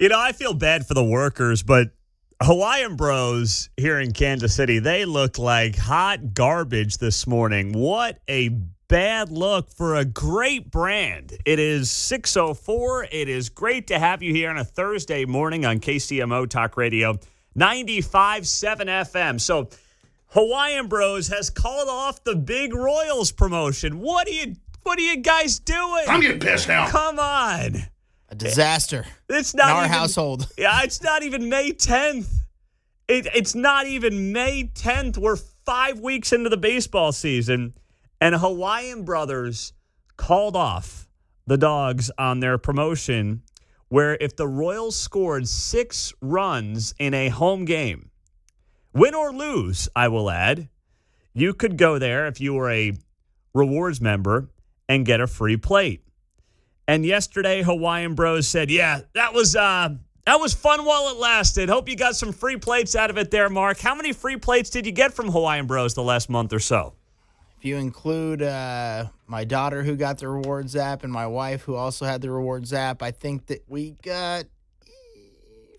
I feel bad for the workers, but Hawaiian Bros here in Kansas City, they look like hot garbage this morning. What a bad look for a great brand. It is 6:04. It is great to have you here on a Thursday morning on KCMO Talk Radio 95.7 FM. So Hawaiian Bros has called off the big Royals promotion. What are you guys doing? I'm getting pissed now. Come on. A disaster. It's not in our even, household. Yeah, it's not even May 10th. It's not even May 10th. We're 5 weeks into the baseball season, and Hawaiian Brothers called off the Dogs on their promotion where if the Royals scored 6 runs in a home game, win or lose, I will add, you could go there if you were a rewards member and get a free plate. And yesterday, Hawaiian Bros said, yeah, that was fun while it lasted. Hope you got some free plates out of it there, Mark. How many free plates did you get from Hawaiian Bros the last month or so? If you include my daughter who got the rewards app and my wife who also had the rewards app, I think that we got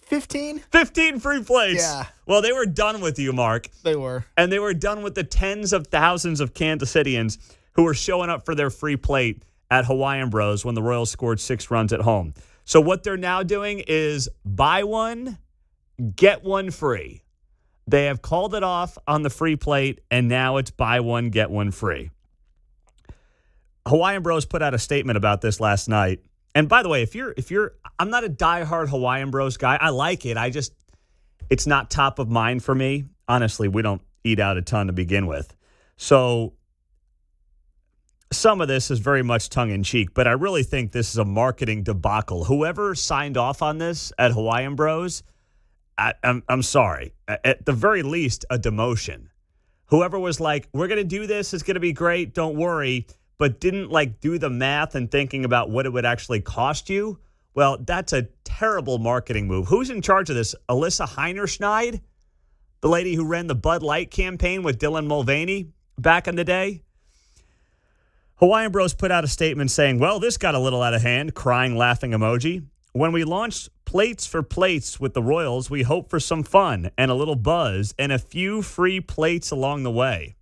15? 15 free plates. Yeah. Well, they were done with you, Mark. They were. And they were done with the tens of thousands of Kansas Cityans who were showing up for their free plate at Hawaiian Bros when the Royals scored 6 runs at home. So what they're now doing is buy one, get one free. They have called it off on the free plate, and now it's buy one, get one free. Hawaiian Bros put out a statement about this last night. And by the way, if you're I'm not a diehard Hawaiian Bros guy. I like it. It's not top of mind for me. Honestly, we don't eat out a ton to begin with. So some of this is very much tongue-in-cheek, but I really think this is a marketing debacle. Whoever signed off on this at Hawaiian Bros, I'm sorry. At the very least, a demotion. Whoever was like, we're going to do this, it's going to be great, don't worry, but didn't do the math and thinking about what it would actually cost you, well, that's a terrible marketing move. Who's in charge of this? Alyssa Heinerschneid? The lady who ran the Bud Light campaign with Dylan Mulvaney back in the day? Hawaiian Bros put out a statement saying, well, this got a little out of hand, crying, laughing emoji. When we launched Plates for Plates with the Royals, we hope for some fun and a little buzz and a few free plates along the way.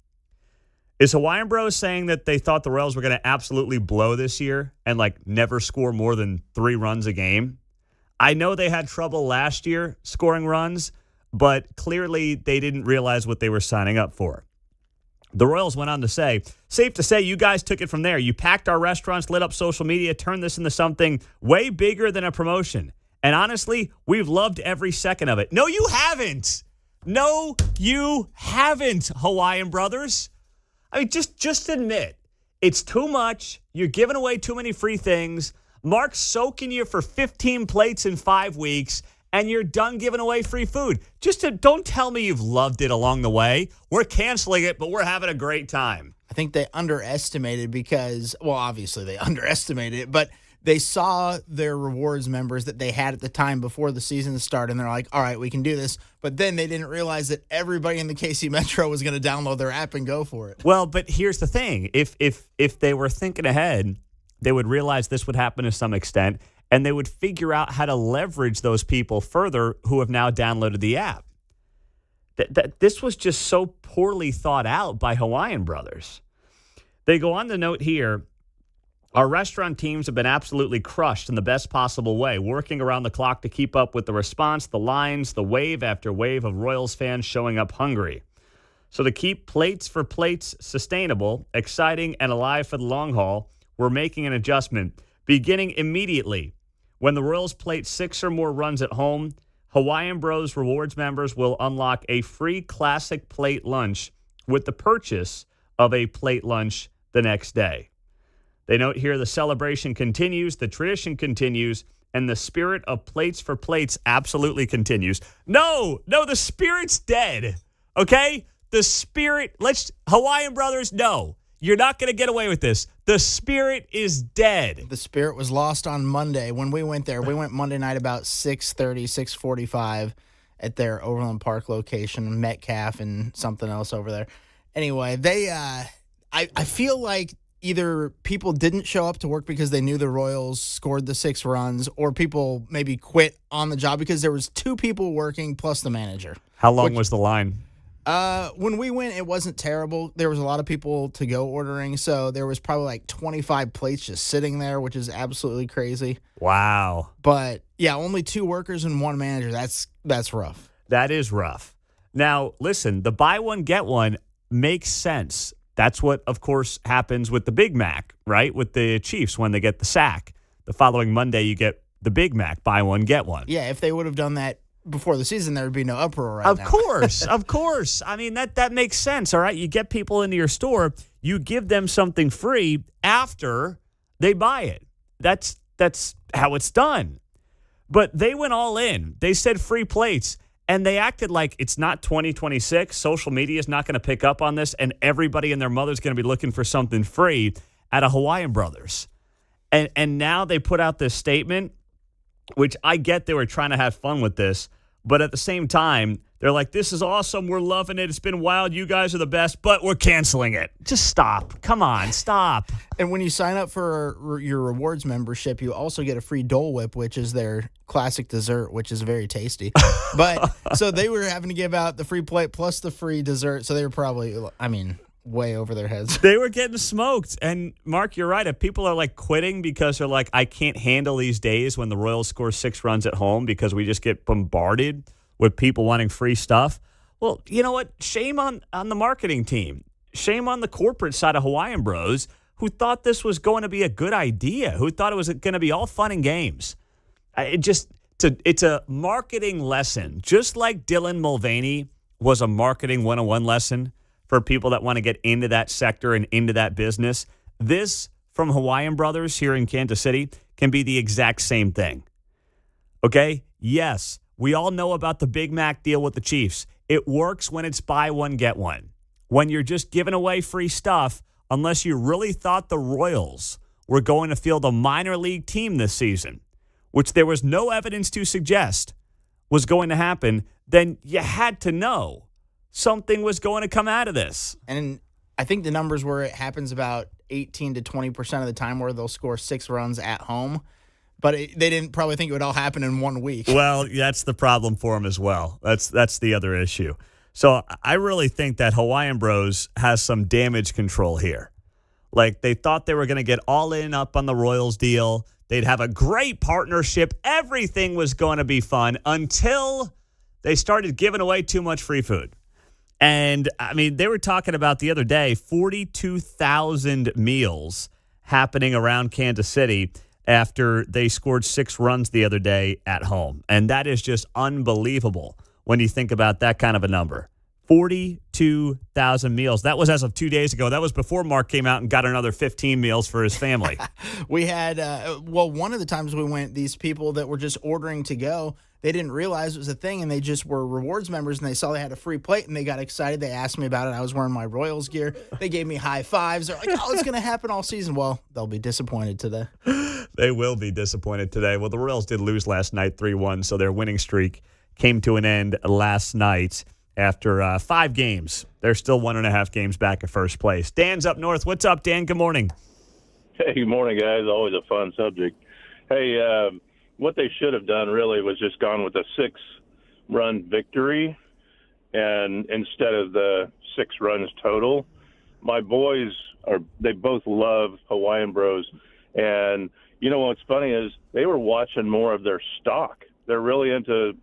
Is Hawaiian Bros saying that they thought the Royals were going to absolutely blow this year and never score more than 3 runs a game? I know they had trouble last year scoring runs, but clearly they didn't realize what they were signing up for. The Royals went on to say, safe to say you guys took it from there. You packed our restaurants, lit up social media, turned this into something way bigger than a promotion. And honestly, we've loved every second of it. No, you haven't. No, you haven't, Hawaiian Brothers. I mean, just admit it's too much. You're giving away too many free things. Mark's soaking you for 15 plates in 5 weeks. And you're done giving away free food. Don't tell me you've loved it along the way. We're canceling it, but we're having a great time. I think they underestimated because, well, obviously they underestimated it, but they saw their rewards members that they had at the time before the season started, and they're like, all right, we can do this. But then they didn't realize that everybody in the KC Metro was going to download their app and go for it. Well, but here's the thing. If they were thinking ahead, they would realize this would happen to some extent, and they would figure out how to leverage those people further who have now downloaded the app. This was just so poorly thought out by Hawaiian Brothers. They go on to note here, our restaurant teams have been absolutely crushed in the best possible way, working around the clock to keep up with the response, the lines, the wave after wave of Royals fans showing up hungry. So to keep Plates for Plates sustainable, exciting, and alive for the long haul, we're making an adjustment beginning immediately. When the Royals plate 6 or more runs at home, Hawaiian Bros Rewards members will unlock a free classic plate lunch with the purchase of a plate lunch the next day. They note here the celebration continues, the tradition continues, and the spirit of Plates for Plates absolutely continues. No, the spirit's dead, okay? The spirit, Hawaiian Brothers, no. You're not going to get away with this. The spirit is dead. The spirit was lost on Monday when we went there. We went Monday night about 6:30, 6:45 at their Overland Park location, Metcalf and something else over there. Anyway, I feel like either people didn't show up to work because they knew the Royals scored the 6 runs, or people maybe quit on the job because there was 2 people working plus the manager. How long was the line? When we went, it wasn't terrible. There was a lot of people to go ordering, so there was probably like 25 plates just sitting there, which is absolutely crazy. Wow. But yeah, only 2 workers and 1 manager. That's rough. That is rough. Now, listen, the buy one, get one makes sense. That's what, of course, happens with the Big Mac, right? With the Chiefs when they get the sack. The following Monday, you get the Big Mac, buy one, get one. Yeah, if they would have done that before the season, there would be no uproar right now. Of course, of course. I mean, that makes sense, all right? You get people into your store, you give them something free after they buy it. That's how it's done. But they went all in. They said free plates. And they acted like it's not 2026. Social media is not going to pick up on this, and everybody and their mother's going to be looking for something free at a Hawaiian Brothers. And now they put out this statement, which I get they were trying to have fun with this, but at the same time, they're like, this is awesome. We're loving it. It's been wild. You guys are the best, but we're canceling it. Just stop. Come on, stop. And when you sign up for your rewards membership, you also get a free Dole Whip, which is their classic dessert, which is very tasty. But so they were having to give out the free plate plus the free dessert. So they were probably, way over their heads. They were getting smoked. And Mark, you're right. If people are like quitting because they're like, I can't handle these days when the Royals score 6 runs at home because we just get bombarded with people wanting free stuff. Well, you know what? Shame on the marketing team. Shame on the corporate side of Hawaiian Bros who thought this was going to be a good idea, who thought it was going to be all fun and games. It's a marketing lesson. Just like Dylan Mulvaney was a marketing 101 lesson for people that want to get into that sector and into that business, this from Hawaiian Brothers here in Kansas City can be the exact same thing. Okay? Yes. We all know about the Big Mac deal with the Chiefs. It works when it's buy one, get one. When you're just giving away free stuff, unless you really thought the Royals were going to field a minor league team this season, which there was no evidence to suggest was going to happen, then you had to know something was going to come out of this. And I think the numbers were it happens about 18 to 20% of the time where they'll score 6 runs at home. But they didn't probably think it would all happen in 1 week. Well, that's the problem for them as well. That's the other issue. So I really think that Hawaiian Bros has some damage control here. Like they thought they were going to get all in up on the Royals deal. They'd have a great partnership. Everything was going to be fun until they started giving away too much free food. And, I mean, they were talking about the other day 42,000 meals happening around Kansas City after they scored 6 runs the other day at home. And that is just unbelievable when you think about that kind of a number. 42,000 meals. That was as of 2 days ago. That was before Mark came out and got another 15 meals for his family. We had, one of the times we went, these people that were just ordering to go, they didn't realize it was a thing, and they just were rewards members, and they saw they had a free plate, and they got excited. They asked me about it. I was wearing my Royals gear. They gave me high fives. They're like, oh, it's going to happen all season. Well, they'll be disappointed today. They will be disappointed today. Well, the Royals did lose last night 3-1, so their winning streak came to an end last night after 5 games. They're still 1.5 games back at first place. Dan's up north. What's up, Dan? Good morning. Hey, good morning, guys. Always a fun subject. Hey, what they should have done really was just gone with a 6-run victory and instead of the 6 runs total. My boys they both love Hawaiian Bros. And you know what's funny is they were watching more of their stock. They're really into,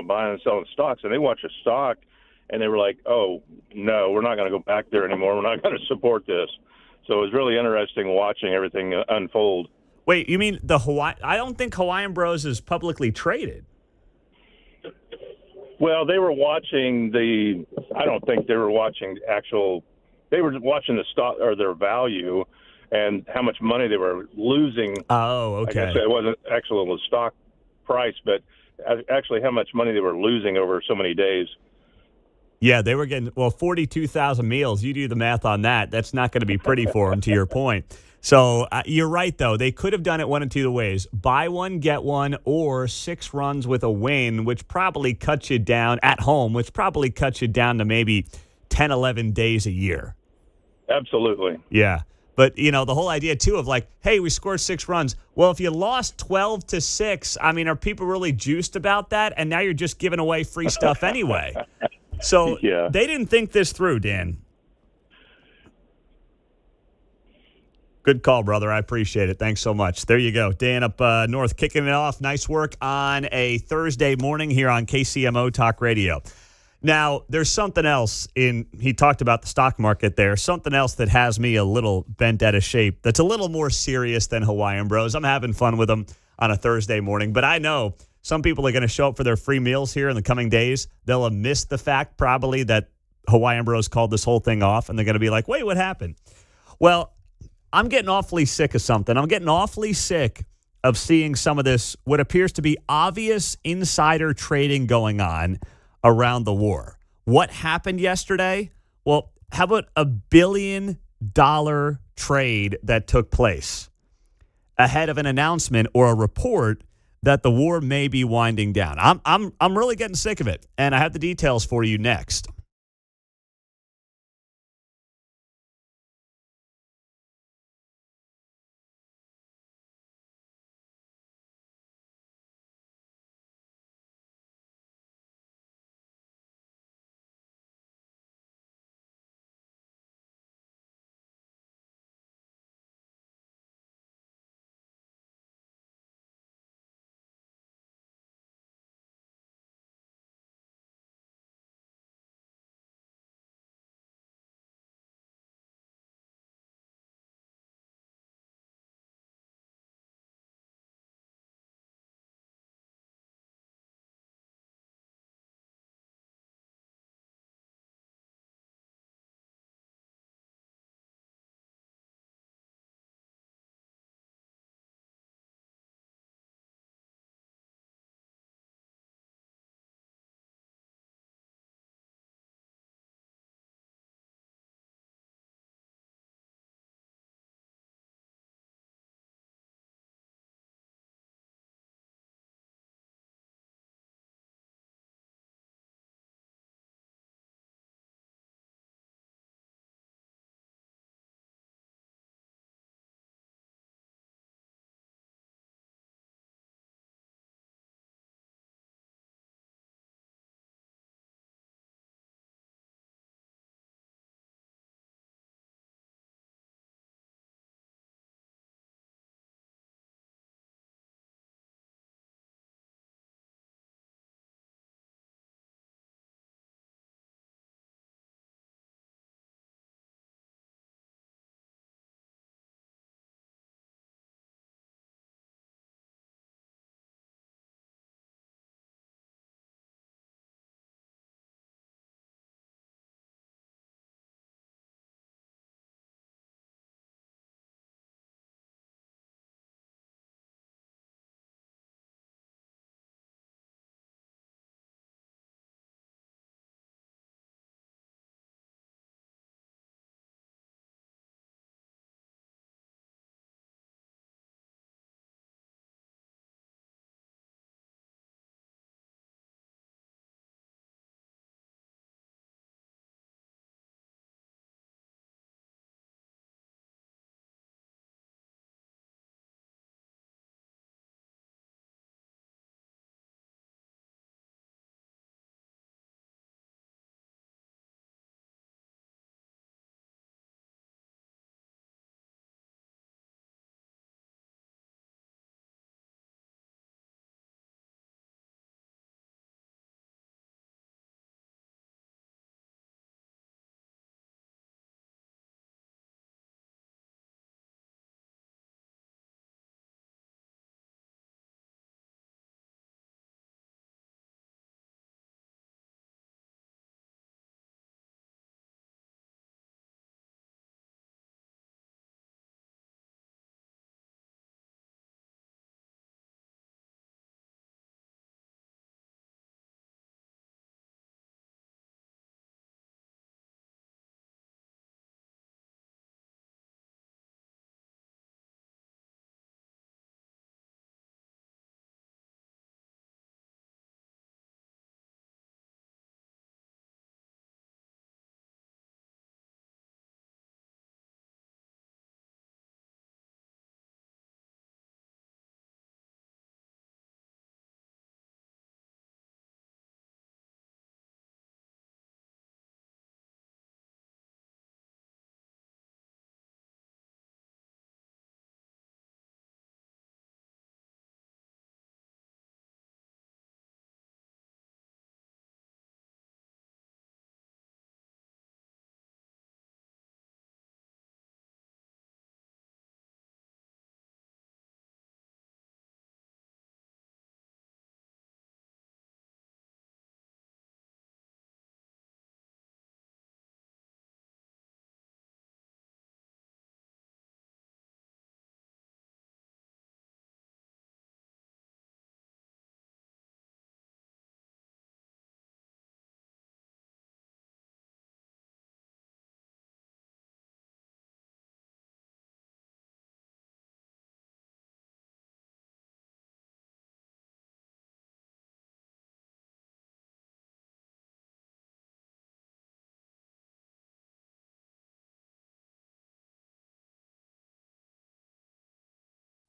buying and selling stocks, and they watch a stock and they were like, oh, no, we're not going to go back there anymore. We're not going to support this. So it was really interesting watching everything unfold. Wait, you mean I don't think Hawaiian Bros is publicly traded. Well, they were watching I don't think they were watching they were watching the stock or their value and how much money they were losing. Oh, okay. I guess it wasn't actually the stock price, but actually how much money they were losing over so many days. Yeah, they were getting, 42,000 meals. You do the math on that. That's not going to be pretty for them, to your point. So you're right, though. They could have done it one of two ways. Buy one, get one, or 6 runs with a win, which probably cuts you down at home, which probably cuts you down to maybe 10, 11 days a year. Absolutely. Yeah. But, the whole idea, too, of like, hey, we scored 6 runs. Well, if you lost 12-6, I mean, are people really juiced about that? And now you're just giving away free stuff anyway. So Yeah. they didn't think this through, Dan. Good call, brother. I appreciate it. Thanks so much. There you go. Dan up north kicking it off. Nice work on a Thursday morning here on KCMO Talk Radio. Now, there's something else he talked about the stock market there, something else that has me a little bent out of shape that's a little more serious than Hawaiian Bros. I'm having fun with them on a Thursday morning, but I know some people are going to show up for their free meals here in the coming days. They'll have missed the fact probably that Hawaiian Bros called this whole thing off, and they're going to be like, wait, what happened? Well, I'm getting awfully sick of something. I'm getting awfully sick of seeing some of this, what appears to be obvious insider trading going on around the war. What happened yesterday? Well, how about a $1 billion trade that took place ahead of an announcement or a report that the war may be winding down? I'm really getting sick of it, and I have the details for you next.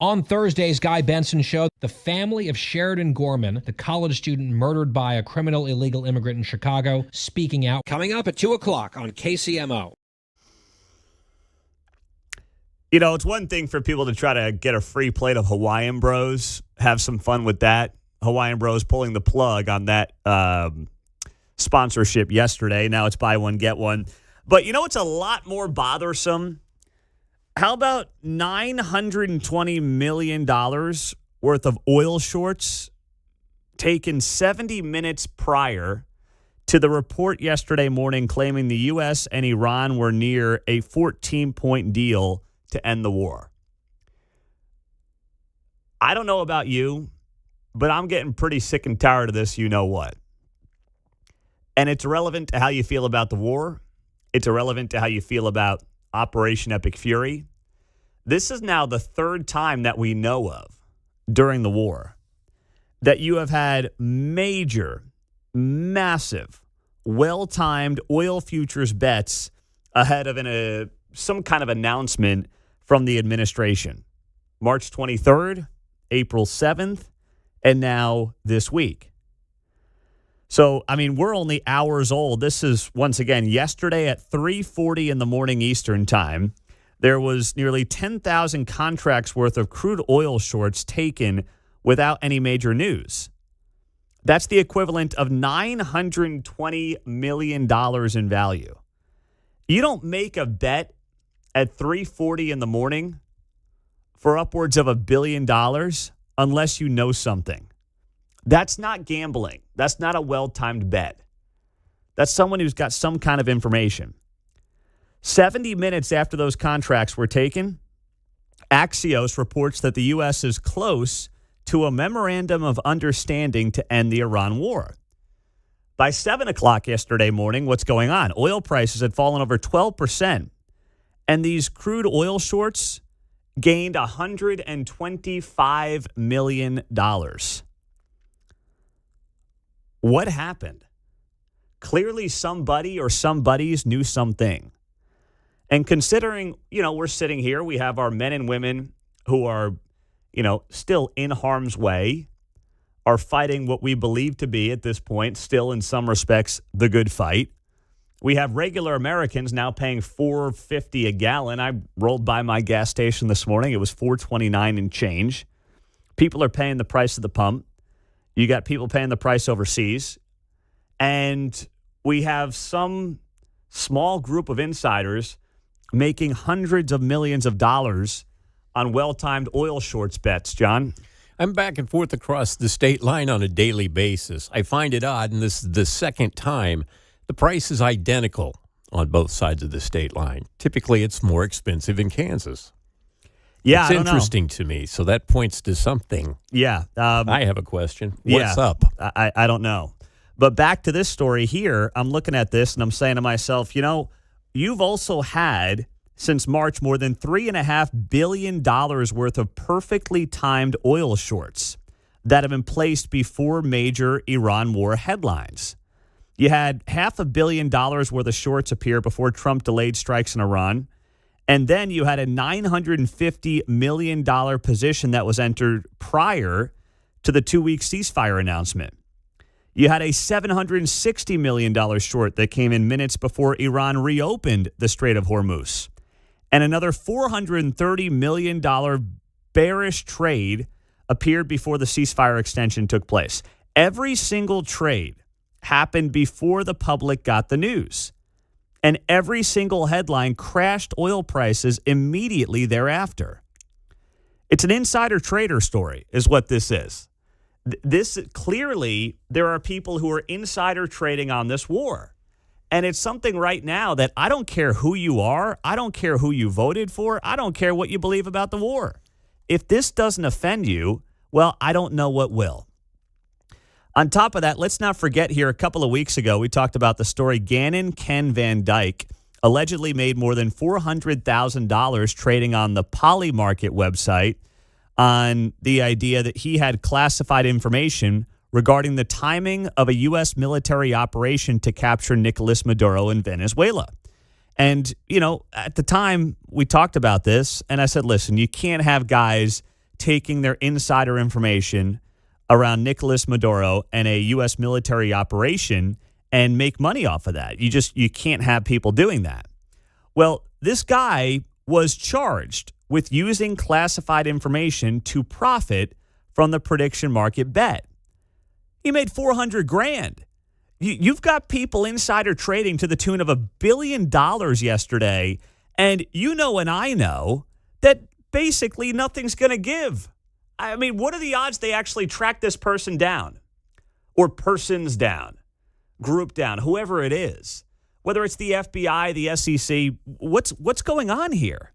On Thursday's Guy Benson Show, the family of Sheridan Gorman, the college student murdered by a criminal illegal immigrant in Chicago, speaking out. Coming up at 2 o'clock on KCMO. You know, it's one thing for people to try to get a free plate of Hawaiian Bros, have some fun with that. Hawaiian Bros pulling the plug on that sponsorship yesterday. Now it's buy one, get one. But you know what's a lot more bothersome? How about $920 million worth of oil shorts taken 70 minutes prior to the report yesterday morning claiming the U.S. and Iran were near a 14-point deal to end the war? I don't know about you, but I'm getting pretty sick and tired of this, you know what. And it's irrelevant to how you feel about the war. It's irrelevant to how you feel about Operation Epic Fury. This is now the third time that we know of during the war that you have had major, massive, well-timed oil futures bets ahead of some kind of announcement from the administration. March 23rd, April 7th, and now this week. So, I mean, we're only hours old. This is, once again, yesterday at 3:40 in the morning Eastern time. There was nearly 10,000 contracts worth of crude oil shorts taken without any major news. That's the equivalent of $920 million in value. You don't make a bet at 3:40 in the morning for upwards of $1 billion unless you know something. That's not gambling. That's not a well-timed bet. That's someone who's got some kind of information. 70 minutes after those contracts were taken, Axios reports that the U.S. is close to a memorandum of understanding to end the Iran war. By 7 o'clock yesterday morning, what's going on? Oil prices had fallen over 12%, and these crude oil shorts gained $125 million. What happened? Clearly somebody or somebodies knew something. And considering, we're sitting here, we have our men and women who are, still in harm's way, are fighting what we believe to be, at this point, still in some respects, the good fight. We have regular Americans now paying $4.50 a gallon. I rolled by my gas station this morning. It was $4.29 and change. People are paying the price of the pump. You got people paying the price overseas. And we have some small group of insiders making hundreds of millions of dollars on well-timed oil shorts bets, John. I'm back and forth across the state line on a daily basis. I find it odd, and this is the second time the price is identical on both sides of the state line. Typically, it's more expensive in Kansas. Yeah, it's I don't interesting to me, so that points to something. Yeah. I have a question. What's up? I don't know. But back to this story here, I'm looking at this, and I'm saying to myself, you've also had, since March, more than $3.5 billion worth of perfectly timed oil shorts that have been placed before major Iran war headlines. You had $500 million worth of shorts appear before Trump delayed strikes in Iran. And then you had a $950 million position that was entered prior to the 2-week ceasefire announcement. You had a $760 million short that came in minutes before Iran reopened the Strait of Hormuz. And another $430 million bearish trade appeared before the ceasefire extension took place. Every single trade happened before the public got the news. And every single headline crashed oil prices immediately thereafter. It's an insider trader story is what this is. This clearly, there are people who are insider trading on this war. And it's something right now that I don't care who you are. I don't care who you voted for. I don't care what you believe about the war. If this doesn't offend you, well, I don't know what will. On top of that, let's not forget here, a couple of weeks ago, we talked about the story Gannon Ken Van Dyke allegedly made more than $400,000 trading on the Polymarket website on the idea that he had classified information regarding the timing of a U.S. military operation to capture Nicolas Maduro in Venezuela. And, at the time we talked about this, and I said, listen, you can't have guys taking their insider information around Nicolas Maduro and a U.S. military operation and make money off of that. You can't have people doing that. Well, this guy was charged with using classified information to profit from the prediction market bet. He made $400,000. You've got people insider trading to the tune of $1 billion yesterday, and you know and I know that basically nothing's going to give. I mean, what are the odds they actually track this person down or persons down, group down, whoever it is, whether it's the FBI, the SEC? What's going on here?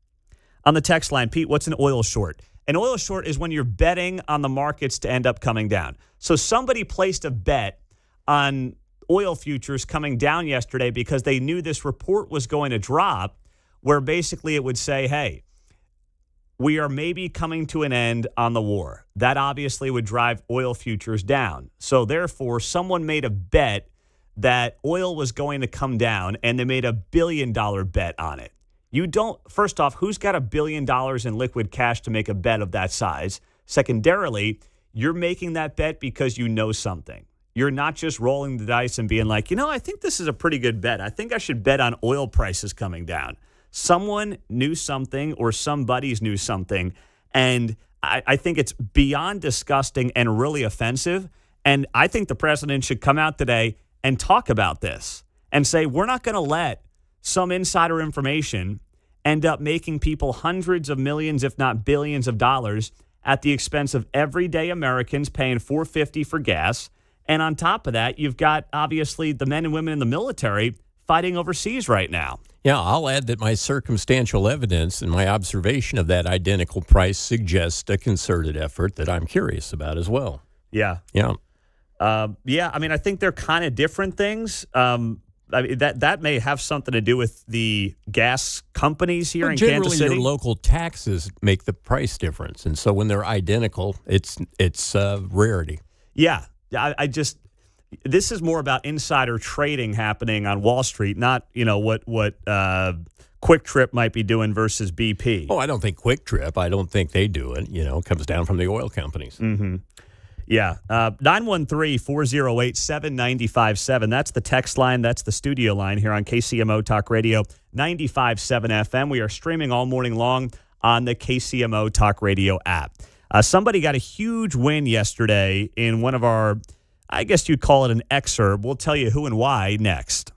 On the text line, Pete, what's an oil short? An oil short is when you're betting on the markets to end up coming down. So somebody placed a bet on oil futures coming down yesterday because they knew this report was going to drop, where basically it would say, hey, we are maybe coming to an end on the war. That obviously would drive oil futures down. So therefore, someone made a bet that oil was going to come down, and they made $1 billion bet on it. First off, who's got $1 billion in liquid cash to make a bet of that size? Secondarily, you're making that bet because you know something. You're not just rolling the dice and being like, I think this is a pretty good bet. I think I should bet on oil prices coming down. Someone knew something, or some buddies knew something, and I think it's beyond disgusting and really offensive. And I think the president should come out today and talk about this and say, we're not going to let some insider information end up making people hundreds of millions, if not billions of dollars at the expense of everyday Americans paying $4.50 for gas. And on top of that, you've got, obviously, the men and women in the military fighting overseas right now. Yeah, I'll add that my circumstantial evidence and my observation of that identical price suggests a concerted effort that I'm curious about as well. Yeah. Yeah. I mean, I think they're kind of different things. That may have something to do with the gas companies here in Kansas City. Generally, your local taxes make the price difference, and so when they're identical, it's rarity. Yeah, this is more about insider trading happening on Wall Street, not what Quick Trip might be doing versus BP. Oh, I don't think Quick Trip. I don't think they do it. It comes down from the oil companies. Mm-hmm. Yeah. 913-408-7957. That's the text line. That's the studio line here on KCMO Talk Radio 95.7 FM. We are streaming all morning long on the KCMO Talk Radio app. Somebody got a huge win yesterday in one of our, I guess you'd call it an excerpt. We'll tell you who and why next.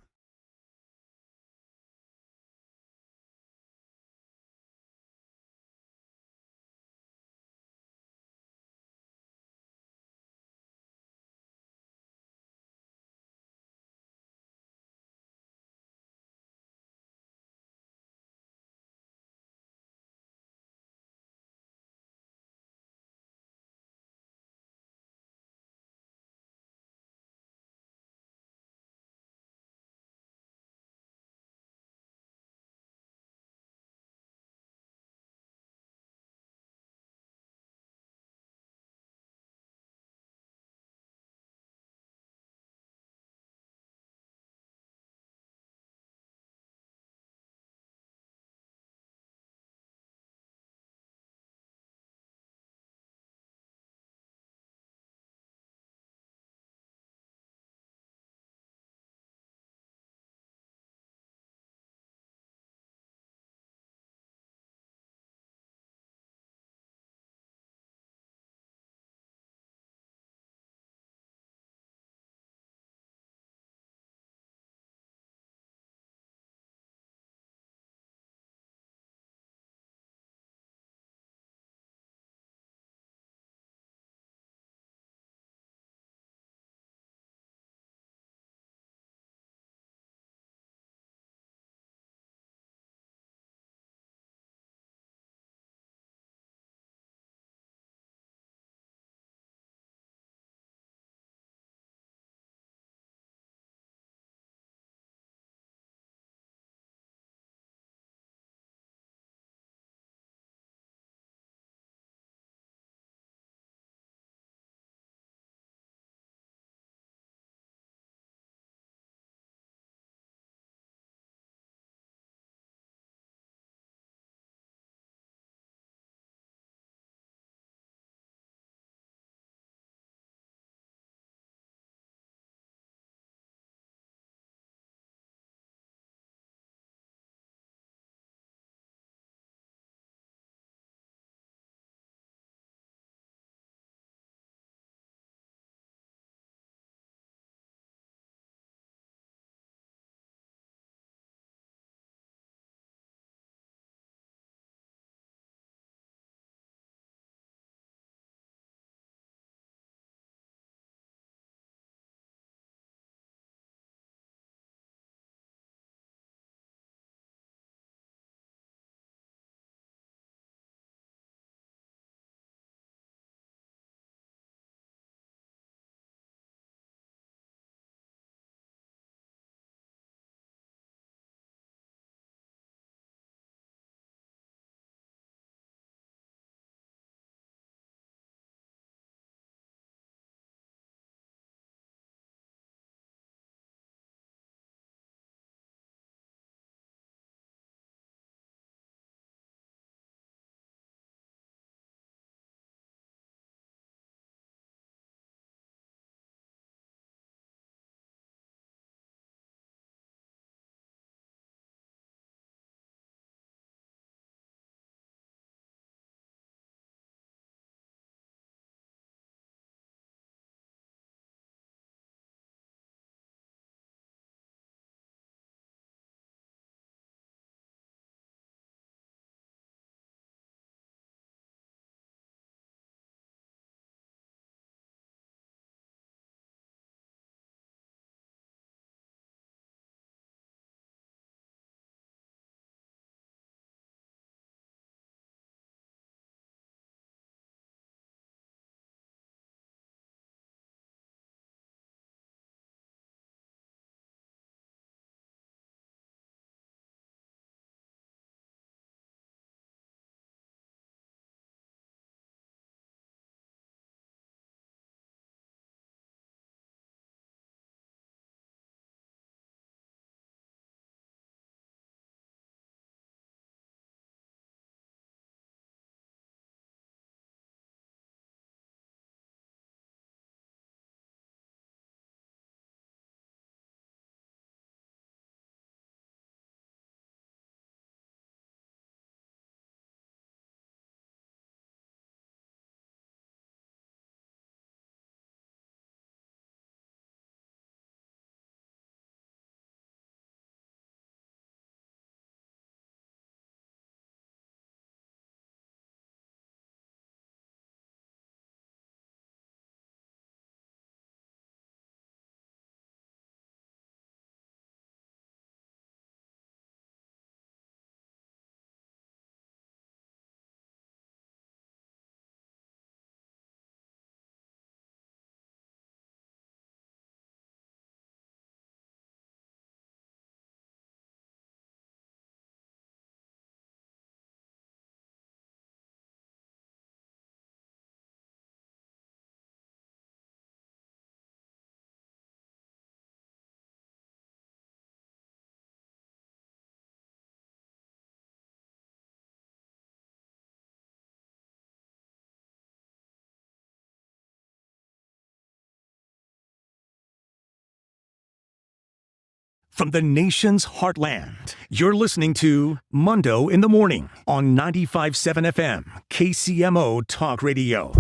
from the nation's heartland. You're listening to Mundo in the Morning on 95.7 FM, KCMO Talk Radio.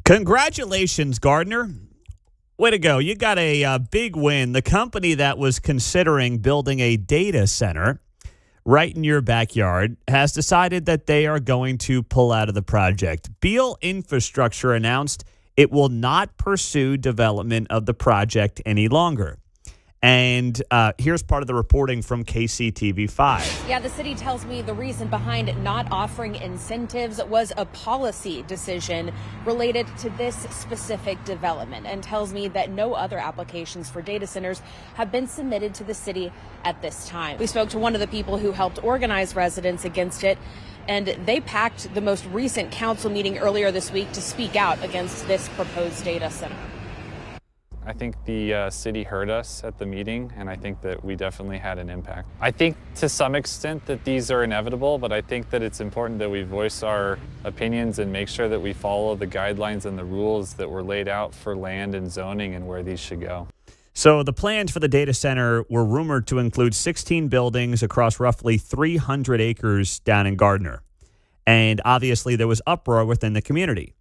Congratulations, Gardner. Way to go. You got a big win. The company that was considering building a data center right in your backyard has decided that they are going to pull out of the project. Beal Infrastructure announced it will not pursue development of the project any longer. And here's part of the reporting from KCTV5. Yeah, the city tells me the reason behind not offering incentives was a policy decision related to this specific development, and tells me that no other applications for data centers have been submitted to the city at this time. We spoke to one of the people who helped organize residents against it, and they packed the most recent council meeting earlier this week to speak out against this proposed data center. I think the city heard us at the meeting, and I think that we definitely had an impact. I think to some extent that these are inevitable, but I think that it's important that we voice our opinions and make sure that we follow the guidelines and the rules that were laid out for land and zoning and where these should go. So the plans for the data center were rumored to include 16 buildings across roughly 300 acres down in Gardner. And obviously there was uproar within the community.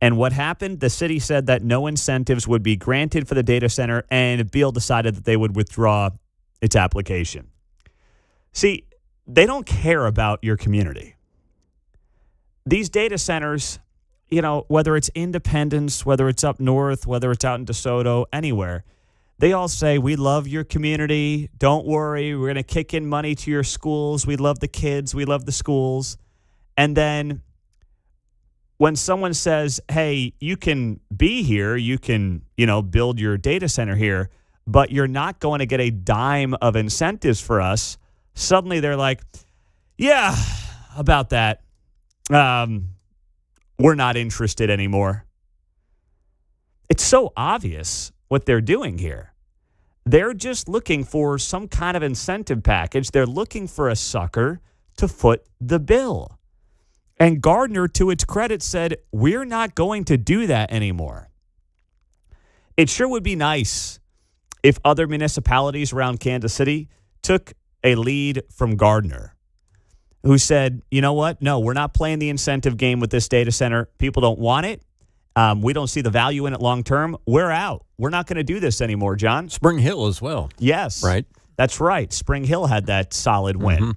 And what happened? The city said that no incentives would be granted for the data center, and Beal decided that they would withdraw its application. See, they don't care about your community. These data centers, you know, whether it's Independence, whether it's up north, whether it's out in DeSoto, anywhere, they all say, we love your community. Don't worry. We're going to kick in money to your schools. We love the kids. We love the schools. And then when someone says, hey, you can be here, you can, build your data center here, but you're not going to get a dime of incentives for us, suddenly they're like, yeah, about that. We're not interested anymore. It's so obvious what they're doing here. They're just looking for some kind of incentive package. They're looking for a sucker to foot the bill. And Gardner, to its credit, said, we're not going to do that anymore. It sure would be nice if other municipalities around Kansas City took a lead from Gardner, who said, you know what? No, we're not playing the incentive game with this data center. People don't want it. We don't see the value in it long term. We're out. We're not going to do this anymore, John. Spring Hill as well. Yes. Right. That's right. Spring Hill had that solid win. Mm-hmm.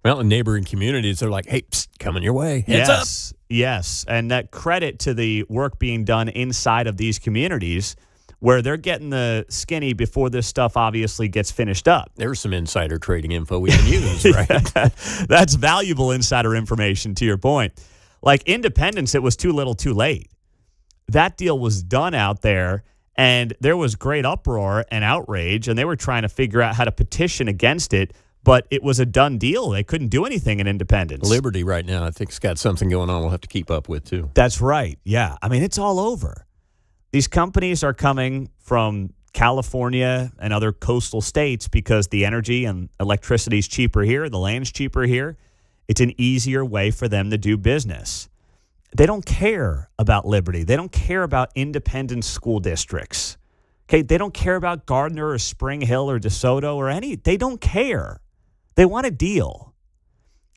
Well, in neighboring communities, they're like, hey, psst, coming your way. Heads up. Yes. And that credit to the work being done inside of these communities where they're getting the skinny before this stuff obviously gets finished up. There's some insider trading info we can use, right? That's valuable insider information, to your point. Like Independence, it was too little too late. That deal was done out there, and there was great uproar and outrage, and they were trying to figure out how to petition against it, but it was a done deal. They couldn't do anything in Independence. Liberty right now, I think, has got something going on we'll have to keep up with, too. That's right, yeah. I mean, it's all over. These companies are coming from California and other coastal states because the energy and electricity is cheaper here, the land's cheaper here. It's an easier way for them to do business. They don't care about Liberty. They don't care about independent school districts. Okay, they don't care about Gardner or Spring Hill or DeSoto or any. They don't care. They want a deal.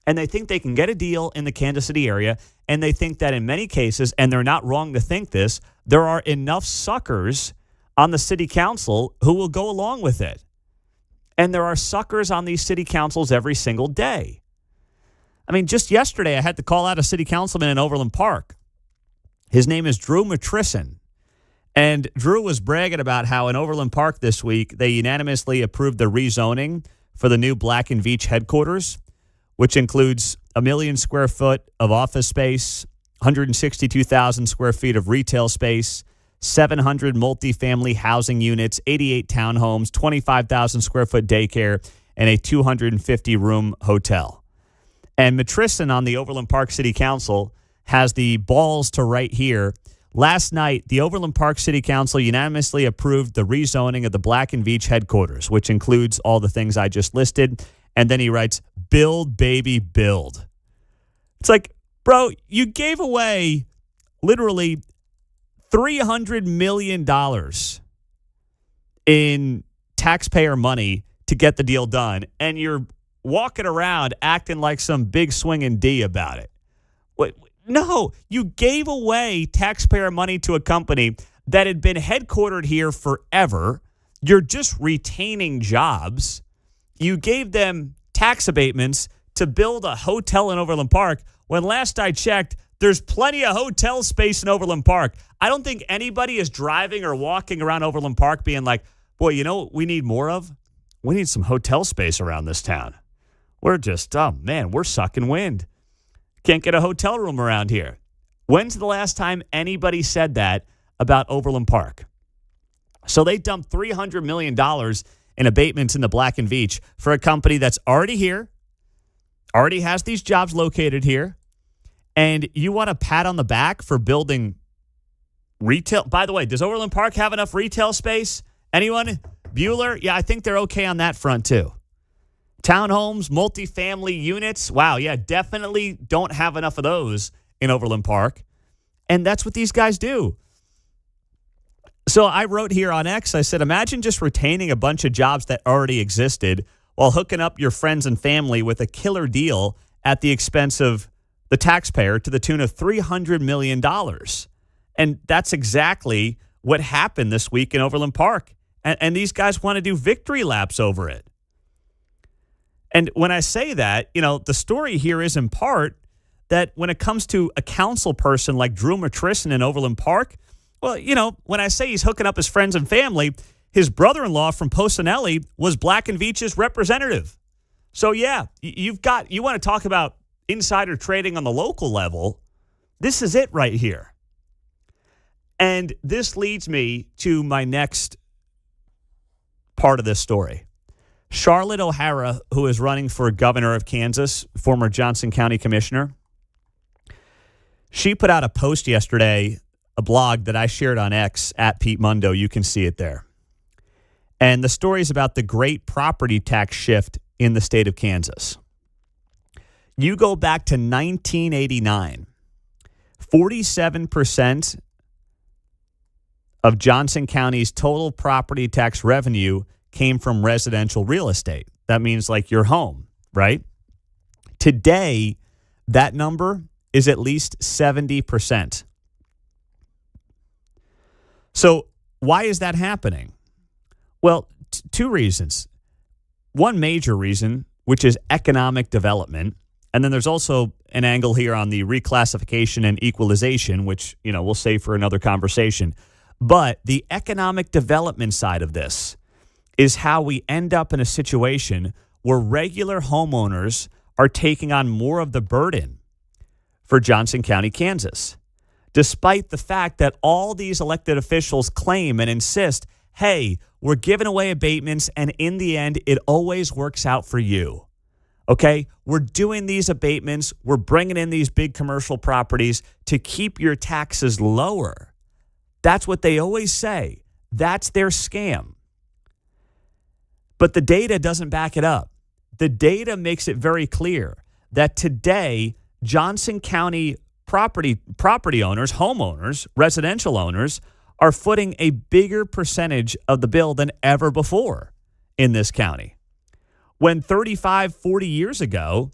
And they think they can get a deal in the Kansas City area, and they think that in many cases, and they're not wrong to think this, there are enough suckers on the city council who will go along with it. And there are suckers on these city councils every single day. I mean, just yesterday, I had to call out a city councilman in Overland Park. His name is Drew Matrison. And Drew was bragging about how in Overland Park this week, they unanimously approved the rezoning for the new Black & Veatch headquarters, which includes 1 million square foot of office space, 162,000 square feet of retail space, 700 multifamily housing units, 88 townhomes, 25,000 square foot daycare, and a 250-room hotel. And Matrison on the Overland Park City Council has the balls to write here. Last night, the Overland Park City Council unanimously approved the rezoning of the Black & Veatch headquarters, which includes all the things I just listed. And then he writes, build, baby, build. It's like, bro, you gave away literally $300 million in taxpayer money to get the deal done, and you're walking around acting like some big swinging D about it. No, you gave away taxpayer money to a company that had been headquartered here forever. You're just retaining jobs. You gave them tax abatements to build a hotel in Overland Park when last I checked, there's plenty of hotel space in Overland Park. I don't think anybody is driving or walking around Overland Park being like, boy, you know what we need more of? We need some hotel space around this town. We're just, oh man, we're sucking wind. Can't get a hotel room around here. When's the last time anybody said that about Overland Park? So they dumped $300 million in abatements in the Black and Veatch for a company that's already here, already has these jobs located here, and you want a pat on the back for building retail? By the way, does Overland Park have enough retail space? Anyone? Bueller? Yeah, I think they're okay on that front too. Townhomes, multifamily units. Wow, yeah, definitely don't have enough of those in Overland Park. And that's what these guys do. So I wrote here on X, I said, imagine just retaining a bunch of jobs that already existed while hooking up your friends and family with a killer deal at the expense of the taxpayer to the tune of $300 million. And that's exactly what happened this week in Overland Park. And these guys want to do victory laps over it. And when I say that, you know, the story here is in part that when it comes to a council person like Drew Matrison in Overland Park, well, you know, when I say he's hooking up his friends and family, his brother-in-law from Pocinelli was Black and Veatch's representative. So, yeah, you want to talk about insider trading on the local level. This is it right here. And this leads me to my next part of this story. Charlotte O'Hara, who is running for governor of Kansas, former Johnson County commissioner, she put out a post yesterday, a blog that I shared on X at Pete Mundo. You can see it there. And the story is about the great property tax shift in the state of Kansas. You go back to 1989, 47% of Johnson County's total property tax revenue came from residential real estate. That means like your home, right? Today, that number is at least 70%. So why is that happening? Well, two reasons. One major reason, which is economic development. And then there's also an angle here on the reclassification and equalization, which, you know, we'll save for another conversation. But the economic development side of this is how we end up in a situation where regular homeowners are taking on more of the burden for Johnson County, Kansas, despite the fact that all these elected officials claim and insist, hey, we're giving away abatements, and in the end, it always works out for you. Okay? We're doing these abatements. We're bringing in these big commercial properties to keep your taxes lower. That's what they always say. That's their scam. But the data doesn't back it up. The data makes it very clear that today, Johnson County property owners, homeowners, residential owners are footing a bigger percentage of the bill than ever before in this county. When 35, 40 years ago,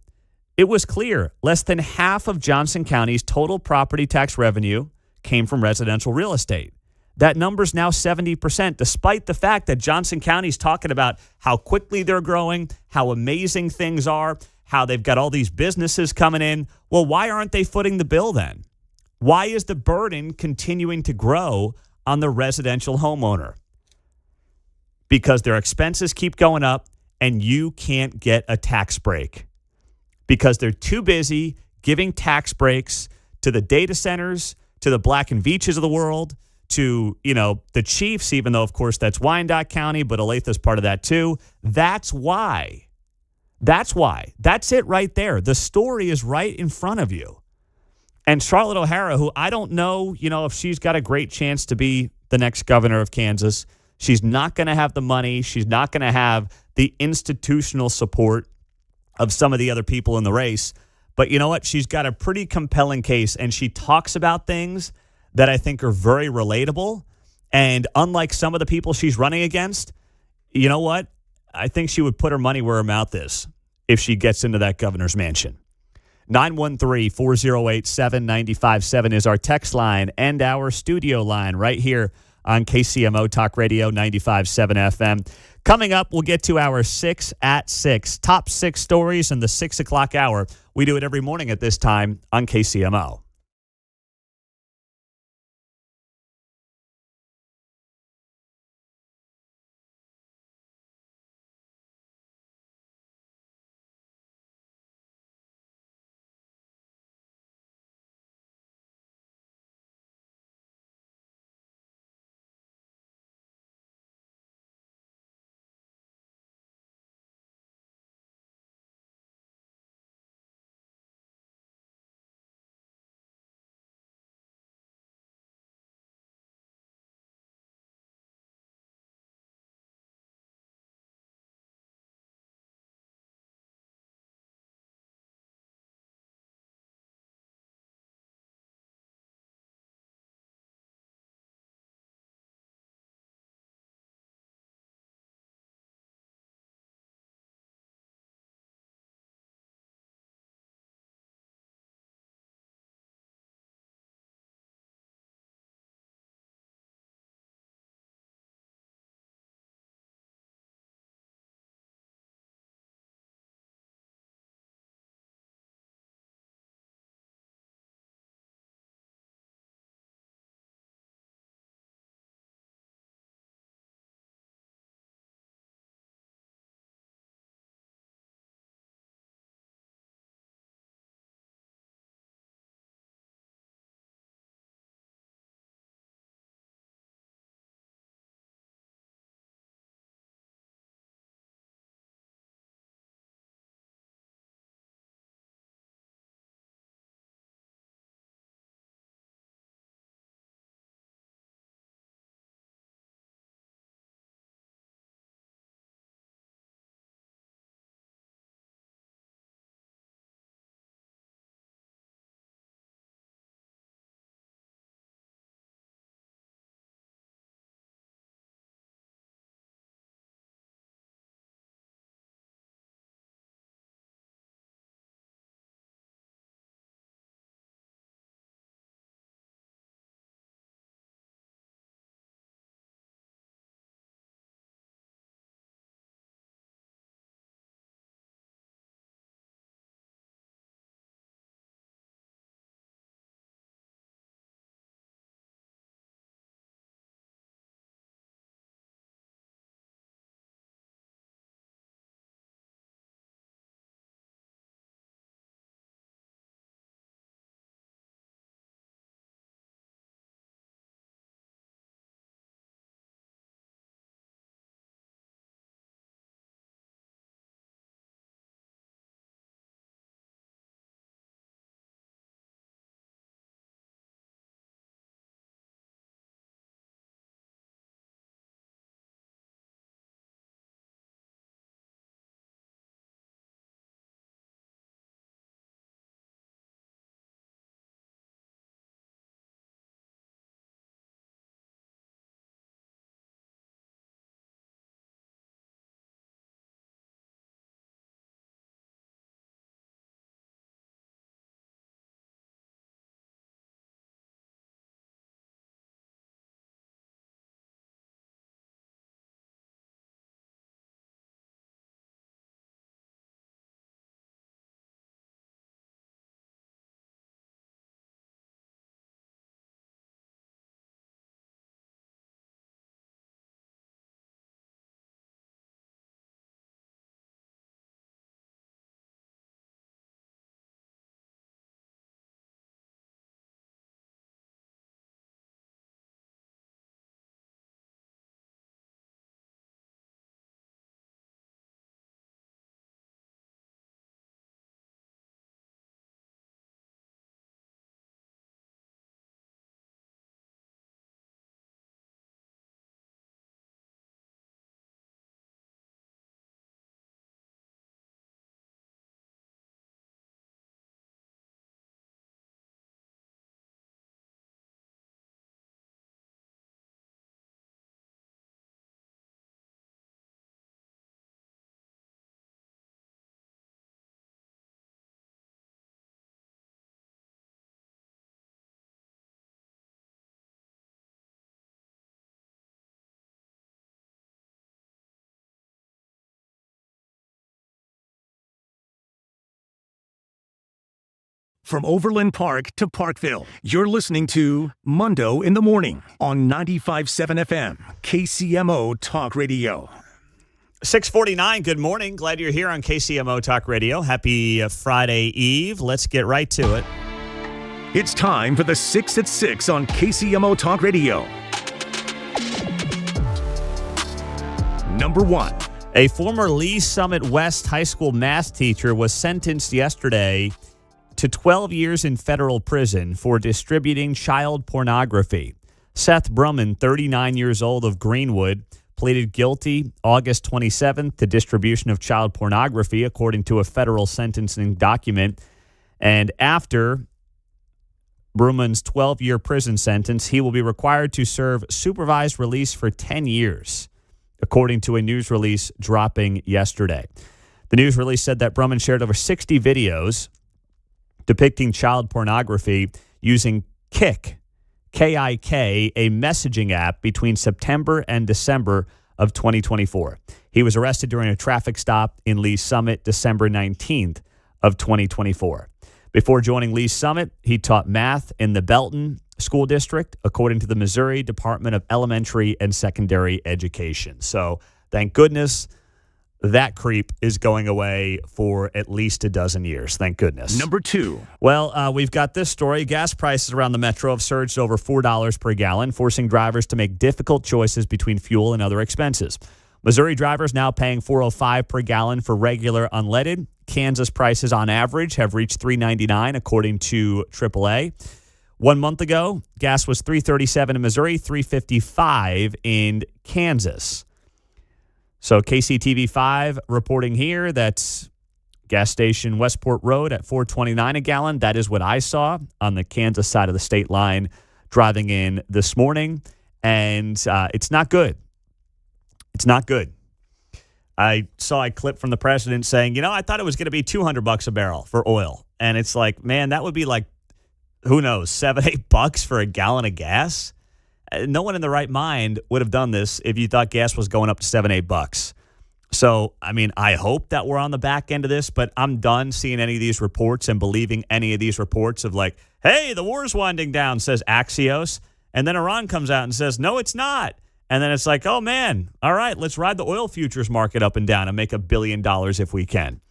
it was clear less than half of Johnson County's total property tax revenue came from residential real estate. That number's now 70%, despite the fact that Johnson County's talking about how quickly they're growing, how amazing things are, how they've got all these businesses coming in. Well, why aren't they footing the bill then? Why is the burden continuing to grow on the residential homeowner? Because their expenses keep going up and you can't get a tax break because they're too busy giving tax breaks to the data centers, to the Black and Veatches of the world, to, you know, the Chiefs, even though, of course, that's Wyandotte County, but Olathe's part of that too. That's why. That's why. That's it right there. The story is right in front of you. And Charlotte O'Hara, who I don't know, you know, if she's got a great chance to be the next governor of Kansas, she's not going to have the money. She's not going to have the institutional support of some of the other people in the race. But you know what? She's got a pretty compelling case, and she talks about things that I think are very relatable. And unlike some of the people she's running against, You know what? I think she would put her money where her mouth is if she gets into that governor's mansion. 913-408-7957 is our text line and our studio line right here on KCMO Talk Radio 95.7 FM. Coming up, we'll get to our 6 at 6. Top 6 stories in the 6 o'clock hour. We do it every morning at this time on KCMO. From Overland Park to Parkville, you're listening to Mundo in the Morning on 95.7 FM, KCMO Talk Radio. 6:49, good morning. Glad you're here on KCMO Talk Radio. Happy Friday Eve. Let's get right to it. It's time for the 6 at 6 on KCMO Talk Radio. Number 1. A former Lee Summit West High School math teacher was sentenced yesterday to 12 years in federal prison for distributing child pornography. Seth Brumman, 39 years old of Greenwood, pleaded guilty August 27th to distribution of child pornography, according to a federal sentencing document. And after Brumman's 12-year prison sentence, he will be required to serve supervised release for 10 years, according to a news release dropping yesterday. The news release said that Brumman shared over 60 videos depicting child pornography using Kik, K-I-K, a messaging app between September and December of 2024. He was arrested during a traffic stop in Lee Summit December 19th of 2024. Before joining Lee Summit, he taught math in the Belton School District, according to the Missouri Department of Elementary and Secondary Education. So thank goodness that creep is going away for at least a dozen years. Thank goodness. Number 2. Well, we've got this story. Gas prices around the metro have surged over $4 per gallon, forcing drivers to make difficult choices between fuel and other expenses. Missouri drivers now paying $4.05 per gallon for regular unleaded. Kansas prices on average have reached $3.99, according to AAA. 1 month ago, gas was $3.37 in Missouri, $3.55 in Kansas. So KCTV5 reporting here that gas station Westport Road at $4.29 a gallon. That is what I saw on the Kansas side of the state line driving in this morning. And it's not good. It's not good. I saw a clip from the president saying, I thought it was going to be $200 a barrel for oil. And it's like, man, that would be like, who knows, $7-8 for a gallon of gas? No one in the right mind would have done this if you thought gas was going up to $7-8. So, I hope that we're on the back end of this, but I'm done seeing any of these reports and believing any of these reports of like, hey, the war's winding down, says Axios. And then Iran comes out and says, no, it's not. And then it's like, oh, man, all right, let's ride the oil futures market up and down and make $1 billion if we can.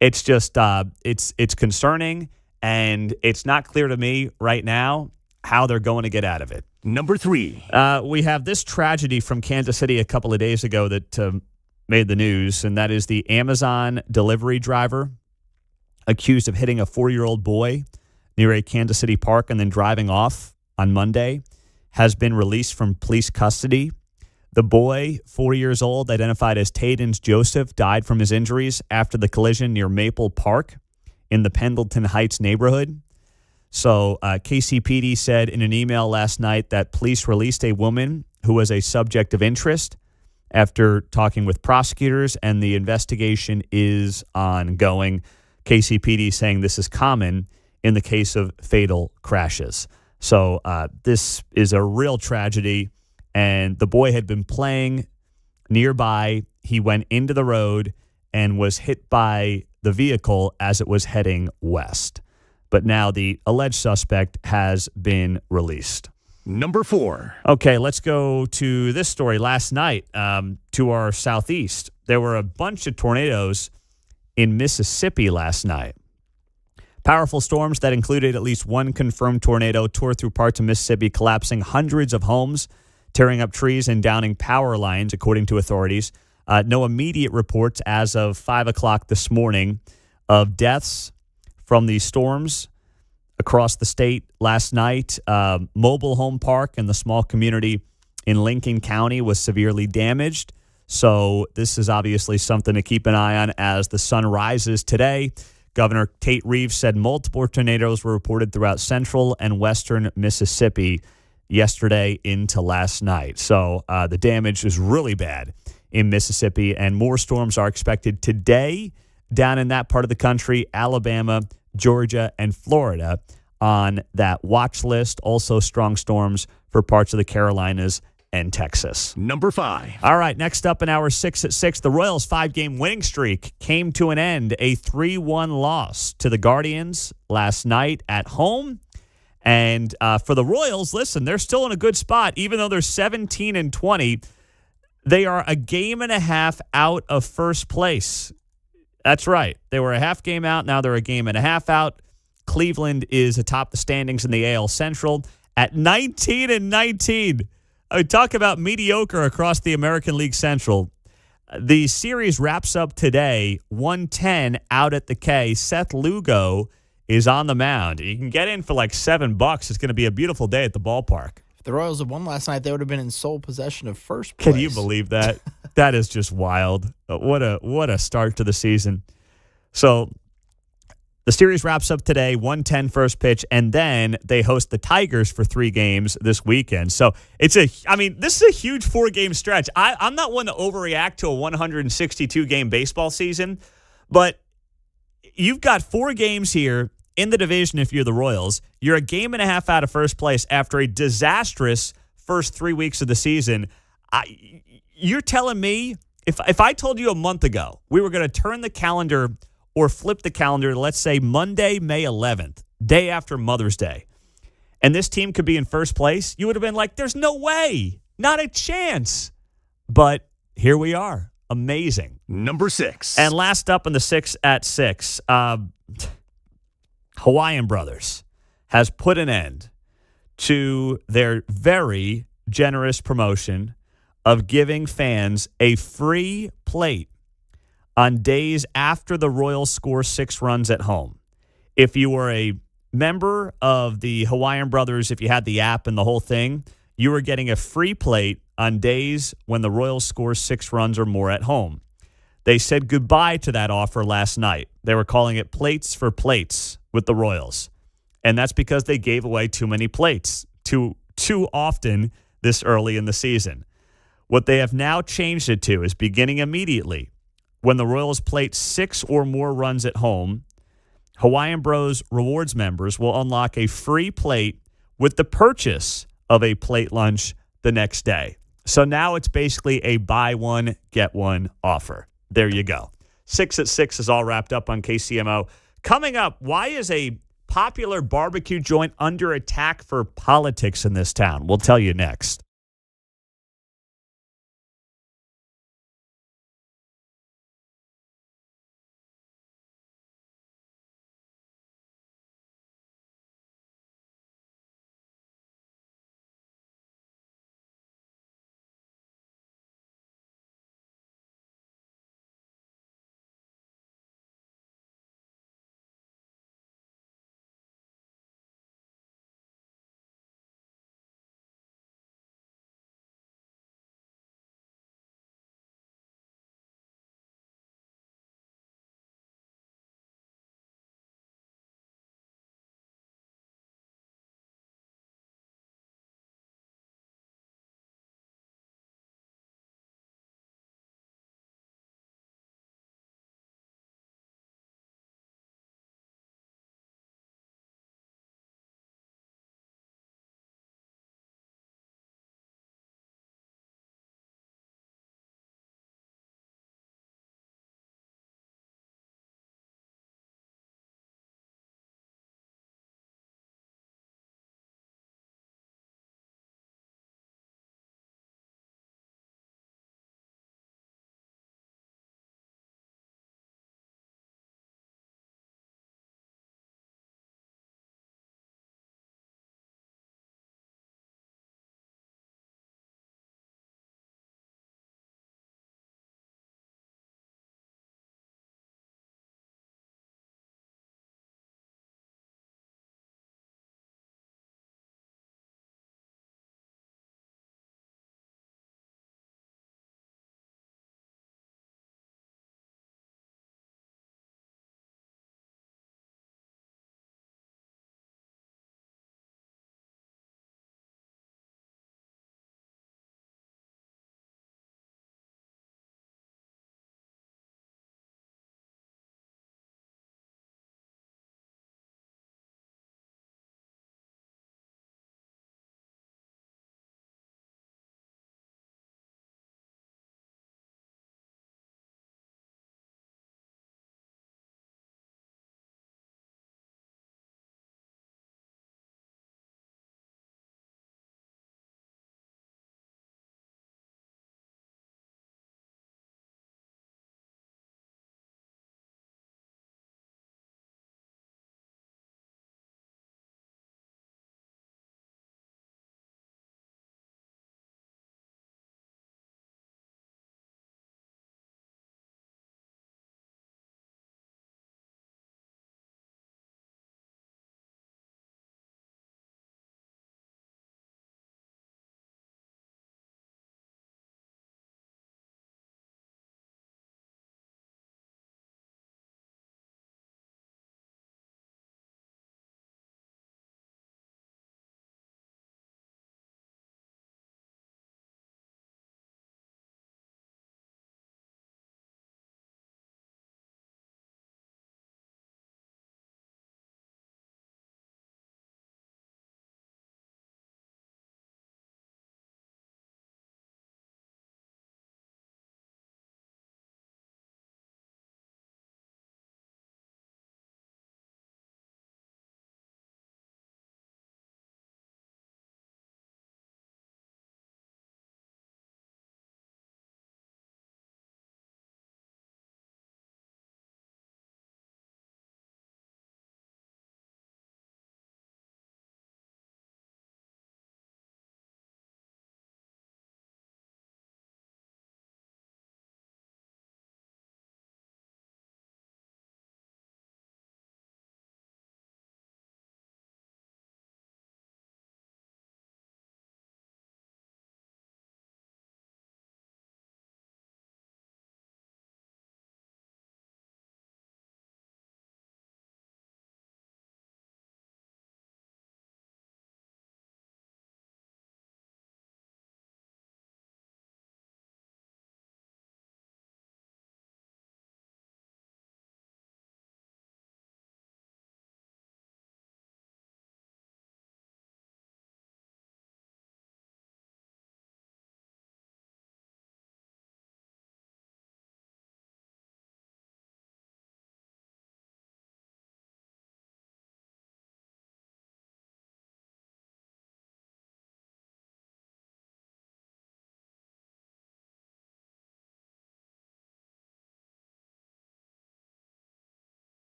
It's just, it's concerning, and it's not clear to me right now how they're going to get out of it. Number 3. We have this tragedy from Kansas City a couple of days ago that made the news, and that is the Amazon delivery driver accused of hitting a 4-year-old boy near a Kansas City park and then driving off on Monday has been released from police custody. The boy, 4 years old, identified as Tadens Joseph, died from his injuries after the collision near Maple Park in the Pendleton Heights neighborhood. So KCPD said in an email last night that police released a woman who was a subject of interest after talking with prosecutors, and the investigation is ongoing. KCPD saying this is common in the case of fatal crashes. So this is a real tragedy, and the boy had been playing nearby. He went into the road and was hit by the vehicle as it was heading west. But now the alleged suspect has been released. Number 4. Okay, let's go to this story. Last night, to our southeast, there were a bunch of tornadoes in Mississippi last night. Powerful storms that included at least one confirmed tornado tore through parts of Mississippi, collapsing hundreds of homes, tearing up trees, and downing power lines, according to authorities. No immediate reports as of 5 o'clock this morning of deaths from these storms across the state last night. Mobile Home Park in the small community in Lincoln County was severely damaged. So this is obviously something to keep an eye on as the sun rises today. Governor Tate Reeves said multiple tornadoes were reported throughout central and western Mississippi yesterday into last night. So the damage is really bad in Mississippi, and more storms are expected today down in that part of the country, Alabama, Georgia, and Florida on that watch list. Also strong storms for parts of the Carolinas and Texas. Number 5. All right, next up in our 6 at 6, the Royals' 5-game winning streak came to an end. A 3-1 loss to the Guardians last night at home. And for the Royals, listen, they're still in a good spot. Even though they're 17-20, they are a game and a half out of first place. That's right. They were a half game out. Now they're a game and a half out. Cleveland is atop the standings in the AL Central at 19-19. I mean, talk about mediocre across the American League Central. The series wraps up today, 110 out at the K. Seth Lugo is on the mound. You can get in for like $7. It's going to be a beautiful day at the ballpark. If the Royals had won last night, they would have been in sole possession of first place. Can you believe that? That is just wild. What a start to the season. So the series wraps up today, 110 first pitch, and then they host the Tigers for 3 games this weekend. So this is a huge 4-game stretch. I'm not one to overreact to a 162-game baseball season, but you've got 4 games here in the division if you're the Royals. You're a game and a half out of first place after a disastrous first 3 weeks of the season. You're telling me, if I told you a month ago we were going to turn the calendar or flip the calendar, let's say Monday, May 11th, day after Mother's Day, and this team could be in first place, you would have been like, there's no way, not a chance. But here we are. Amazing. Number 6. And last up in the 6 at 6, Hawaiian Bros has put an end to their very generous promotion of giving fans a free plate on days after the Royals score 6 runs at home. If you were a member of the Hawaiian Brothers, if you had the app and the whole thing, you were getting a free plate on days when the Royals score 6 runs or more at home. They said goodbye to that offer last night. They were calling it plates for plates with the Royals. And that's because they gave away too many plates too often this early in the season. What they have now changed it to is beginning immediately. When the Royals plate 6 or more runs at home, Hawaiian Bros Rewards members will unlock a free plate with the purchase of a plate lunch the next day. So now it's basically a buy one, get one offer. There you go. 6 at 6 is all wrapped up on KCMO. Coming up, why is a popular barbecue joint under attack for politics in this town? We'll tell you next.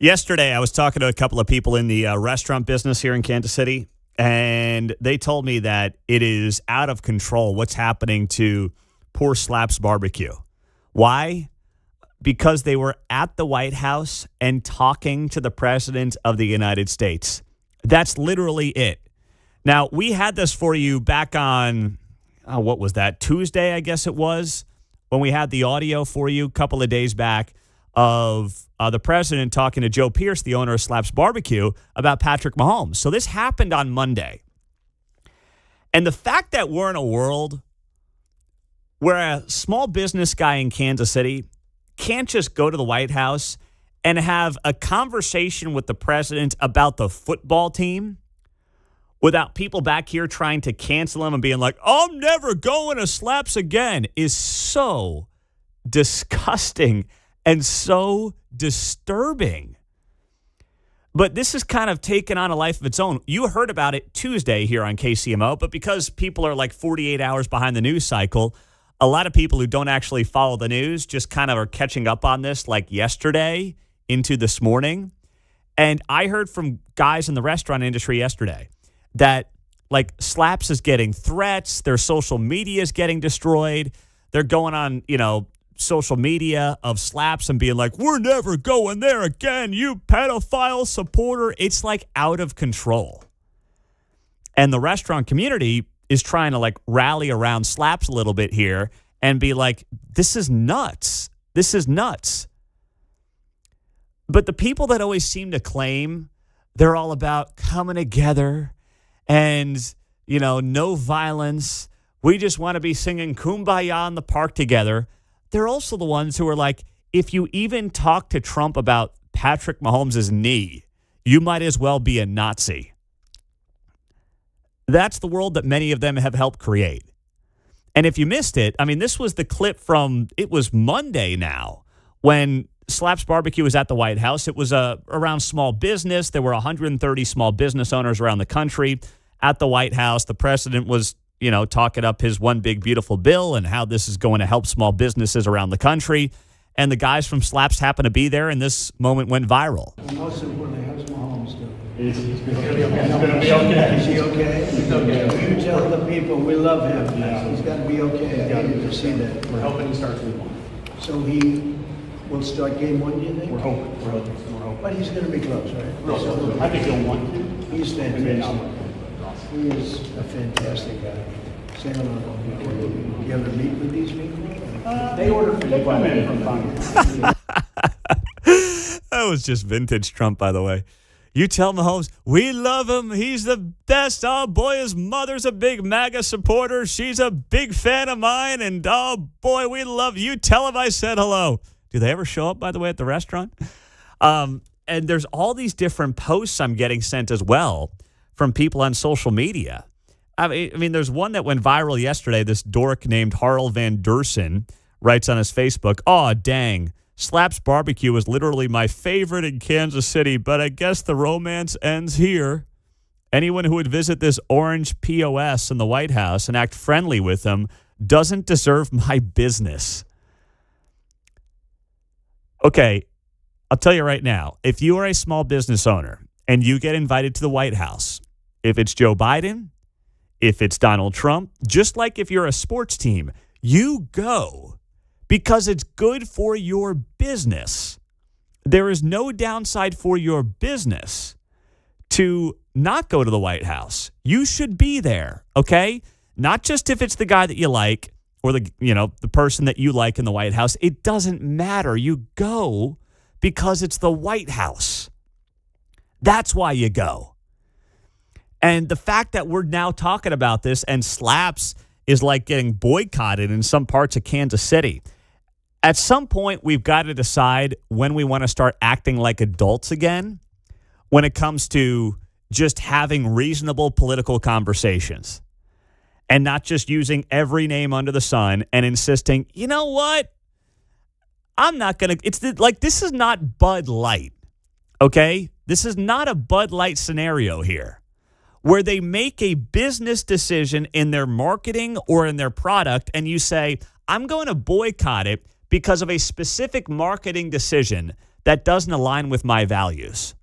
Yesterday, I was talking to a couple of people in the restaurant business here in Kansas City, and they told me that it is out of control what's happening to poor Slaps Barbecue. Why? Because they were at the White House and talking to the President of the United States. That's literally it. Now, we had this for you back on, what was that, Tuesday, I guess it was, when we had the audio for you a couple of days back of the president talking to Joe Pierce, the owner of Slaps Barbecue, about Patrick Mahomes. So this happened on Monday. And the fact that we're in a world where a small business guy in Kansas City can't just go to the White House and have a conversation with the president about the football team without people back here trying to cancel him and being like, I'm never going to Slaps again, is so disgusting and so disturbing. But this has kind of taken on a life of its own. You heard about it Tuesday here on KCMO, but because people are like 48 hours behind the news cycle, a lot of people who don't actually follow the news just kind of are catching up on this like yesterday into this morning. And I heard from guys in the restaurant industry yesterday that like Slaps is getting threats, their social media is getting destroyed. They're going on, social media of Slaps and being like, we're never going there again, you pedophile supporter. It's like out of control. And the restaurant community is trying to like rally around Slaps a little bit here and be like, this is nuts. This is nuts. But the people that always seem to claim they're all about coming together and, no violence. We just want to be singing Kumbaya in the park together. They're also the ones who are like, if you even talk to Trump about Patrick Mahomes' knee, you might as well be a Nazi. That's the world that many of them have helped create. And if you missed it, this was the clip from, it was Monday now, when Slaps Barbecue was at the White House. It was around small business. There were 130 small business owners around the country at the White House. The president was talking up his one big beautiful bill and how this is going to help small businesses around the country. And the guys from Slaps happened to be there, and this moment went viral. Most importantly, how's Mahomes doing? He's going to be okay. Is he okay? He's okay. You tell the people we love him. Yeah. He's got to be okay. I need to see that. We're hoping he starts week 1. So he will start game 1, do you think? We're hoping. But he's going to be close, right? Real close. I think he'll want to. He's fantastic. He is a fantastic guy. Say hello. You ever meet with these people? They order food by men from Congress. That was just vintage Trump, by the way. You tell Mahomes, we love him. He's the best. Oh, boy, his mother's a big MAGA supporter. She's a big fan of mine. And, oh, boy, we love you. Tell him I said hello. Do they ever show up, by the way, at the restaurant? And there's all these different posts I'm getting sent as well from people on social media. I mean, there's one that went viral yesterday. This dork named Harl Van Dersen writes on his Facebook, "Oh, dang. Slaps Barbecue was literally my favorite in Kansas City, but I guess the romance ends here. Anyone who would visit this orange POS in the White House and act friendly with them doesn't deserve my business." Okay, I'll tell you right now, if you are a small business owner and you get invited to the White House, if it's Joe Biden, if it's Donald Trump, just like if you're a sports team, you go because it's good for your business. There is no downside for your business to not go to the White House. You should be there, okay? Not just if it's the guy that you like or the person that you like in the White House. It doesn't matter. You go because it's the White House. That's why you go. And the fact that we're now talking about this and Slaps is like getting boycotted in some parts of Kansas City. At some point, we've got to decide when we want to start acting like adults again when it comes to just having reasonable political conversations and not just using every name under the sun and insisting, you know what? I'm not going to, this is not Bud Light, okay? This is not a Bud Light scenario here where they make a business decision in their marketing or in their product and you say, I'm going to boycott it because of a specific marketing decision that doesn't align with my values.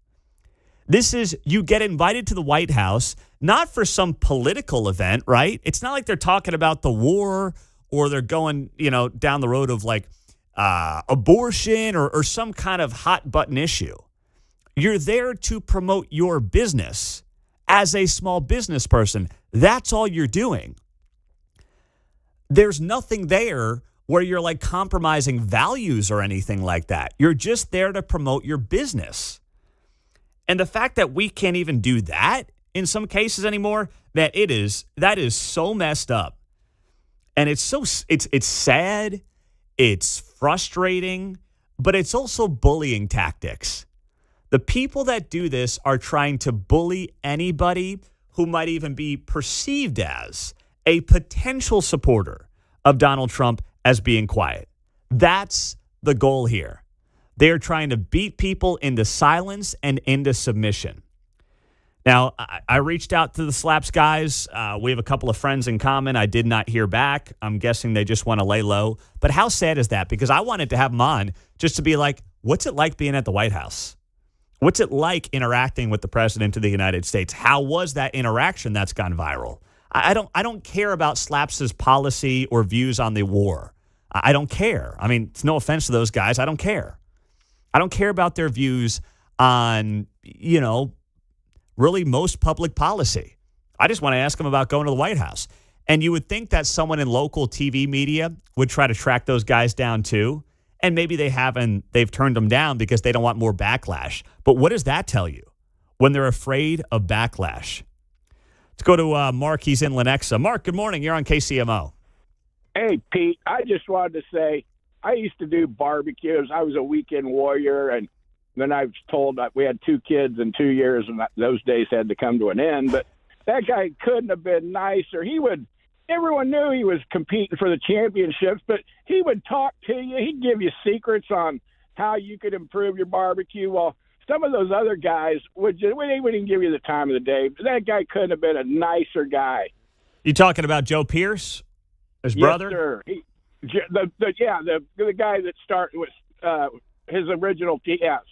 This is, you get invited to the White House, not for some political event, right? It's not like they're talking about the war or they're going, down the road of like abortion or some kind of hot button issue. You're there to promote your business as a small business person. That's all you're doing. There's nothing there where you're like compromising values or anything like that. You're just there to promote your business. And the fact that we can't even do that in some cases anymore, that is so messed up. And it's sad, it's frustrating, but it's also bullying tactics. The people that do this are trying to bully anybody who might even be perceived as a potential supporter of Donald Trump as being quiet. That's the goal here. They are trying to beat people into silence and into submission. Now, I reached out to the Slaps guys. We have a couple of friends in common. I did not hear back. I'm guessing they just want to lay low. But how sad is that? Because I wanted to have them on just to be like, what's it like being at the White House? What's it like interacting with the President of the United States? How was that interaction that's gone viral? I don't care about Slaps' policy or views on the war. I don't care. I mean, it's no offense to those guys. I don't care. I don't care about their views on, really most public policy. I just want to ask them about going to the White House. And you would think that someone in local TV media would try to track those guys down too. And maybe they haven't. They've turned them down because they don't want more backlash. But what does that tell you when they're afraid of backlash? Let's go to Mark. He's in Lenexa. Mark, good morning. You're on KCMO. Hey, Pete, I just wanted to say I used to do barbecues. I was a weekend warrior, and then I was told that we had 2 kids in 2 years, and those days had to come to an end. But that guy couldn't have been nicer. Everyone knew he was competing for the championships, but he would talk to you. He'd give you secrets on how you could improve your barbecue. Well, some of those other guys they wouldn't give you the time of the day. But that guy couldn't have been a nicer guy. You talking about Joe Pierce, his brother? Yes, sir. The guy that started with his original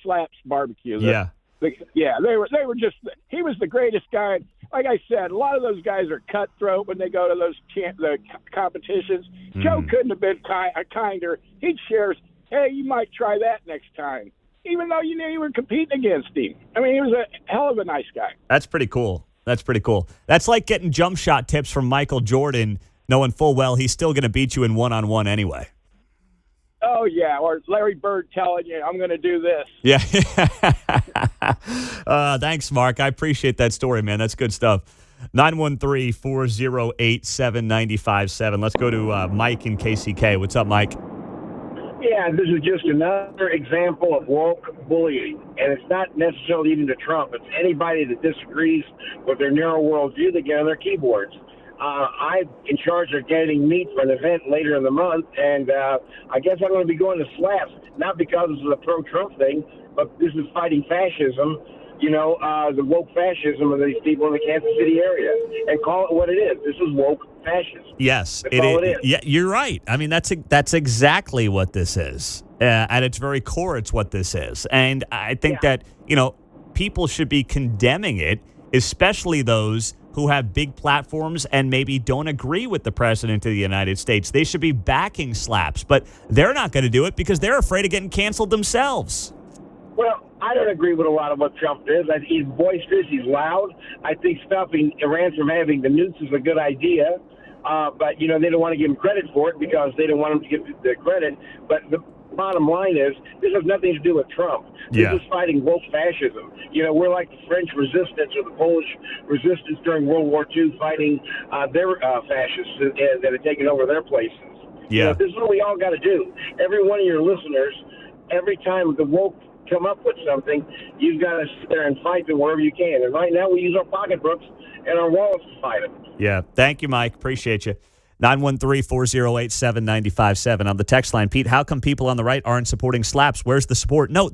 Slaps Barbecue. They were just. He was the greatest guy. Like I said, a lot of those guys are cutthroat when they go to those the competitions. Joe couldn't have been kinder. He'd share, hey, you might try that next time, even though you knew you were competing against him. I mean, he was a hell of a nice guy. That's pretty cool. That's like getting jump shot tips from Michael Jordan, knowing full well he's still going to beat you in one-on-one anyway. Oh, yeah, or Larry Bird telling you, I'm going to do this. Yeah. Thanks, Mark. I appreciate that story, man. That's good stuff. 913-408-7957. Let's go to Mike in KCK. What's up, Mike? Yeah, this is just another example of woke bullying. And it's not necessarily even to Trump. It's anybody that disagrees with their narrow worldview that get on their keyboards. I'm in charge of getting meat for an event later in the month, and I guess I'm going to be going to Slaps, not because of the pro-Trump thing, but this is fighting fascism, the woke fascism of these people in the Kansas City area, and call it what it is. This is woke fascism. Yes, it is. Yeah, you're right. I mean, that's exactly what this is. At its very core, it's what this is. And I think that, people should be condemning it, especially those who have big platforms and maybe don't agree with the President of the United States. They should be backing Slaps, but they're not going to do it because they're afraid of getting canceled themselves. Well, I don't agree with a lot of what Trump is. He's boisterous. He's loud. I think stopping Iran from having the nukes is a good idea. But, they don't want to give him credit for it because they don't want him to get the credit. But the bottom line is this has nothing to do with Trump. This is fighting woke fascism. We're like the French resistance or the Polish resistance during World War II fighting their fascists that had taken over their places. Yeah. This is what we all got to do. Every one of your listeners, every time the woke come up with something, you've got to sit there and fight them wherever you can. And right now we use our pocketbooks and our wallets to fight them. Yeah. Thank you, Mike. Appreciate you. 913-408-7957 on the text line. Pete, how come people on the right aren't supporting Slaps? Where's the support? No,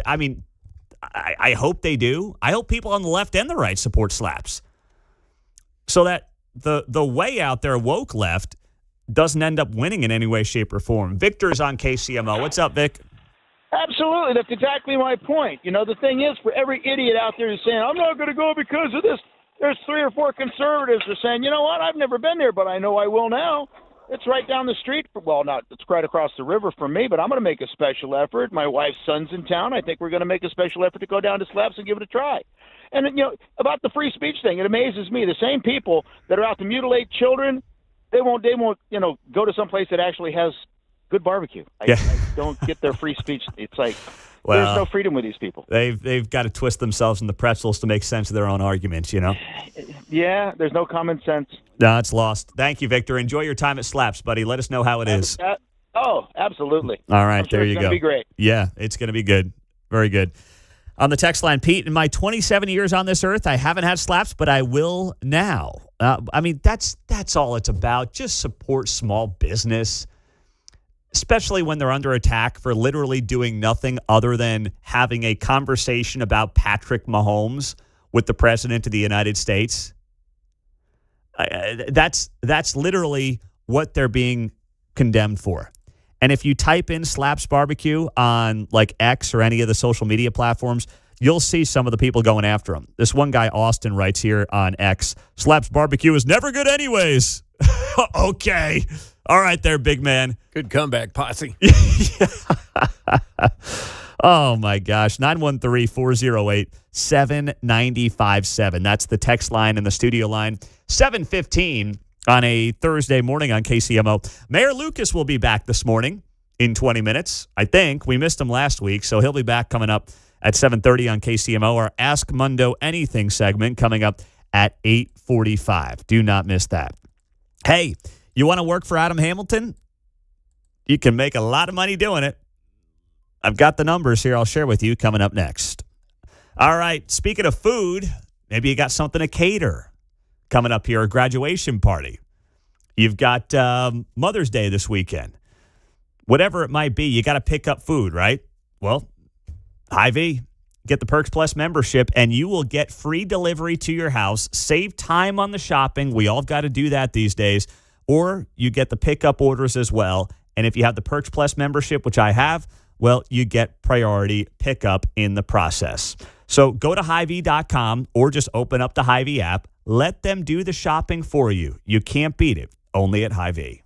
I hope they do. I hope people on the left and the right support Slaps so that the way out there, woke left, doesn't end up winning in any way, shape, or form. Victor's on KCMO. What's up, Vic? Absolutely. That's exactly my point. The thing is, for every idiot out there who's saying, I'm not going to go because of this, there's 3 or 4 conservatives who are saying, you know what, I've never been there, but I know I will now. It's right down the street. Well, it's right across the river from me, but I'm going to make a special effort. My wife's son's in town. I think we're going to make a special effort to go down to Slabs and give it a try. And, about the free speech thing, it amazes me. The same people that are out to mutilate children, they won't, go to some place that actually has good barbecue. I don't get their free speech. It's like there's no freedom with these people. They've got to twist themselves in the pretzels to make sense of their own arguments, Yeah, there's no common sense. No, it's lost. Thank you, Victor. Enjoy your time at Slaps, buddy. Let us know how it is. Absolutely. All right, I'm sure there you it's go. going to be great. Yeah, it's going to be good. Very good. On the text line, Pete, in my 27 years on this earth, I haven't had Slaps, but I will now. That's all it's about. Just support small business, especially when they're under attack for literally doing nothing other than having a conversation about Patrick Mahomes with the president of the United States. That's literally what they're being condemned for. And if you type in Slaps Barbecue on like X or any of the social media platforms, you'll see some of the people going after them. This one guy, Austin, writes here on X, Slaps Barbecue is never good anyways. Okay. All right there, big man. Good comeback, posse. Oh, my gosh. 913-408-7957. That's the text line and the studio line. 7:15 on a Thursday morning on KCMO. Mayor Lucas will be back this morning in 20 minutes. I think we missed him last week, so he'll be back coming up at 7:30 on KCMO. Our Ask Mundo Anything segment coming up at 8:45. Do not miss that. Hey, you want to work for Adam Hamilton? You can make a lot of money doing it. I've got the numbers here I'll share with you coming up next. All right, speaking of food, maybe you got something to cater coming up here, a graduation party. You've got Mother's Day this weekend. Whatever it might be, you got to pick up food, right? Well, Hy-Vee, get the Perks Plus membership, and you will get free delivery to your house. Save time on the shopping. We all got to do that these days. Or you get the pickup orders as well. And if you have the Perks Plus membership, which I have, well, you get priority pickup in the process. So go to Hy-Vee.com or just open up the Hy-Vee app. Let them do the shopping for you. You can't beat it. Only at Hy-Vee.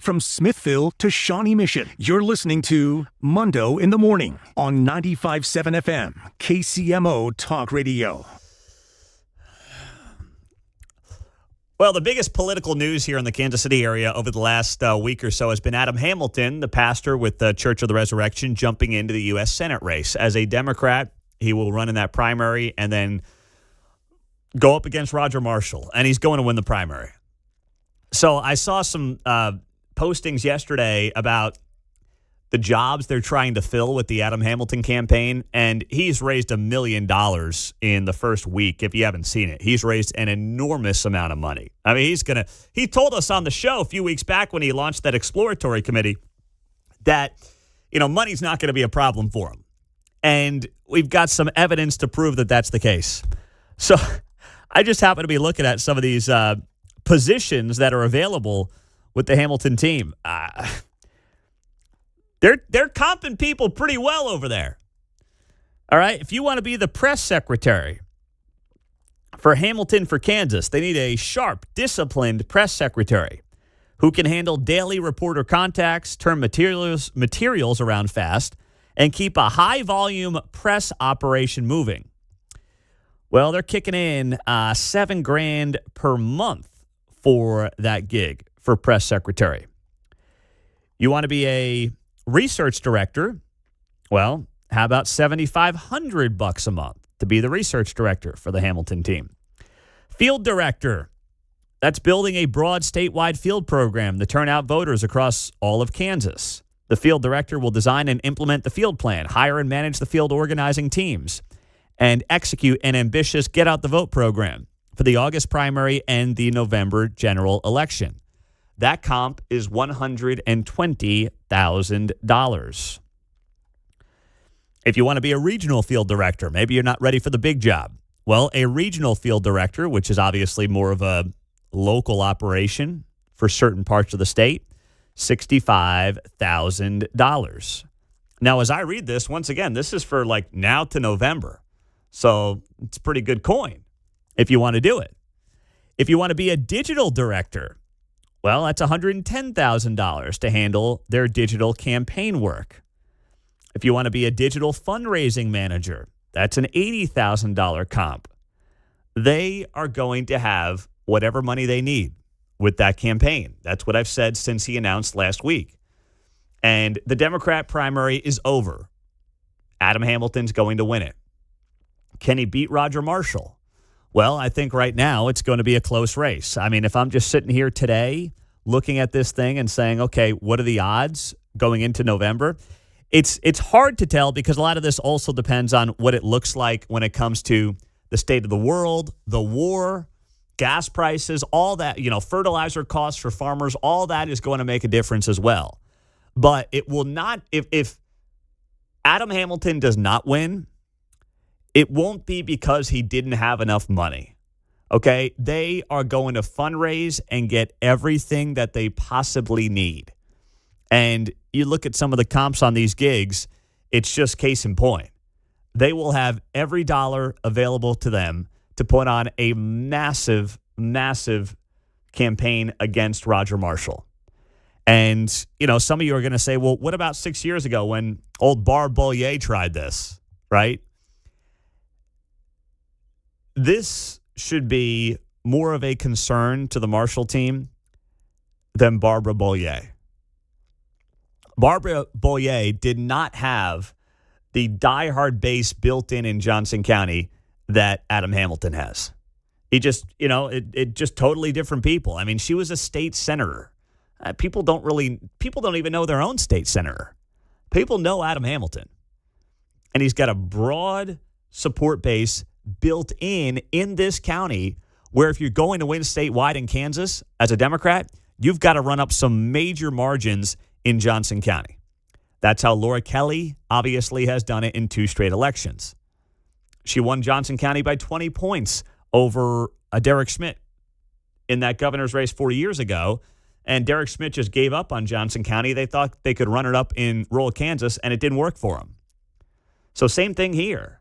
from Smithville to Shawnee Mission. You're listening to Mundo in the Morning on 95.7 FM, KCMO Talk Radio. Well, the biggest political news here in the Kansas City area over the last week or so has been Adam Hamilton, the pastor with the Church of the Resurrection, jumping into the U.S. Senate race. As a Democrat, he will run in that primary and then go up against Roger Marshall, and he's going to win the primary. So I saw some postings yesterday about the jobs they're trying to fill with the Adam Hamilton campaign, and he's raised $1 million in the first week. If you haven't seen it, he's raised an enormous amount of money. I mean, he told us on the show a few weeks back when he launched that exploratory committee that, money's not going to be a problem for him. And we've got some evidence to prove that that's the case. So I just happen to be looking at some of these positions that are available with the Hamilton team. They're comping people pretty well over there. All right, if you want to be the press secretary for Hamilton for Kansas, they need a sharp, disciplined press secretary who can handle daily reporter contacts, turn materials around fast, and keep a high-volume press operation moving. Well, they're kicking in $7,000 per month for that gig for press secretary. You want to be a research director? Well, how about $7,500 a month to be the research director for the Hamilton team? Field director. That's building a broad statewide field program to turn out voters across all of Kansas. The field director will design and implement the field plan, hire and manage the field organizing teams, and execute an ambitious Get Out the Vote program for the August primary and the November general election. That comp is $120,000. If you want to be a regional field director, maybe you're not ready for the big job. Well, a regional field director, which is obviously more of a local operation for certain parts of the state, $65,000. Now, as I read this, once again, this is for like now to November. So it's pretty good coin if you want to do it. If you want to be a digital director, well, that's $110,000 to handle their digital campaign work. If you want to be a digital fundraising manager, that's an $80,000 comp. They are going to have whatever money they need with that campaign. That's what I've said since he announced last week. And the Democrat primary is over. Adam Hamilton's going to win it. Can he beat Roger Marshall? Well, I think right now it's going to be a close race. I mean, if I'm just sitting here today looking at this thing and saying, okay, what are the odds going into November? It's hard to tell because a lot of this also depends on what it looks like when it comes to the state of the world, the war, gas prices, all that, fertilizer costs for farmers, all that is going to make a difference as well. But it will not, if Adam Hamilton does not win, it won't be because he didn't have enough money, okay? They are going to fundraise and get everything that they possibly need. And you look at some of the comps on these gigs, it's just case in point. They will have every dollar available to them to put on a massive, massive campaign against Roger Marshall. And, some of you are going to say, well, what about 6 years ago when old Barb Bollier tried this, right? This should be more of a concern to the Marshall team than Barbara Bollier. Barbara Bollier did not have the diehard base built in Johnson County that Adam Hamilton has. He just, it just totally different people. I mean, she was a state senator. People don't even know their own state senator. People know Adam Hamilton. And he's got a broad support base built in this county where if you're going to win statewide in Kansas as a Democrat, you've got to run up some major margins in Johnson County. That's how Laura Kelly obviously has done it in 2 straight elections. She won Johnson County by 20 points over Derek Schmidt in that governor's race 4 years ago. And Derek Schmidt just gave up on Johnson County. They thought they could run it up in rural Kansas, and it didn't work for them. So same thing here.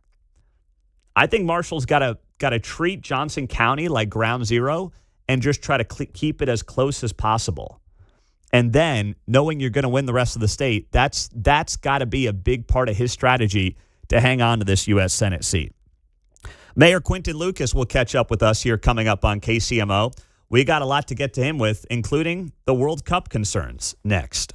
I think Marshall's got to treat Johnson County like ground zero and just try to keep it as close as possible. And then knowing you're going to win the rest of the state, that's got to be a big part of his strategy to hang on to this U.S. Senate seat. Mayor Quinton Lucas will catch up with us here coming up on KCMO. We got a lot to get to him with, including the World Cup concerns next.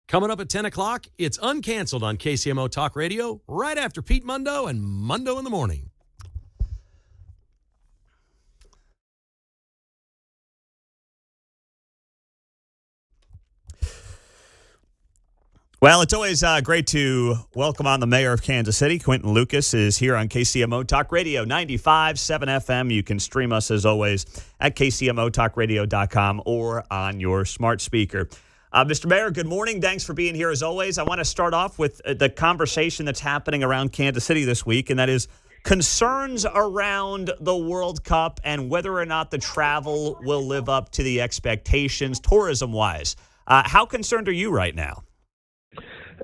Coming up at 10 o'clock, it's Uncanceled on KCMO Talk Radio, right after Pete Mundo and Mundo in the Morning. Well, it's always great to welcome on the mayor of Kansas City. Quinton Lucas is here on KCMO Talk Radio 95.7 FM. You can stream us, as always, at kcmotalkradio.com or on your smart speaker. Mr. Mayor, good morning. Thanks for being here, as always. I want to start off with the conversation that's happening around Kansas City this week, and that is concerns around the World Cup and whether or not the travel will live up to the expectations tourism-wise. How concerned are you right now?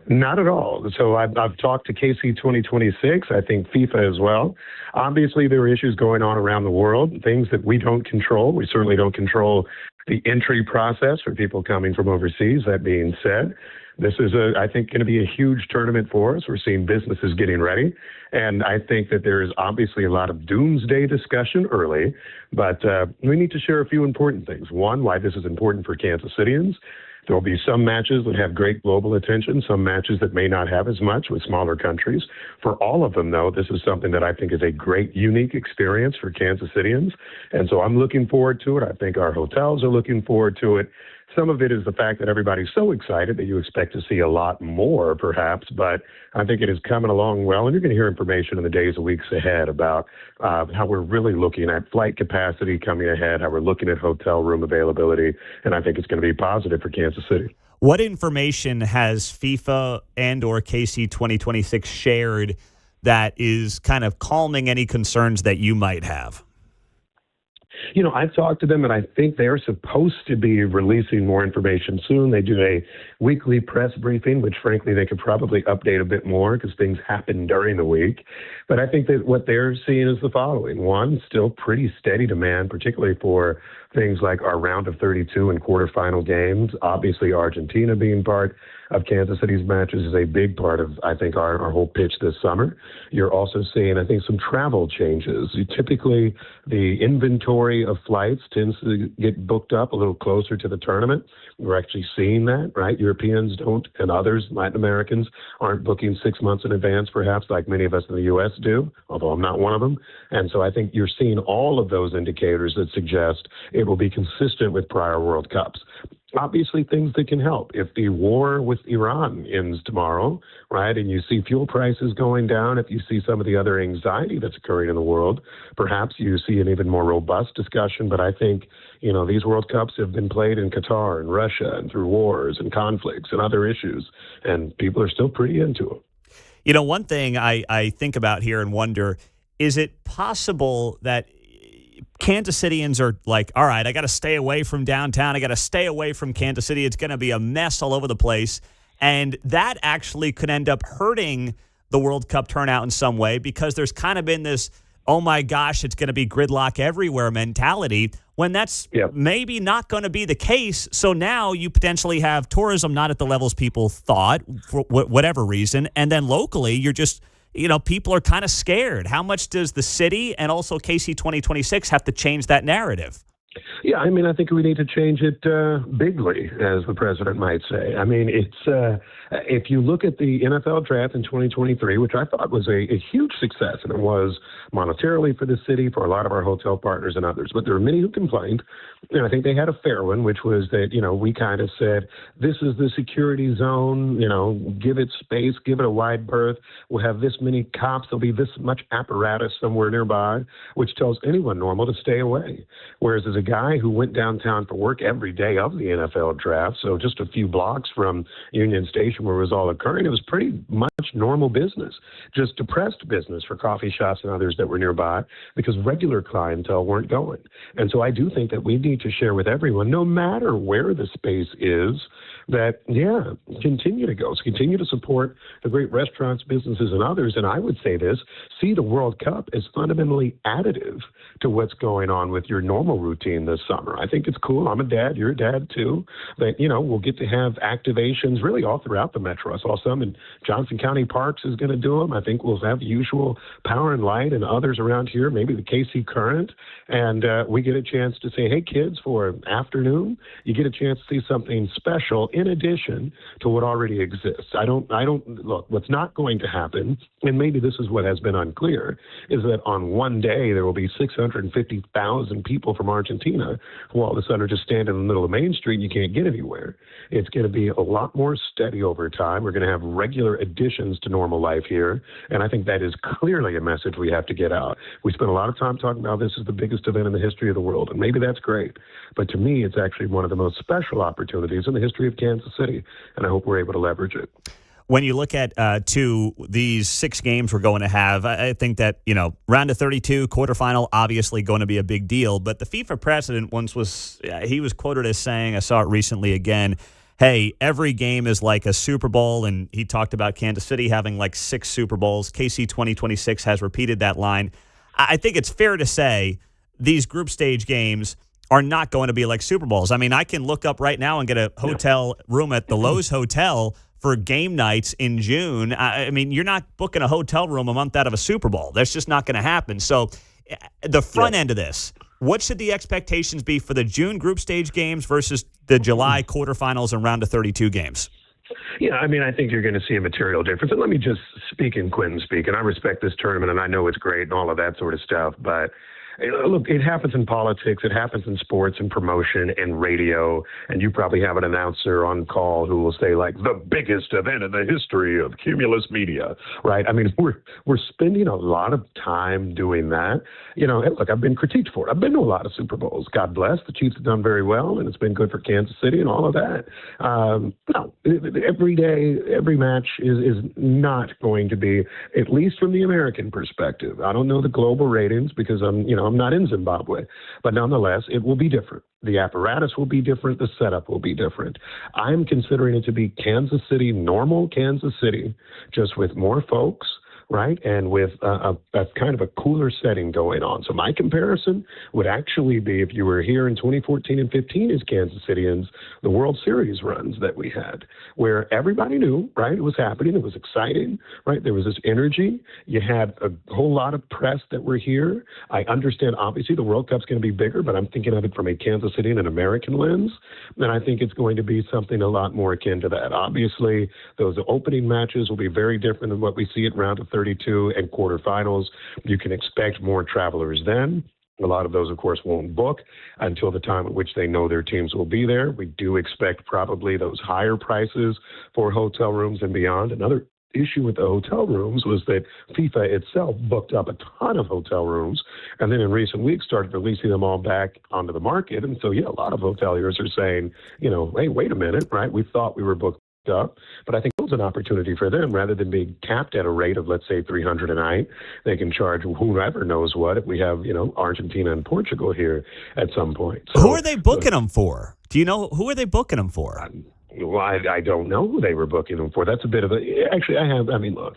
Not at all. So I've talked to KC 2026, I think FIFA as well. Obviously, there are issues going on around the world, things that we don't control. We certainly don't control the entry process for people coming from overseas. That being said, this is, I think, going to be a huge tournament for us. We're seeing businesses getting ready. And I think that there is obviously a lot of doomsday discussion early, but we need to share a few important things. One, why this is important for Kansas Cityans. There will be some matches that have great global attention, some matches that may not have as much with smaller countries. For all of them, though, this is something that I think is a great, unique experience for Kansas Cityans. And so I'm looking forward to it. I think our hotels are looking forward to it. Some of it is the fact that everybody's so excited that you expect to see a lot more, perhaps, but I think it is coming along well, and you're going to hear information in the days and weeks ahead about how we're really looking at flight capacity coming ahead, how we're looking at hotel room availability, and I think it's going to be positive for Kansas City. What information has FIFA and or KC 2026 shared that is kind of calming any concerns that you might have? You know, I've talked to them, and I think they're supposed to be releasing more information soon. They do a weekly press briefing, which, frankly, they could probably update a bit more because things happen during the week. But I think that what they're seeing is the following. One, still pretty steady demand, particularly for things like our round of 32 and quarterfinal games. Obviously, Argentina being part of Kansas City's matches is a big part of, I think, our whole pitch this summer. You're also seeing, I think, some travel changes. Typically, the inventory of flights tends to get booked up a little closer to the tournament. We're actually seeing that, right? Europeans don't, and others, Latin Americans, aren't booking 6 months in advance, perhaps, like many of us in the U.S. do, although I'm not one of them. And so I think you're seeing all of those indicators that suggest it will be consistent with prior World Cups. Obviously, things that can help. If the war with Iran ends tomorrow, right, and you see fuel prices going down, if you see some of the other anxiety that's occurring in the world, perhaps you see an even more robust discussion. But I think, you know, these World Cups have been played in Qatar and Russia and through wars and conflicts and other issues, and people are still pretty into them. You know, one thing I think about here and wonder, is it possible that Kansas Cityans are like, all right, I got to stay away from downtown. I got to stay away from Kansas City. It's going to be a mess all over the place. And that actually could end up hurting the World Cup turnout in some way because there's kind of been this, oh my gosh, it's going to be gridlock everywhere mentality when that's maybe not going to be the case. So now you potentially have tourism not at the levels people thought for whatever reason. And then locally, you're just, you know, people are kind of scared. How much does the city and also KC 2026 have to change that narrative? Yeah, I mean, I think we need to change it bigly, as the president might say. I mean, it's if you look at the NFL draft in 2023, which I thought was a huge success, and it was monetarily for the city, for a lot of our hotel partners and others, but there were many who complained, and I think they had a fair one, which was that, you know, we kind of said, this is the security zone, you know, give it space, give it a wide berth, we'll have this many cops, there'll be this much apparatus somewhere nearby, which tells anyone normal to stay away. Whereas as a guy who went downtown for work every day of the NFL draft, so just a few blocks from Union Station where it was all occurring, it was pretty much normal business, just depressed business for coffee shops and others that were nearby because regular clientele weren't going. And so I do think that we need to share with everyone, no matter where the space is, that, continue to go. So continue to support the great restaurants, businesses, and others. And I would say this, see the World Cup as fundamentally additive to what's going on with your normal routine this summer. I think it's cool. I'm a dad. You're a dad, too. That, you know, we'll get to have activations really all throughout the metro. I saw some in Johnson County Parks is going to do them. I think we'll have the usual Power and Light and others around here, maybe the KC Current. And we get a chance to say, hey, kids, for an afternoon, you get a chance to see something special in addition to what already exists. I don't look, what's not going to happen, and maybe this is what has been unclear, is that on one day there will be 650,000 people from Argentina who all of a sudden are just standing in the middle of Main Street and you can't get anywhere. It's going to be a lot more steady over time. We're going to have regular additions to normal life here, and I think that is clearly a message we have to get out. We spent a lot of time talking about this is the biggest event in the history of the world, and maybe that's great. But to me, it's actually one of the most special opportunities in the history of Kansas City, and I hope we're able to leverage it. When you look at these 6 games we're going to have, I think that, round of 32, quarterfinal, obviously going to be a big deal. But the FIFA president once was quoted as saying, I saw it recently again, hey, every game is like a Super Bowl. And he talked about Kansas City having like 6 Super Bowls. KC 2026 has repeated that line. I think it's fair to say these group stage games are not going to be like Super Bowls. I mean, I can look up right now and get a hotel room at the Lowe's Hotel for game nights in June. I mean, you're not booking a hotel room a month out of a Super Bowl. That's just not going to happen. So the front end of this, what should the expectations be for the June group stage games versus the July quarterfinals and round of 32 games? Yeah, I mean, I think you're going to see a material difference. And let me just speak in Quinton speak. And I respect this tournament, and I know it's great and all of that sort of stuff. But look, it happens in politics. It happens in sports and promotion and radio. And you probably have an announcer on call who will say, like, the biggest event in the history of Cumulus Media, right? I mean, we're spending a lot of time doing that. Look, I've been critiqued for it. I've been to a lot of Super Bowls. God bless. The Chiefs have done very well, and it's been good for Kansas City and all of that. No, every day, every match is not going to be, at least from the American perspective. I don't know the global ratings because I'm not in Zimbabwe, but nonetheless, it will be different. The apparatus will be different. The setup will be different. I'm considering it to be Kansas City, normal Kansas City, just with more folks, right? And with a kind of a cooler setting going on. So my comparison would actually be if you were here in 2014 and 15 as Kansas Cityans, the World Series runs that we had, where everybody knew, right? It was happening. It was exciting, right? There was this energy. You had a whole lot of press that were here. I understand, obviously, the World Cup's going to be bigger, but I'm thinking of it from a Kansas City and an American lens. And I think it's going to be something a lot more akin to that. Obviously, those opening matches will be very different than what we see at round of 32 and quarterfinals. You can expect more travelers then. A lot of those, of course, won't book until the time at which they know their teams will be there. We do expect probably those higher prices for hotel rooms and beyond. Another issue with the hotel rooms was that FIFA itself booked up a ton of hotel rooms, and then in recent weeks started releasing them all back onto the market. And so, yeah, a lot of hoteliers are saying, hey, wait a minute, right? We thought we were booked up, but I think it was an opportunity for them rather than being capped at a rate of, let's say, $300 a night. They can charge whoever knows what if we have, Argentina and Portugal here at some point. So, who are they booking them for? Do you know who are they booking them for? Well, I don't know who they were booking them for. That's a bit of actually, look,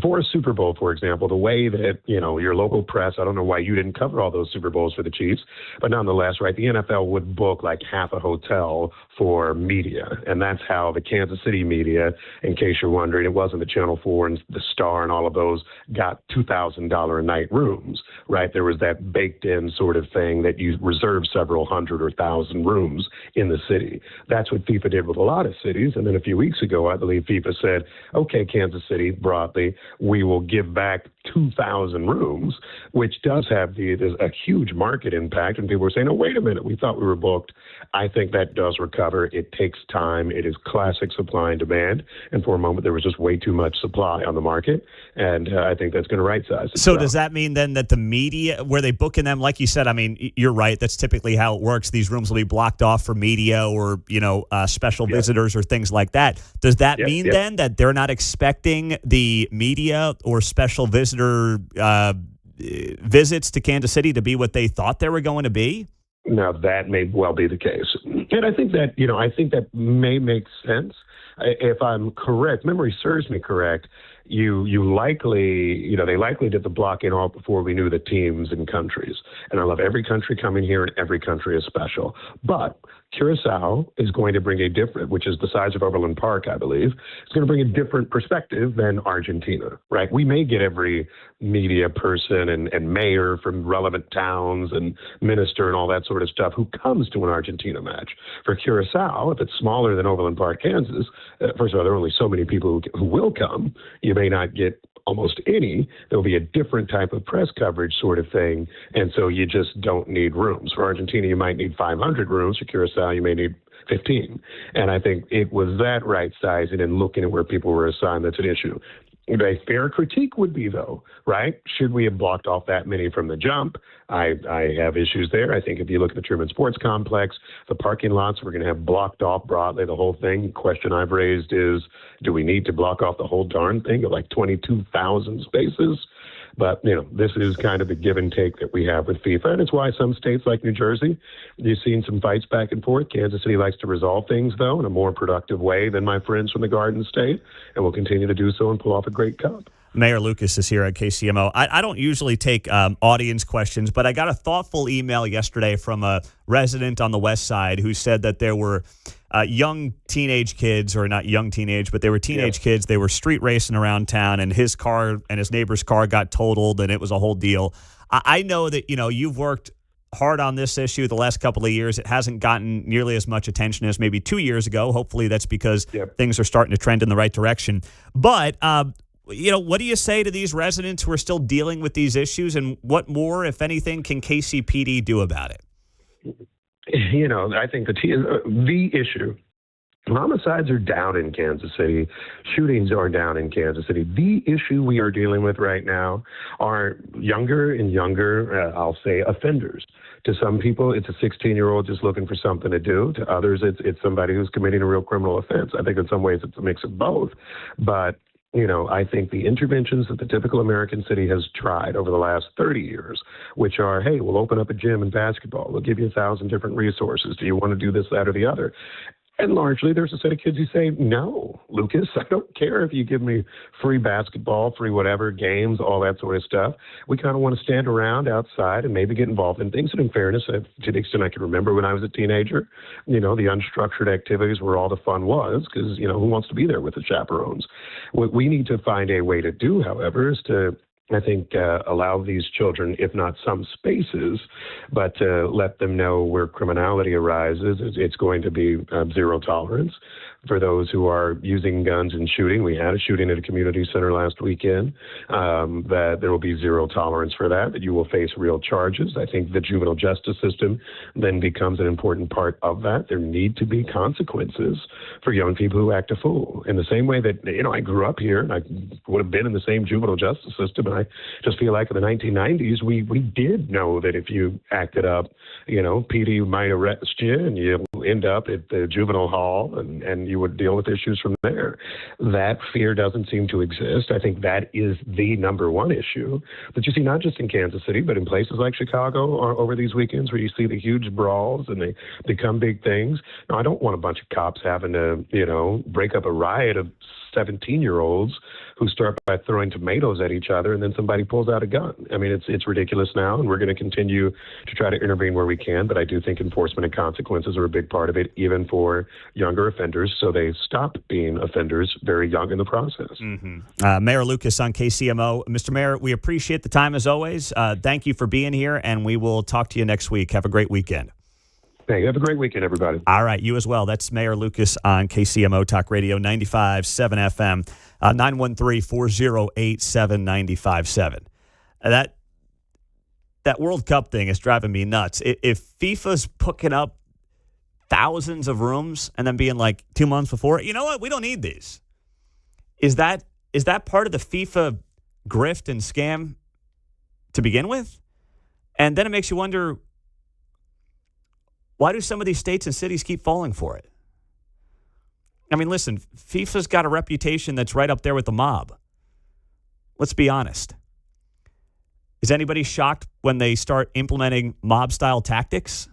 for a Super Bowl, for example, the way that, your local press, I don't know why you didn't cover all those Super Bowls for the Chiefs, but nonetheless, right, the NFL would book like half a hotel for media. And that's how the Kansas City media, in case you're wondering, it wasn't the Channel 4 and the Star and all of those got $2,000 a night rooms, right? There was that baked in sort of thing that you reserve several hundred or thousand rooms in the city. That's what FIFA did with a lot of cities. And then a few weeks ago, I believe FIFA said, okay, Kansas City, broadly, we will give back 2,000 rooms, which does have a huge market impact. And people are saying, oh, wait a minute, we thought we were booked. I think that does recover. It takes time. It is classic supply and demand. And for a moment, there was just way too much supply on the market. And I think that's going to right size itself. So does that mean then that the media, where they book in them, like you said, I mean, you're right. That's typically how it works. These rooms will be blocked off for media or, special visitors or things like that. Does that mean then that they're not expecting the media or special visitor visits to Kansas City to be what they thought they were going to be? Now, that may well be the case. And I think that, may make sense. if I'm correct, memory serves me correct, you likely, they likely did the blocking off before we knew the teams and countries. And I love every country coming here, and every country is special. But Curacao is going to bring a different, which is the size of Overland Park, I believe, it's going to bring a different perspective than Argentina, right? We may get every media person and mayor from relevant towns and minister and all that sort of stuff who comes to an Argentina match. For Curacao, if it's smaller than Overland Park, Kansas, first of all, there are only so many people who will come. You may not get almost any. There'll be a different type of press coverage sort of thing. And so you just don't need rooms. For Argentina, you might need 500 rooms. For Curacao, you may need 15. And I think it was that right sizing and looking at where people were assigned that's an issue. A fair critique would be, though, right? Should we have blocked off that many from the jump? I have issues there. I think if you look at the Truman Sports Complex, the parking lots we're going to have blocked off broadly, the whole thing. Question I've raised is, do we need to block off the whole darn thing of like 22,000 spaces? But, this is kind of the give and take that we have with FIFA. And it's why some states like New Jersey, you've seen some fights back and forth. Kansas City likes to resolve things, though, in a more productive way than my friends from the Garden State. And will continue to do so and pull off a great cup. Mayor Lucas is here at KCMO. I don't usually take audience questions, but I got a thoughtful email yesterday from a resident on the West Side who said that there were young teenage kids, or not young teenage, but they were teenage kids. They were street racing around town, and his car and his neighbor's car got totaled, and it was a whole deal. I know that, you've worked hard on this issue the last couple of years. It hasn't gotten nearly as much attention as maybe 2 years ago. Hopefully that's because things are starting to trend in the right direction. But what do you say to these residents who are still dealing with these issues, and what more, if anything, can KCPD do about it? I think the issue, homicides are down in Kansas City. Shootings are down in Kansas City. The issue we are dealing with right now are younger and younger, I'll say, offenders. To some people, it's a 16-year-old just looking for something to do. To others, it's somebody who's committing a real criminal offense. I think in some ways it's a mix of both. But I think the interventions that the typical American city has tried over the last 30 years, which are, hey, we'll open up a gym and basketball. We'll give you 1,000 different resources. Do you want to do this, that, or the other? And largely, there's a set of kids who say, no, Lucas, I don't care if you give me free basketball, free whatever, games, all that sort of stuff. We kind of want to stand around outside and maybe get involved in things. And in fairness, to the extent I can remember when I was a teenager, the unstructured activities where all the fun was, because, who wants to be there with the chaperones? What we need to find a way to do, however, is to, I think, allow these children, if not some spaces, but let them know where criminality arises. It's going to be zero tolerance for those who are using guns and shooting. We had a shooting at a community center last weekend, that there will be zero tolerance for that you will face real charges. I think the juvenile justice system then becomes an important part of that. There need to be consequences for young people who act a fool. In the same way that, I grew up here and I would have been in the same juvenile justice system. And I just feel like in the 1990s, we did know that if you acted up, PD might arrest you and you'll end up at the juvenile hall and you would deal with issues from there. That fear doesn't seem to exist. I think that is the number one issue that you see not just in Kansas City, but in places like Chicago or over these weekends where you see the huge brawls and they become big things. Now, I don't want a bunch of cops having to, break up a riot of 17-year-olds who start by throwing tomatoes at each other and then somebody pulls out a gun. I mean, it's ridiculous now, and we're going to continue to try to intervene where we can, but I do think enforcement and consequences are a big part of it, even for younger offenders, so they stop being offenders very young in the process. Mm-hmm. Mayor Lucas on KCMO. Mr. Mayor, we appreciate the time as always. Thank you for being here, and we will talk to you next week. Have a great weekend. Hey, have a great weekend, everybody. All right, you as well. That's Mayor Lucas on KCMO Talk Radio 95.7 FM, 913-408-7957. That World Cup thing is driving me nuts. If FIFA's picking up thousands of rooms and then being like 2 months before, you know what? We don't need these. Is that part of the FIFA grift and scam to begin with? And then it makes you wonder, why do some of these states and cities keep falling for it? I mean, listen, FIFA's got a reputation that's right up there with the mob. Let's be honest. Is anybody shocked when they start implementing mob-style tactics?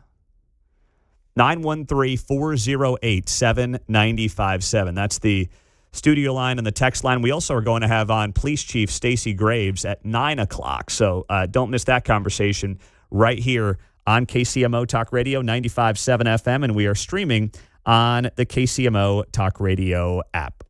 913-408-7957. That's the studio line and the text line. We also are going to have on Police Chief Stacey Graves at 9 o'clock. So don't miss that conversation right here on KCMO Talk Radio 95.7 FM. And we are streaming on the KCMO Talk Radio app.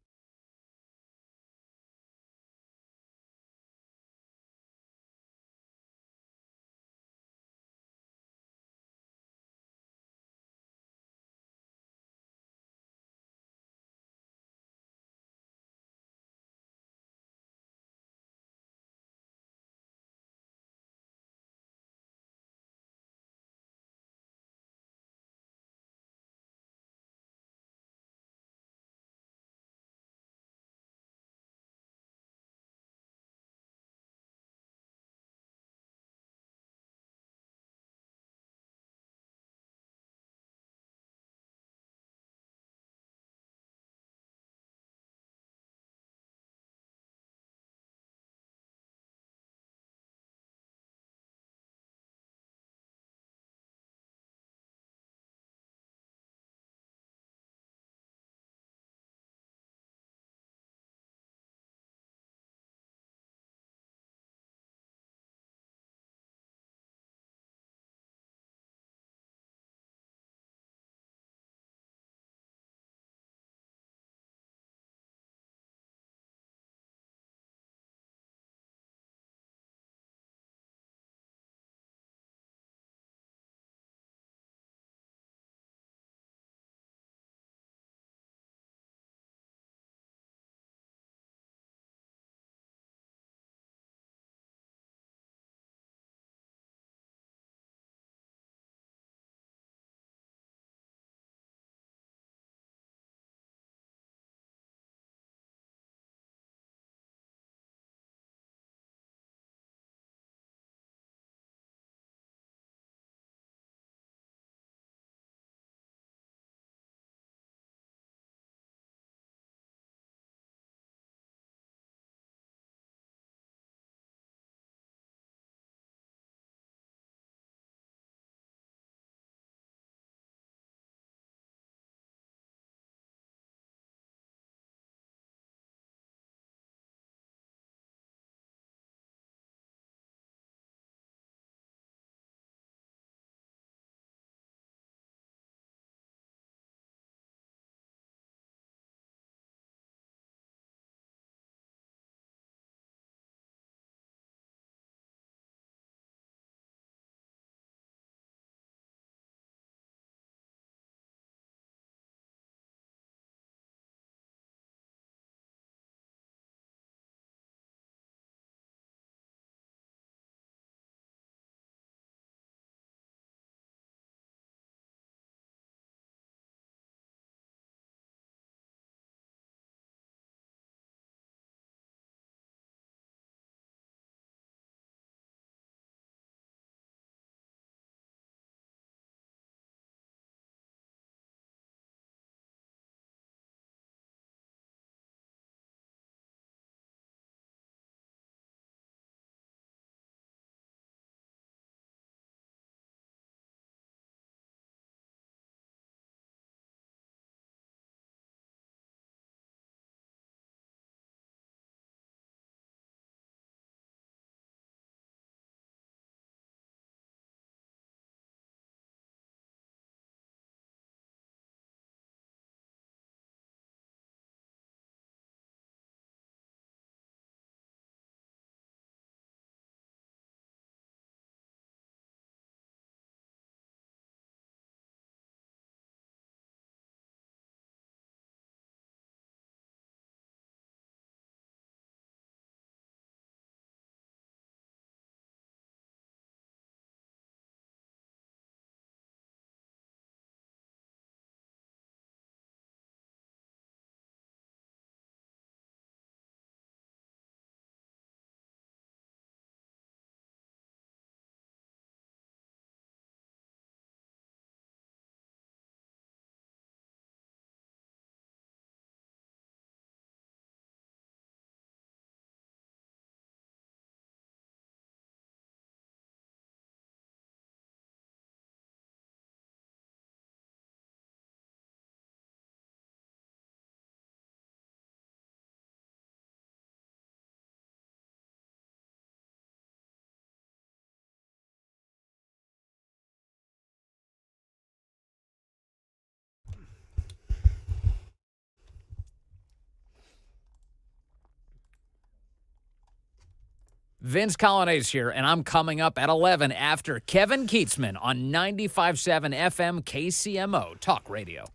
Vince Colonnese here, and I'm coming up at 11 after Kevin Keatsman on 95.7 FM KCMO Talk Radio.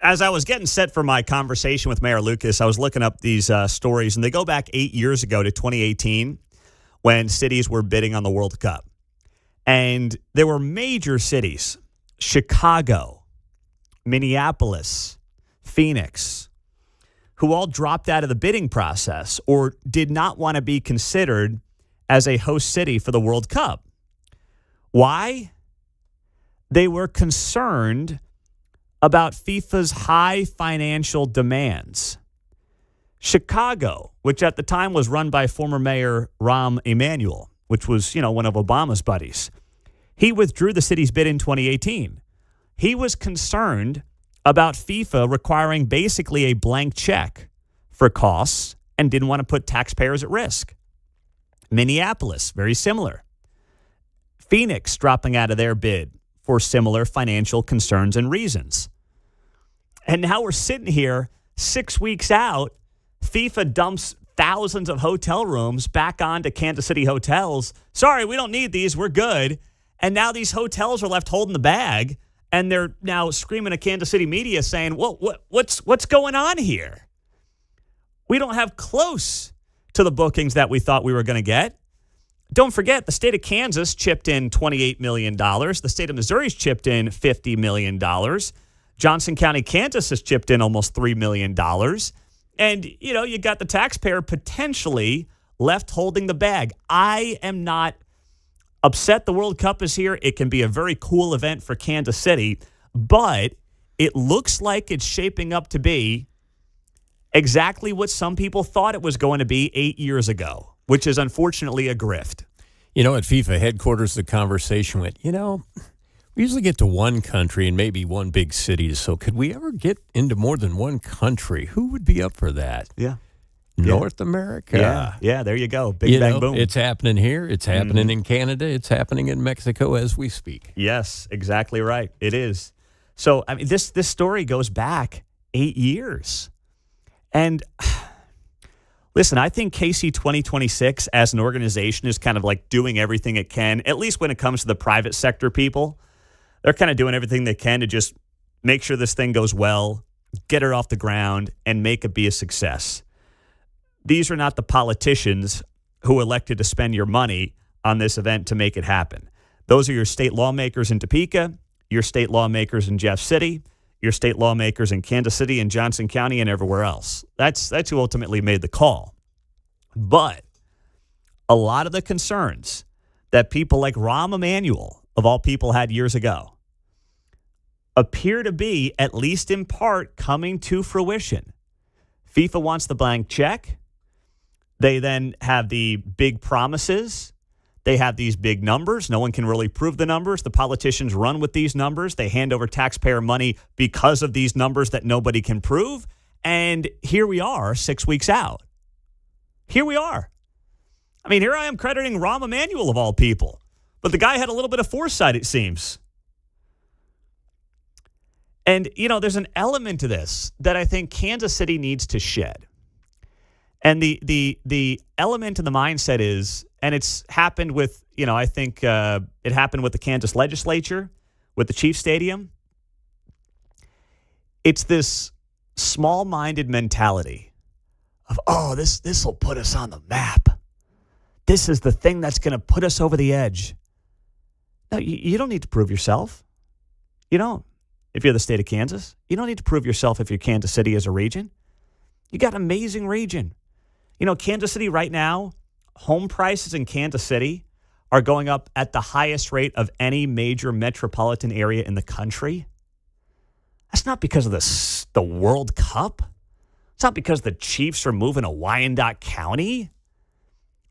As I was getting set for my conversation with Mayor Lucas, I was looking up these stories, and they go back 8 years ago to 2018 when cities were bidding on the World Cup. And there were major cities, Chicago, Minneapolis, Phoenix, who all dropped out of the bidding process or did not want to be considered as a host city for the World Cup. Why? They were concerned about FIFA's high financial demands. Chicago, which at the time was run by former Mayor Rahm Emanuel, which was, one of Obama's buddies, he withdrew the city's bid in 2018. He was concerned about FIFA requiring basically a blank check for costs and didn't want to put taxpayers at risk. Minneapolis, very similar. Phoenix dropping out of their bid for similar financial concerns and reasons. And now we're sitting here 6 weeks out. FIFA dumps thousands of hotel rooms back onto Kansas City hotels. Sorry, we don't need these. We're good. And now these hotels are left holding the bag. And they're now screaming at Kansas City media saying, well, what's going on here? We don't have close to the bookings that we thought we were going to get. Don't forget, the state of Kansas chipped in $28 million. The state of Missouri's chipped in $50 million. Johnson County, Kansas has chipped in almost $3 million. And, you got the taxpayer potentially left holding the bag. I am not upset the World Cup is here. It can be a very cool event for Kansas City, but it looks like it's shaping up to be exactly what some people thought it was going to be 8 years ago, which is unfortunately a grift. At FIFA headquarters, the conversation went, we usually get to one country and maybe one big city, so could we ever get into more than one country? Who would be up for that? Yeah. North America. Yeah, there you go. Big bang, boom. It's happening here. It's happening in Canada. It's happening in Mexico as we speak. Yes, exactly right. It is. So, this story goes back 8 years. And listen, I think KC 2026 as an organization is kind of like doing everything it can, at least when it comes to the private sector people. They're kind of doing everything they can to just make sure this thing goes well, get it off the ground, and make it be a success. These are not the politicians who elected to spend your money on this event to make it happen. Those are your state lawmakers in Topeka, your state lawmakers in Jeff City, your state lawmakers in Kansas City and Johnson County and everywhere else. That's who ultimately made the call. But a lot of the concerns that people like Rahm Emanuel, of all people, had years ago appear to be, at least in part, coming to fruition. FIFA wants the blank check. They then have the big promises. They have these big numbers. No one can really prove the numbers. The politicians run with these numbers. They hand over taxpayer money because of these numbers that nobody can prove. And here we are 6 weeks out. Here we are. Here I am crediting Rahm Emanuel of all people. But the guy had a little bit of foresight, it seems. And, there's an element to this that I think Kansas City needs to shed. And the element in the mindset is, and it's happened with, I think it happened with the Kansas legislature, with the Chiefs Stadium. It's this small-minded mentality of, this will put us on the map. This is the thing that's going to put us over the edge. No, you don't need to prove yourself. You don't. If you're the state of Kansas, you don't need to prove yourself if you're Kansas City as a region. You got an amazing region. Kansas City right now, home prices in Kansas City are going up at the highest rate of any major metropolitan area in the country. That's not because of the World Cup. It's not because the Chiefs are moving to Wyandotte County.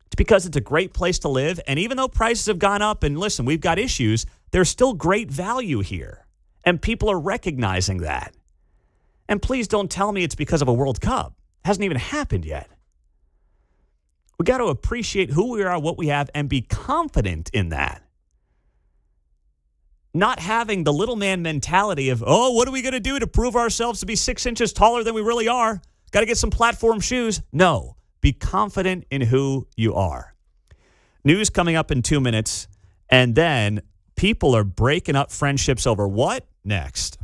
It's because it's a great place to live. And even though prices have gone up, and listen, we've got issues, there's still great value here. And people are recognizing that. And please don't tell me it's because of a World Cup. It hasn't even happened yet. We got to appreciate who we are, what we have, and be confident in that. Not having the little man mentality of, what are we going to do to prove ourselves to be 6 inches taller than we really are? Got to get some platform shoes. No, Be confident in who you are. News coming up in 2 minutes, and then people are breaking up friendships over what? Next.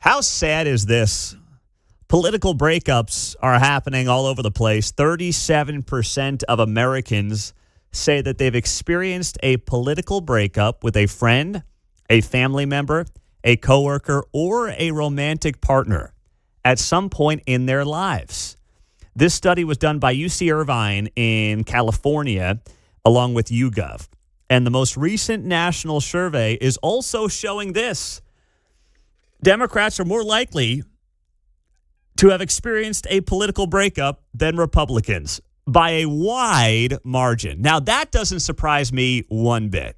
How sad is this? Political breakups are happening all over the place. 37% of Americans say that they've experienced a political breakup with a friend, a family member, a coworker, or a romantic partner at some point in their lives. This study was done by UC Irvine in California, along with YouGov. And the most recent national survey is also showing this. Democrats are more likely to have experienced a political breakup than Republicans by a wide margin. Now, that doesn't surprise me one bit.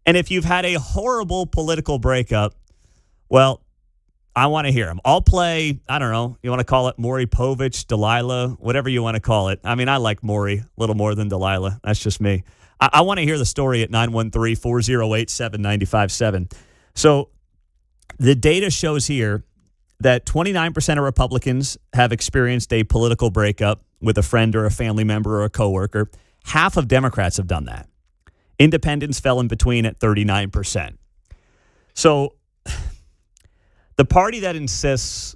And if you've had a horrible political breakup, well, I want to hear them. I'll play, I don't know, you want to call it Maury Povich, Delilah, whatever you want to call it. I mean, I like Maury a little more than Delilah. That's just me. I want to hear the story at 913-408-7957. So the data shows here that 29% of Republicans have experienced a political breakup with a friend or a family member or a coworker. Half of Democrats have done that. Independents fell in between at 39%. So the party that insists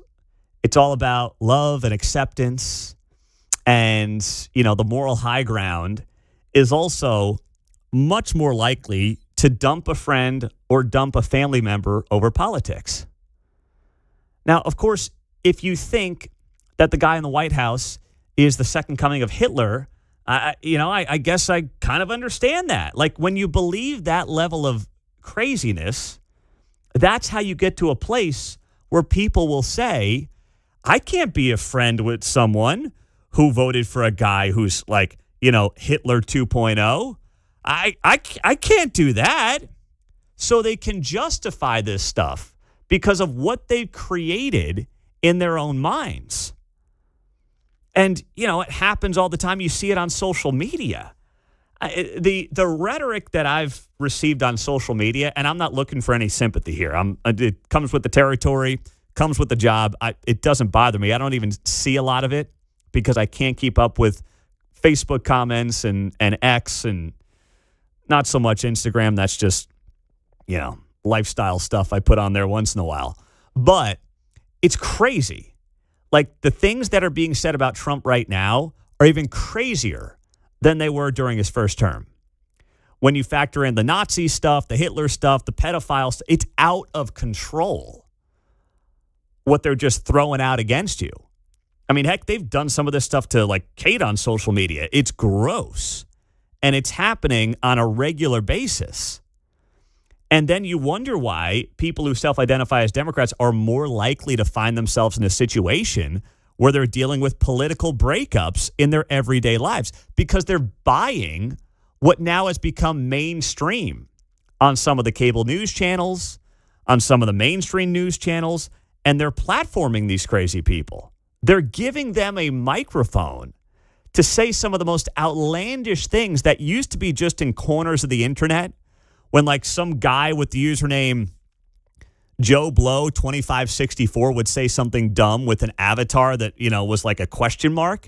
it's all about love and acceptance and, you know, the moral high ground is also much more likely to dump a friend or dump a family member over politics. Now, of course, if you think that the guy in the White House is the second coming of Hitler, I guess I kind of understand that. Like, when you believe that level of craziness, that's how you get to a place where people will say, I can't be a friend with someone who voted for a guy who's like, you know, Hitler 2.0. I can't do that. So they can justify this stuff because of what they've created in their own minds. And, you know, it happens all the time. You see it on social media. The rhetoric that I've received on social media, and I'm not looking for any sympathy here. It comes with the territory, comes with the job. It doesn't bother me. I don't even see a lot of it because I can't keep up with Facebook comments and X and not so much Instagram. That's just, you know, lifestyle stuff I put on there once in a while. But it's crazy. Like, the things that are being said about Trump right now are even crazier than they were during his first term. When you factor in the Nazi stuff, the Hitler stuff, the pedophile stuff, it's out of control what they're just throwing out against you. I mean, heck, they've done some of this stuff to, like, Kate on social media. It's gross. And it's happening on a regular basis. And then you wonder why people who self-identify as Democrats are more likely to find themselves in a situation where they're dealing with political breakups in their everyday lives because they're buying what now has become mainstream on some of the cable news channels, on some of the mainstream news channels, and they're platforming these crazy people. They're giving them a microphone to say some of the most outlandish things that used to be just in corners of the internet when, like, some guy with the username Joe Blow 2564 would say something dumb with an avatar that, you know, was like a question mark.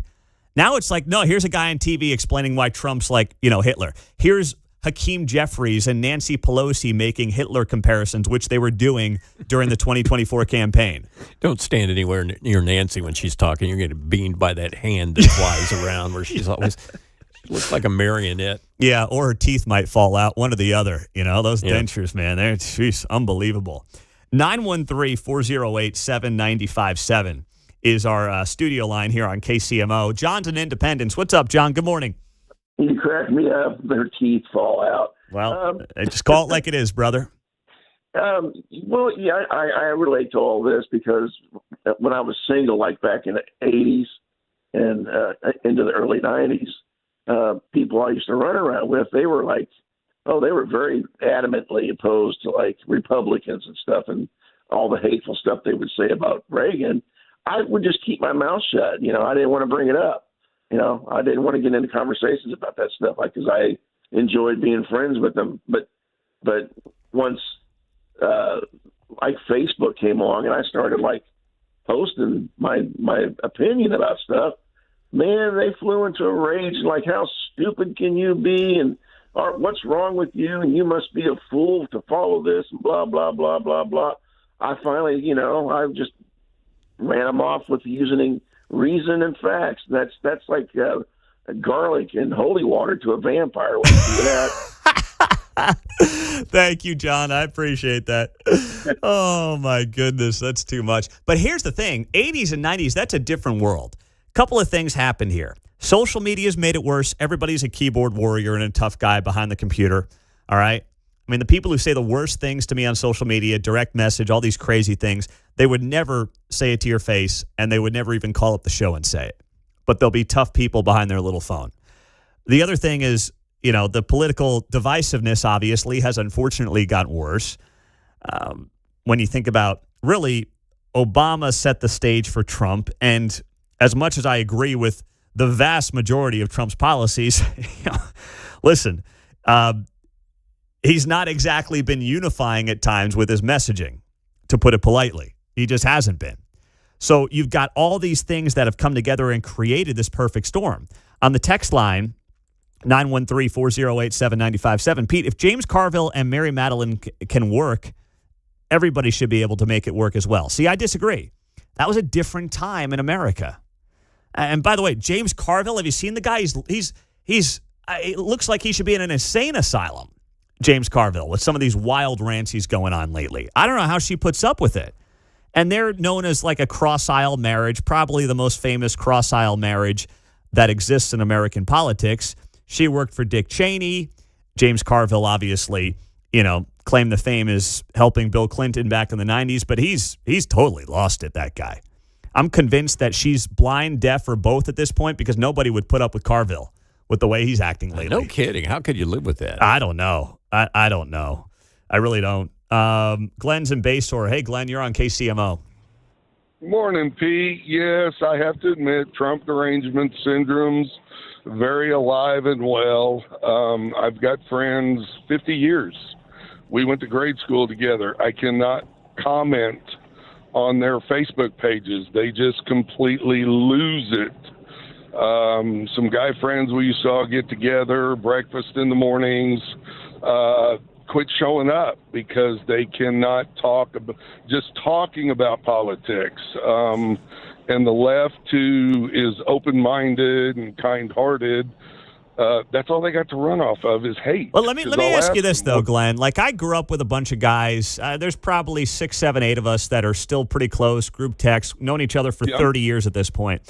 Now it's like, no, here's a guy on TV explaining why Trump's like, you know, Hitler. Here's Hakeem Jeffries and Nancy Pelosi making Hitler comparisons, which they were doing during the 2024 campaign. Don't stand anywhere near Nancy when she's talking. You're getting beamed by that hand that flies around where she's always looks like a marionette. Yeah, or her teeth might fall out, one or the other. You know, those dentures, man, they're unbelievable. 913-408-7957 is our studio line here on KCMO. John's in Independence. What's up, John? Good morning. You crack me up. Their teeth fall out. Well, just call it like it is, brother. Well, yeah, I relate to all this because when I was single, like back in the 80s and into the early 90s, people I used to run around with, they were like, they were very adamantly opposed to, like, Republicans and stuff and all the hateful stuff they would say about Reagan. I would just keep my mouth shut. You know, I didn't want to bring it up. You know, I didn't want to get into conversations about that stuff, like, because I enjoyed being friends with them. But once, like, Facebook came along and I started, like, posting my opinion about stuff, man, they flew into a rage, like, how stupid can you be? And what's wrong with you? And you must be a fool to follow this, and blah, blah, blah, blah, blah. I finally, I just ran them off with using reason and facts. That's like garlic and holy water to a vampire. When you do that. Thank you, John. I appreciate that. Oh, my goodness. That's too much. But here's the thing. 80s and 90s, that's a different world. Couple of things happened here. Social media's made it worse. Everybody's a keyboard warrior and a tough guy behind the computer. All right? I mean, the people who say the worst things to me on social media, direct message, all these crazy things, they would never say it to your face, and they would never even call up the show and say it. But they'll be tough people behind their little phone. The other thing is, the political divisiveness obviously has unfortunately gotten worse. When you think about, really, Obama set the stage for Trump. And as much as I agree with the vast majority of Trump's policies, listen, he's not exactly been unifying at times with his messaging, to put it politely. He just hasn't been. So you've got all these things that have come together and created this perfect storm. On the text line, 913-408-7957. Pete, if James Carville and Mary Madeline can work, everybody should be able to make it work as well. See, I disagree. That was a different time in America. And by the way, James Carville, have you seen the guy? He's it looks like he should be in an insane asylum, James Carville, with some of these wild rants he's going on lately. I don't know how she puts up with it. And they're known as like a cross-aisle marriage, probably the most famous cross-aisle marriage that exists in American politics. She worked for Dick Cheney. James Carville, obviously, claimed the fame as helping Bill Clinton back in the 90s, but he's totally lost it, that guy. I'm convinced that she's blind, deaf, or both at this point because nobody would put up with Carville with the way he's acting lately. No kidding. How could you live with that? I don't know. I don't know. I really don't. Glenn's in Basehor. Hey, Glenn, you're on KCMO. Morning, Pete. Yes, I have to admit, Trump derangement syndrome's very alive and well. I've got friends 50 years. We went to grade school together. I cannot comment on their Facebook pages. They just completely lose it. Some guy friends we used to all get together, breakfast in the mornings, quit showing up because they cannot talk about, just talking about politics. And the left, who is open-minded and kind-hearted, that's all they got to run off of is hate. Well, let me ask you this, though, Glenn. Like, I grew up with a bunch of guys. There's probably 6, 7, 8 of us that are still pretty close, group text, known each other for 30 years at this point.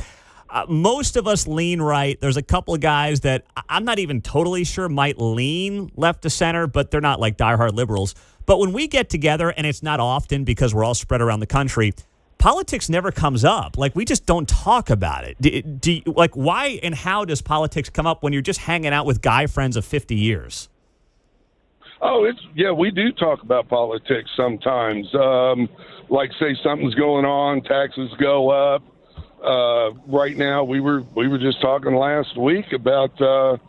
Most of us lean right. There's a couple of guys that I'm not even totally sure might lean left to center, but they're not like diehard liberals. But when we get together, and it's not often because we're all spread around the country, politics never comes up. Like, we just don't talk about it. Do you, like, why and how does politics come up when you're just hanging out with guy friends of 50 years? Oh, we do talk about politics sometimes. Like, say something's going on, taxes go up. Right now, we were just talking last week about, the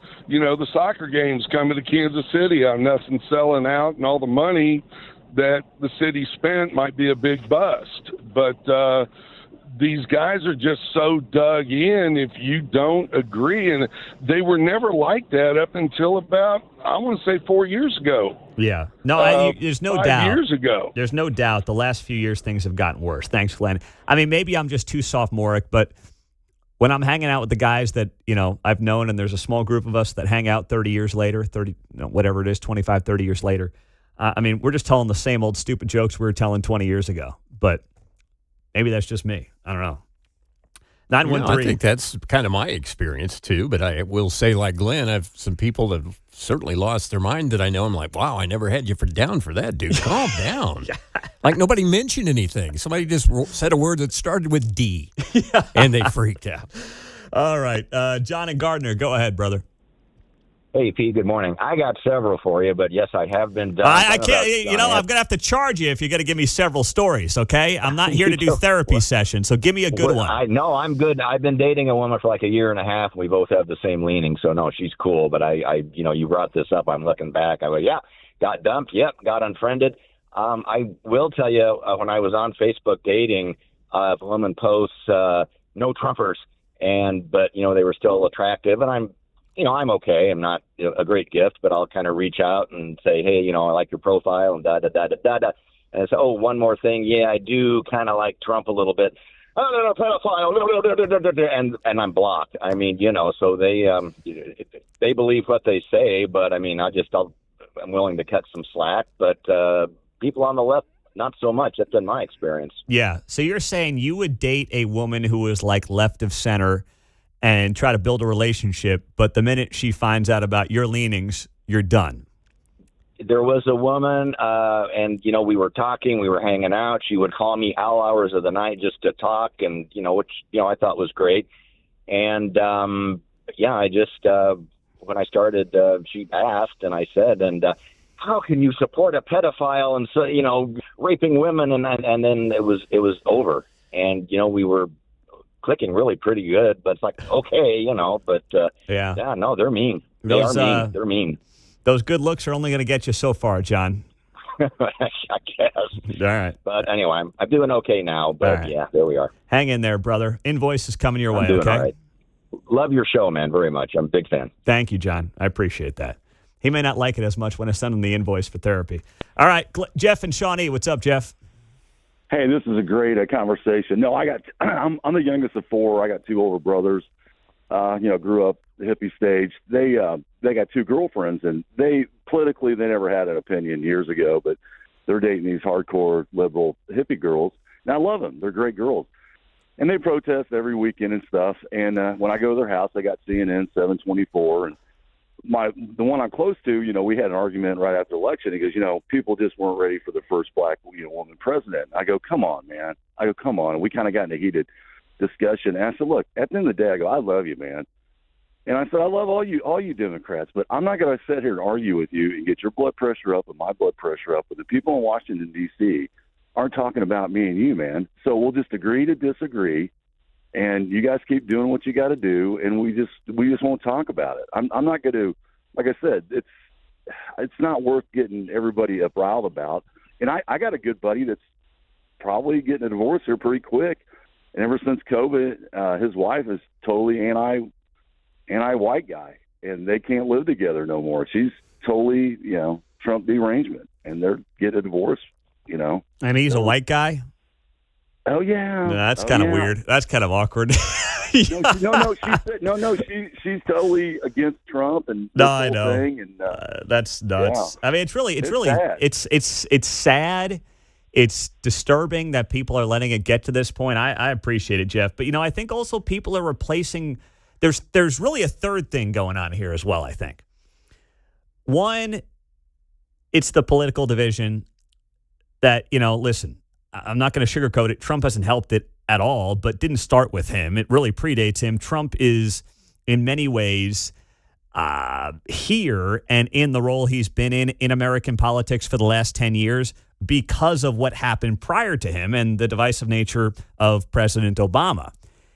soccer games coming to Kansas City. I'm nothing selling out, and all the money that the city spent might be a big bust. But these guys are just so dug in if you don't agree. And they were never like that up until about, I want to say, 4 years ago. Yeah. No, there's no doubt. 5 years ago. There's no doubt the last few years things have gotten worse. Thanks, Glenn. I mean, maybe I'm just too sophomoric, but when I'm hanging out with the guys that, I've known, and there's a small group of us that hang out 30 years later, 30, whatever it is, 25, 30 years later, we're just telling the same old stupid jokes we were telling 20 years ago. But maybe that's just me. I don't know. 913. I think that's kind of my experience, too. But I will say, like Glenn, I've some people that have certainly lost their mind that I know. I'm like, wow, I never had you down for that, dude. Calm down. Like, nobody mentioned anything. Somebody just said a word that started with D, and they freaked out. All right. John and Gardner, go ahead, brother. Hey, Pete, good morning. I got several for you, but yes, I have been done. I can't, I'm going to have to charge you if you're going to give me several stories, okay? I'm not here to do therapy sessions, so give me a good one. I'm good. I've been dating a woman for like a year and a half, and we both have the same leaning, so no, she's cool, but you brought this up. I'm looking back. I go, yeah, got dumped. Yep, got unfriended. I will tell you, when I was on Facebook dating, if a woman posts, no Trumpers, but they were still attractive, and I'm okay. I'm not a great gift, but I'll kind of reach out and say, hey, I like your profile and da-da-da-da-da-da. And I said, oh, one more thing. Yeah, I do kind of like Trump a little bit. Oh, no, pedophile, and I'm blocked. I mean, so they believe what they say, but I mean, I'm willing to cut some slack. But people on the left, not so much. That's been my experience. Yeah. So you're saying you would date a woman who is like left of center and try to build a relationship, but the minute she finds out about your leanings, you're done. There was a woman, and, we were talking, we were hanging out. She would call me all hours of the night just to talk, and, which, I thought was great. And, I just, when I started, she asked, and I said, how can you support a pedophile and, so, raping women? And then it was over. And, we were clicking really pretty good, but it's like, okay, but, no, they're mean. They are mean. They're mean. Those good looks are only going to get you so far, John. I guess. All right. But anyway, I'm doing okay now. But right. Yeah, there we are. Hang in there, brother. Invoice is coming your way, doing okay? All right. Love your show, man, very much. I'm a big fan. Thank you, John. I appreciate that. He may not like it as much when I send him the invoice for therapy. All right, Jeff and Shawnee, what's up, Jeff? Hey, this is a great conversation. No, I'm the youngest of four. I got two older brothers. Grew up the hippie stage. They got two girlfriends, and they never had an opinion years ago, but they're dating these hardcore liberal hippie girls, and I love them. They're great girls, and they protest every weekend and stuff. And when I go to their house, they got CNN 724, and the one I'm close to, we had an argument right after the election. He goes, people just weren't ready for the first black woman president. I go, come on, man. Come on. And we kind of got in a heated discussion. And I said, look, at the end of the day, I go, I love you, man. And I said, I love all you Democrats, but I'm not going to sit here and argue with you and get your blood pressure up and my blood pressure up. But the people in Washington, D.C. aren't talking about me and you, man. So we'll just agree to disagree, and you guys keep doing what you got to do, and we just won't talk about it. I'm not going to, like I said, it's not worth getting everybody riled about. And I got a good buddy that's probably getting a divorce here pretty quick. And ever since COVID, his wife is totally anti-white guy, and they can't live together no more. She's totally, Trump derangement, and they're getting a divorce, And he's a white guy? Oh, yeah. No, that's kind of weird. That's kind of awkward. No, she's totally against Trump and this I whole know. thing. And that's nuts. Yeah. I mean, it's really sad. it's sad. It's disturbing that people are letting it get to this point. I appreciate it, Jeff. But, I think also people are replacing – there's really a third thing going on here as well, I think. One, it's the political division that, listen, I'm not going to sugarcoat it. Trump hasn't helped it at all, but didn't start with him. It really predates him. Trump is, in many ways, here and in the role he's been in American politics for the last 10 years because of what happened prior to him and the divisive nature of President Obama.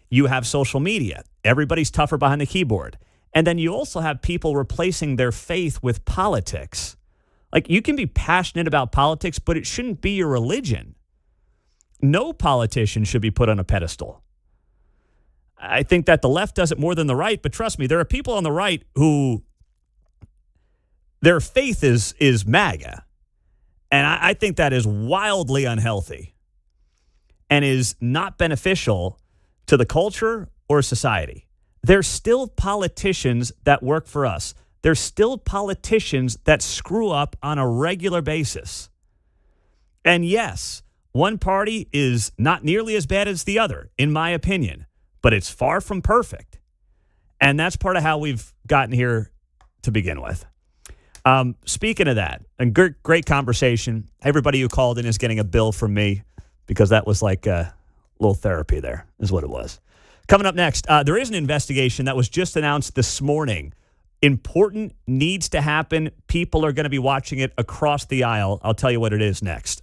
You have social media. Everybody's tougher behind the keyboard. And then you also have people replacing their faith with politics. Like, you can be passionate about politics, but it shouldn't be your religion. No politician should be put on a pedestal. I think that the left does it more than the right, but trust me, there are people on the right who their faith is MAGA. And I think that is wildly unhealthy and is not beneficial to the culture or society. There's still politicians that work for us. There's still politicians that screw up on a regular basis. And yes, one party is not nearly as bad as the other, in my opinion, but it's far from perfect. And that's part of how we've gotten here to begin with. Speaking of that, and great conversation. Everybody who called in is getting a bill from me because that was like a little therapy there is what it was. Coming up next, there is an investigation that was just announced this morning. Important, needs to happen. People are going to be watching it across the aisle. I'll tell you what it is next.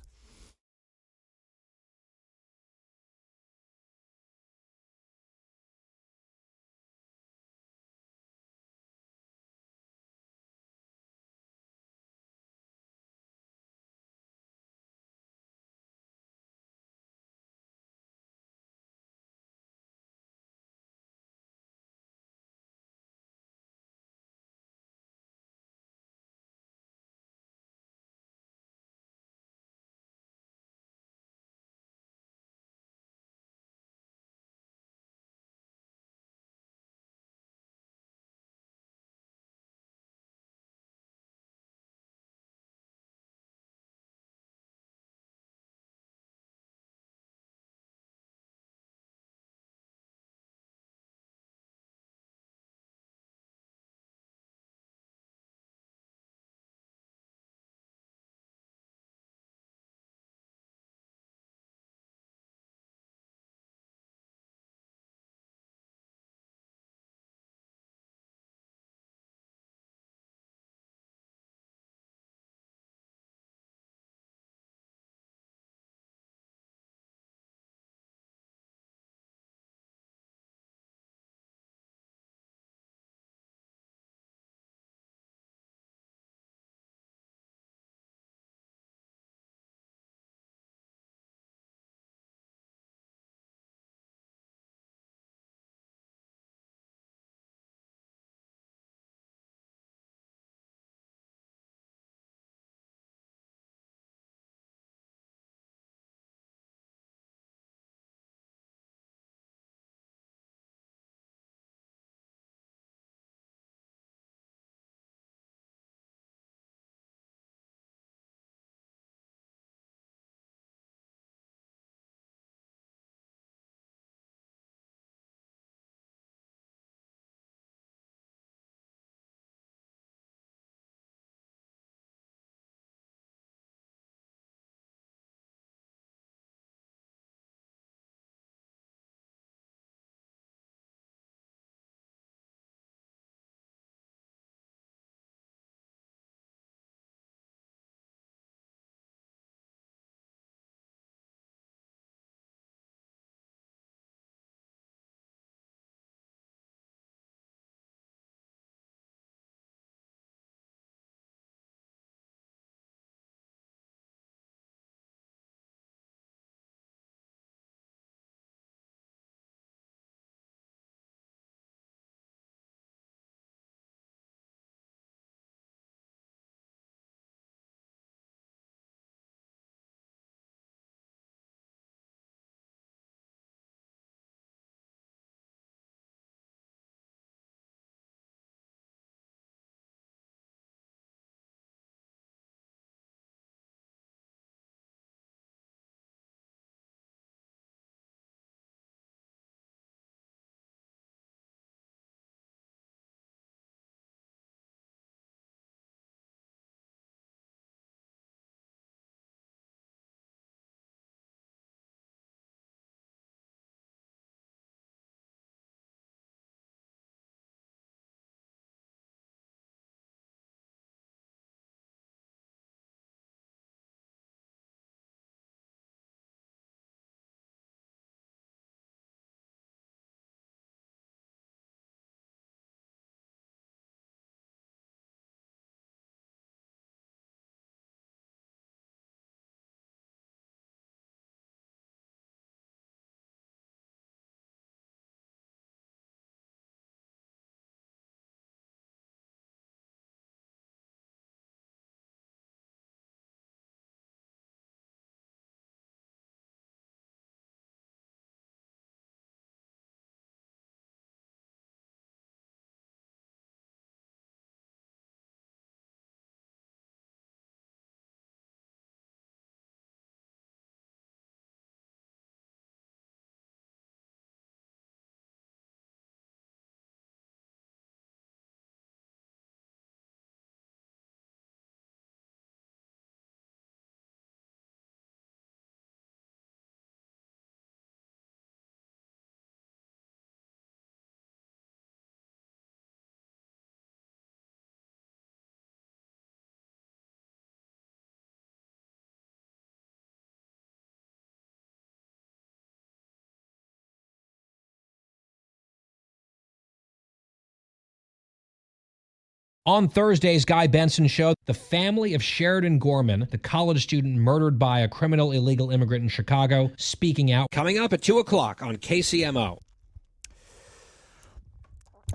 On Thursday's Guy Benson show, the family of Sheridan Gorman, the college student murdered by a criminal illegal immigrant in Chicago, speaking out. Coming up at 2 o'clock on KCMO.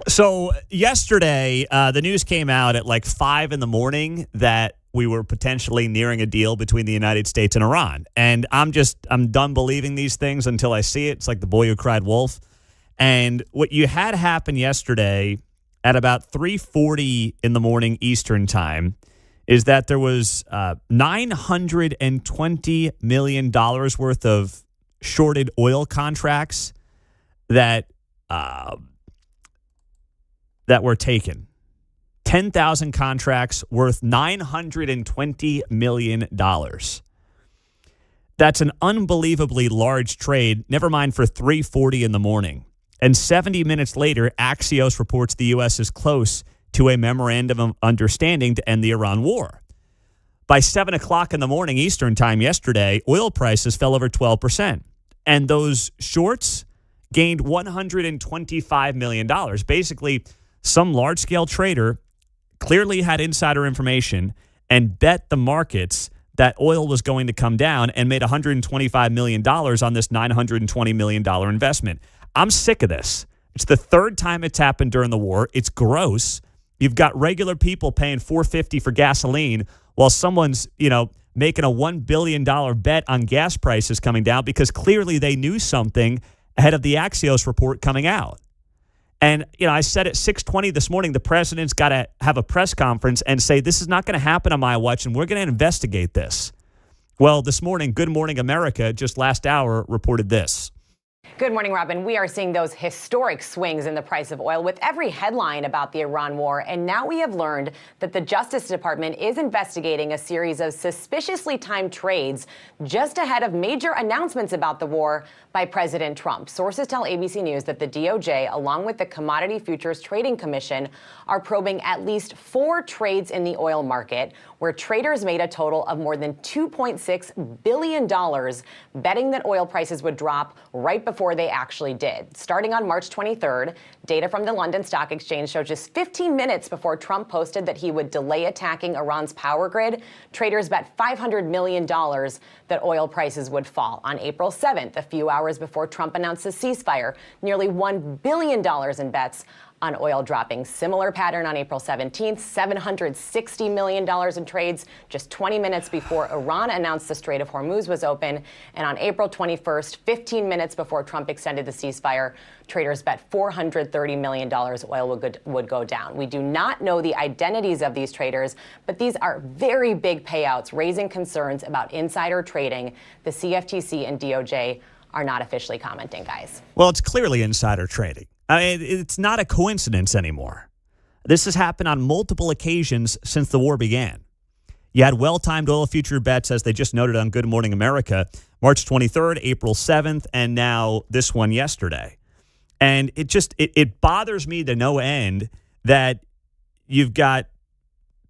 So yesterday, the news came out at like 5 in the morning that we were potentially nearing a deal between the United States and Iran. And I'm done believing these things until I see it. It's like the boy who cried wolf. And what you had happen yesterday at about 3:40 in the morning Eastern time is that there was $920 million worth of shorted oil contracts that were taken. 10,000 contracts worth $920 million. That's an unbelievably large trade, never mind for 3:40 in the morning. And 70 minutes later, Axios reports the U.S. is close to a memorandum of understanding to end the Iran war. By 7 o'clock in the morning Eastern time yesterday, oil prices fell over 12%. And those shorts gained $125 million. Basically, some large-scale trader clearly had insider information and bet the markets that oil was going to come down and made $125 million on this $920 million investment. I'm sick of this. It's the third time it's happened during the war. It's gross. You've got regular people paying $4.50 for gasoline while someone's, making a $1 billion bet on gas prices coming down because clearly they knew something ahead of the Axios report coming out. And, I said at 6:20 this morning, the president's got to have a press conference and say, this is not going to happen on my watch, and we're going to investigate this. Well, this morning, Good Morning America, just last hour, reported this. Good morning, Robin. We are seeing those historic swings in the price of oil with every headline about the Iran war. And now we have learned that the Justice Department is investigating a series of suspiciously timed trades just ahead of major announcements about the war by President Trump. Sources tell ABC News that the DOJ, along with the Commodity Futures Trading Commission, are probing at least 4 trades in the oil market where traders made a total of more than $2.6 billion betting that oil prices would drop right before they actually did. Starting on March 23rd, data from the London Stock Exchange showed just 15 minutes before Trump posted that he would delay attacking Iran's power grid, traders bet $500 million that oil prices would fall. On April 7th, a few hours before Trump announced a ceasefire, nearly $1 billion in bets on oil dropping. Similar pattern on April 17th, $760 million in trades just 20 minutes before Iran announced the Strait of Hormuz was open. And on April 21st, 15 minutes before Trump extended the ceasefire, traders bet $430 million oil would go down. We do not know the identities of these traders, but these are very big payouts, raising concerns about insider trading. The CFTC and DOJ are not officially commenting, guys. Well, it's clearly insider trading. I mean, it's not a coincidence anymore. This has happened on multiple occasions since the war began. You had well-timed oil future bets, as they just noted on Good Morning America, March 23rd, April 7th, and now this one yesterday. And it bothers me to no end that you've got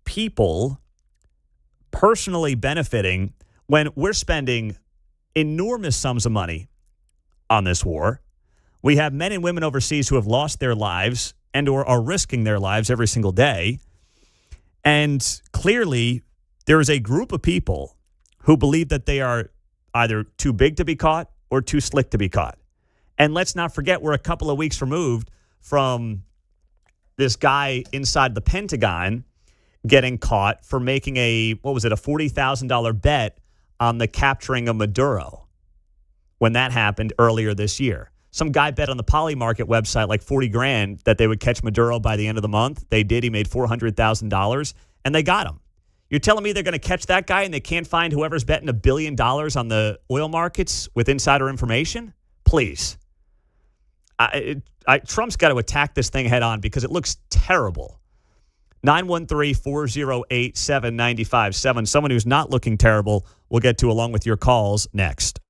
people personally benefiting when we're spending enormous sums of money on this war. We have men and women overseas who have lost their lives and or are risking their lives every single day. And clearly, there is a group of people who believe that they are either too big to be caught or too slick to be caught. And let's not forget, we're a couple of weeks removed from this guy inside the Pentagon getting caught for making a $40,000 bet on the capturing of Maduro when that happened earlier this year. Some guy bet on the Poly Market website like $40,000 that they would catch Maduro by the end of the month. They did. He made $400,000, and they got him. You're telling me they're going to catch that guy and they can't find whoever's betting $1 billion on the oil markets with insider information? Please. Trump's got to attack this thing head on because it looks terrible. 913-408-7957. Someone who's not looking terrible we'll get to along with your calls next.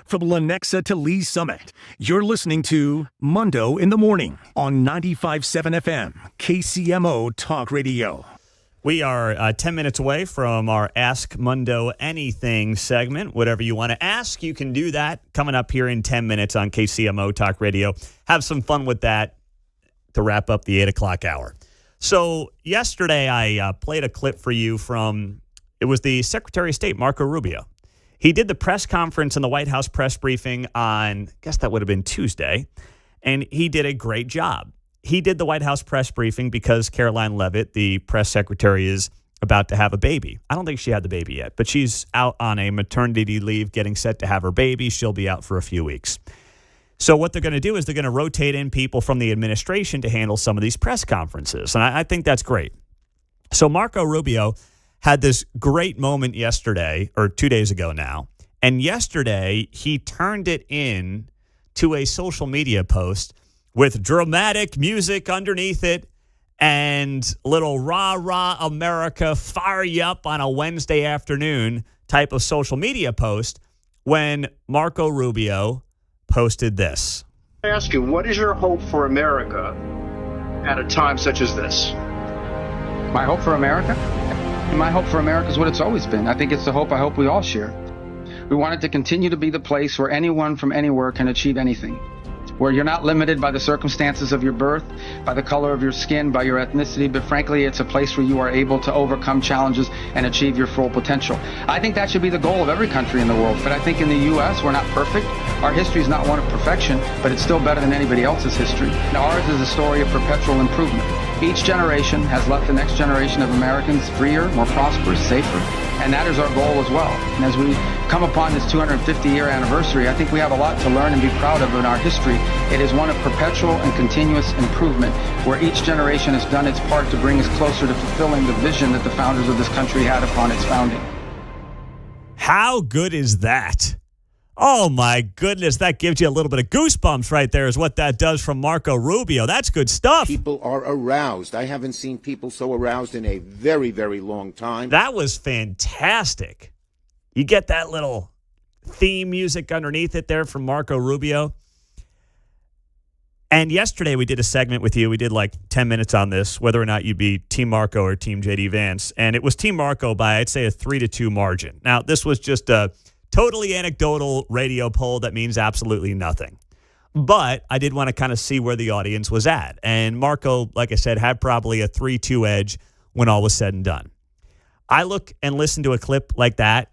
from Lenexa to Lee Summit. You're listening to Mundo in the Morning on 95.7 FM, KCMO Talk Radio. We are 10 minutes away from our Ask Mundo Anything segment. Whatever you want to ask, you can do that coming up here in 10 minutes on KCMO Talk Radio. Have some fun with that to wrap up the 8 o'clock hour. So yesterday I played a clip for you from, it was the Secretary of State, Marco Rubio. He did the press conference in the White House press briefing on, I guess that would have been Tuesday, and he did a great job. He did the White House press briefing because Caroline Leavitt, the press secretary, is about to have a baby. I don't think she had the baby yet, but she's out on a maternity leave getting set to have her baby. She'll be out for a few weeks. So what they're going to do is they're going to rotate in people from the administration to handle some of these press conferences, and I think that's great. So Marco Rubio had this great moment yesterday, or 2 days ago now, and yesterday he turned it in to a social media post with dramatic music underneath it and little rah, rah, America, fire you up on a Wednesday afternoon type of social media post when Marco Rubio posted this. I ask you, what is your hope for America at a time such as this? My hope for America? My hope for America is what it's always been. I think it's the hope I hope we all share. We want it to continue to be the place where anyone from anywhere can achieve anything, where you're not limited by the circumstances of your birth, by the color of your skin, by your ethnicity, but frankly, it's a place where you are able to overcome challenges and achieve your full potential. I think that should be the goal of every country in the world, but I think in the U.S., we're not perfect. Our history is not one of perfection, but it's still better than anybody else's history. And ours is a story of perpetual improvement. Each generation has left the next generation of Americans freer, more prosperous, safer, and that is our goal as well. And as we come upon this 250-year anniversary, I think we have a lot to learn and be proud of in our history. It is one of perpetual and continuous improvement, where each generation has done its part to bring us closer to fulfilling the vision that the founders of this country had upon its founding. How good is that? Oh, my goodness. That gives you a little bit of goosebumps right there is what that does from Marco Rubio. That's good stuff. People are aroused. I haven't seen people so aroused in a very, very long time. That was fantastic. You get that little theme music underneath it there from Marco Rubio. And yesterday we did a segment with you. We did like 10 minutes on this, whether or not you'd be Team Marco or Team JD Vance. And it was Team Marco by, I'd say, a 3-2 margin. Now, this was just a totally anecdotal radio poll that means absolutely nothing. But I did want to kind of see where the audience was at. And Marco, like I said, had probably a 3-2 edge when all was said and done. I look and listen to a clip like that,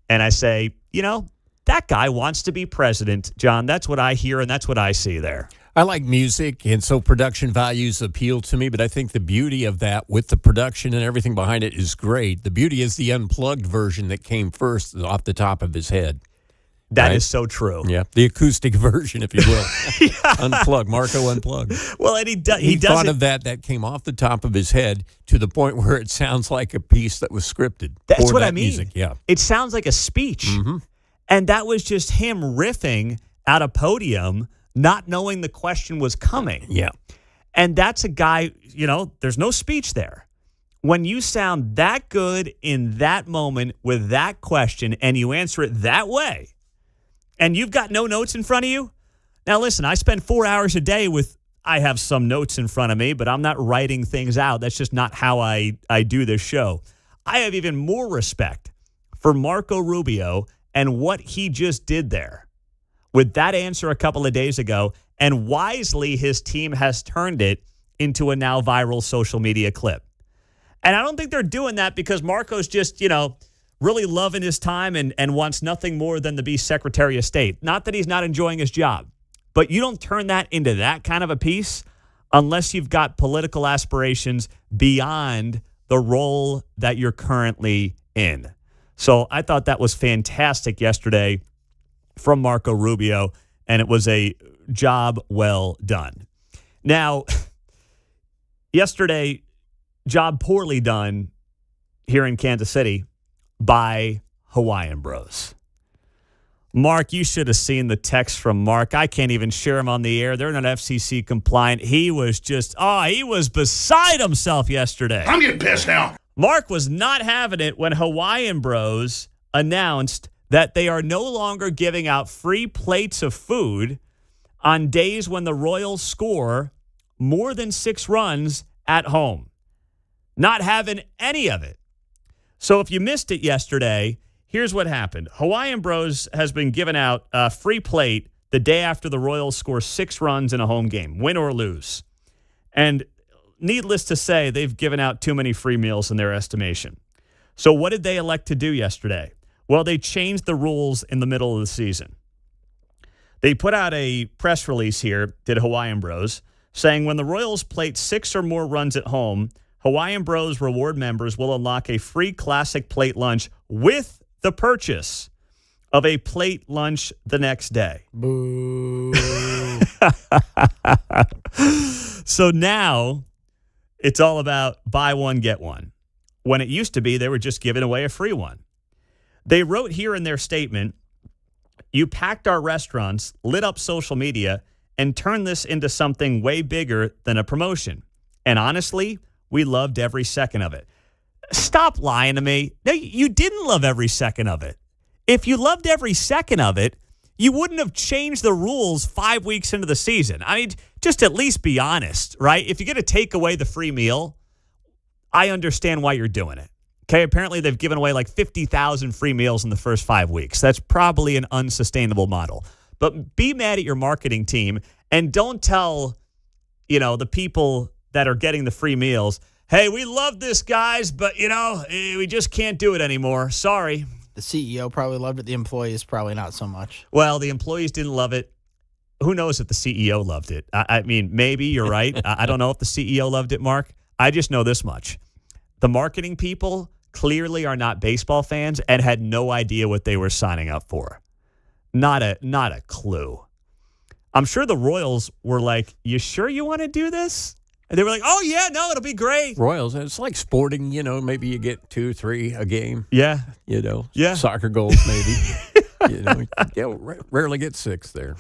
and I say, you know, that guy wants to be president, John. That's what I hear, and that's what I see there. I like music, and so production values appeal to me, but I think the beauty of that with the production and everything behind it is great. The beauty is the unplugged version that came first off the top of his head. That is so true. Yeah, the acoustic version, if you will. Unplugged, Marco Unplugged. Well, and he thought of that came off the top of his head to the point where it sounds like a piece that was scripted. That's what that I mean. Music. Yeah, it sounds like a speech. Mm-hmm. And that was just him riffing at a podium, not knowing the question was coming. Yeah. And that's a guy, you know, there's no speech there. When you sound that good in that moment with that question and you answer it that way, and you've got no notes in front of you. Now, listen, I spend 4 hours a day I have some notes in front of me, but I'm not writing things out. That's just not how I do this show. I have even more respect for Marco Rubio and what he just did there with that answer a couple of days ago. And wisely, his team has turned it into a now viral social media clip. And I don't think they're doing that because Marco's just, you know, really loving his time and wants nothing more than to be Secretary of State. Not that he's not enjoying his job, but you don't turn that into that kind of a piece unless you've got political aspirations beyond the role that you're currently in. So I thought that was fantastic yesterday from Marco Rubio, and it was a job well done. Now, yesterday, job poorly done here in Kansas City by Hawaiian Bros. Mark, you should have seen the text from Mark. I can't even share them on the air. They're not FCC compliant. He was just, he was beside himself yesterday. I'm getting pissed now. Mark was not having it when Hawaiian Bros announced that they are no longer giving out free plates of food on days when the Royals score more than 6 runs at home. Not having any of it. So if you missed it yesterday, here's what happened. Hawaiian Bros has been giving out a free plate the day after the Royals score 6 runs in a home game, win or lose. And needless to say, they've given out too many free meals in their estimation. So what did they elect to do yesterday? Well, they changed the rules in the middle of the season. They put out a press release here, did Hawaiian Bros, saying when the Royals plate 6 or more runs at home, Hawaiian Bros reward members will unlock a free classic plate lunch with the purchase of a plate lunch the next day. Boo. So now it's all about buy one, get one. When it used to be, they were just giving away a free one. They wrote here in their statement, you packed our restaurants, lit up social media, and turned this into something way bigger than a promotion. And honestly, we loved every second of it. Stop lying to me. No, you didn't love every second of it. If you loved every second of it, you wouldn't have changed the rules 5 weeks into the season. I mean, just at least be honest, right? If you're going to take away the free meal, I understand why you're doing it. Okay, apparently they've given away like 50,000 free meals in the first 5 weeks. That's probably an unsustainable model. But be mad at your marketing team and don't tell, the people that are getting the free meals, hey, we love this, guys, but, we just can't do it anymore. Sorry. The CEO probably loved it. The employees probably not so much. Well, the employees didn't love it. Who knows if the CEO loved it? I mean, maybe you're right. I don't know if the CEO loved it, Mark. I just know this much. The marketing people clearly are not baseball fans and had no idea what they were signing up for. Not a clue. I'm sure the Royals were like, you sure you want to do this? And they were like, oh, yeah, no, it'll be great. Royals, it's like sporting, maybe you get 2, 3 a game. Yeah. Yeah. Soccer goals, maybe. Rarely get 6 there.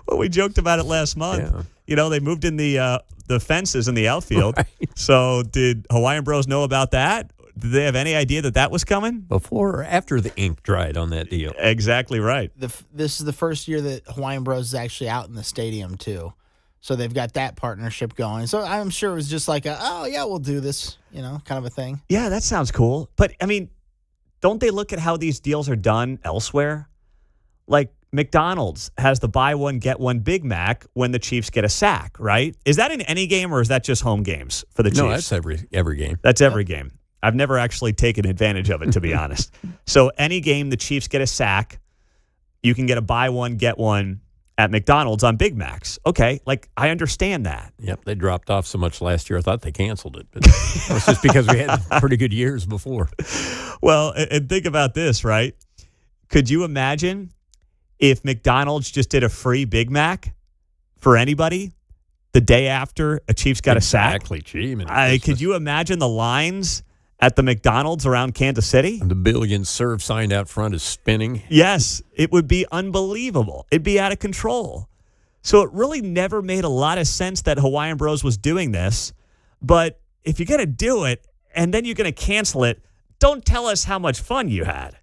Well, we joked about it last month. Yeah. They moved in the fences in the outfield. Right. So did Hawaiian Bros know about that? Did they have any idea that was coming? Before or after the ink dried on that deal? Exactly right. This is the first year that Hawaiian Bros is actually out in the stadium, too. So they've got that partnership going. So I'm sure it was just like, we'll do this, kind of a thing. Yeah, that sounds cool. But, I mean, don't they look at how these deals are done elsewhere? Like McDonald's has the buy one, get one Big Mac when the Chiefs get a sack, right? Is that in any game or is that just home games for the Chiefs? No, that's every game. That's every game. I've never actually taken advantage of it, to be honest. So any game the Chiefs get a sack, you can get a buy one, get one at McDonald's on Big Macs. Okay, I understand that. Yep, they dropped off so much last year, I thought they canceled it. But that was just because we had pretty good years before. Well, and think about this, right? Could you imagine if McDonald's just did a free Big Mac for anybody the day after a Chiefs got a sack? Exactly. Gee, could you imagine the lines at the McDonald's around Kansas City? And the billion serve sign out front is spinning. Yes, it would be unbelievable. It'd be out of control. So it really never made a lot of sense that Hawaiian Bros was doing this. But if you're going to do it and then you're going to cancel it, don't tell us how much fun you had.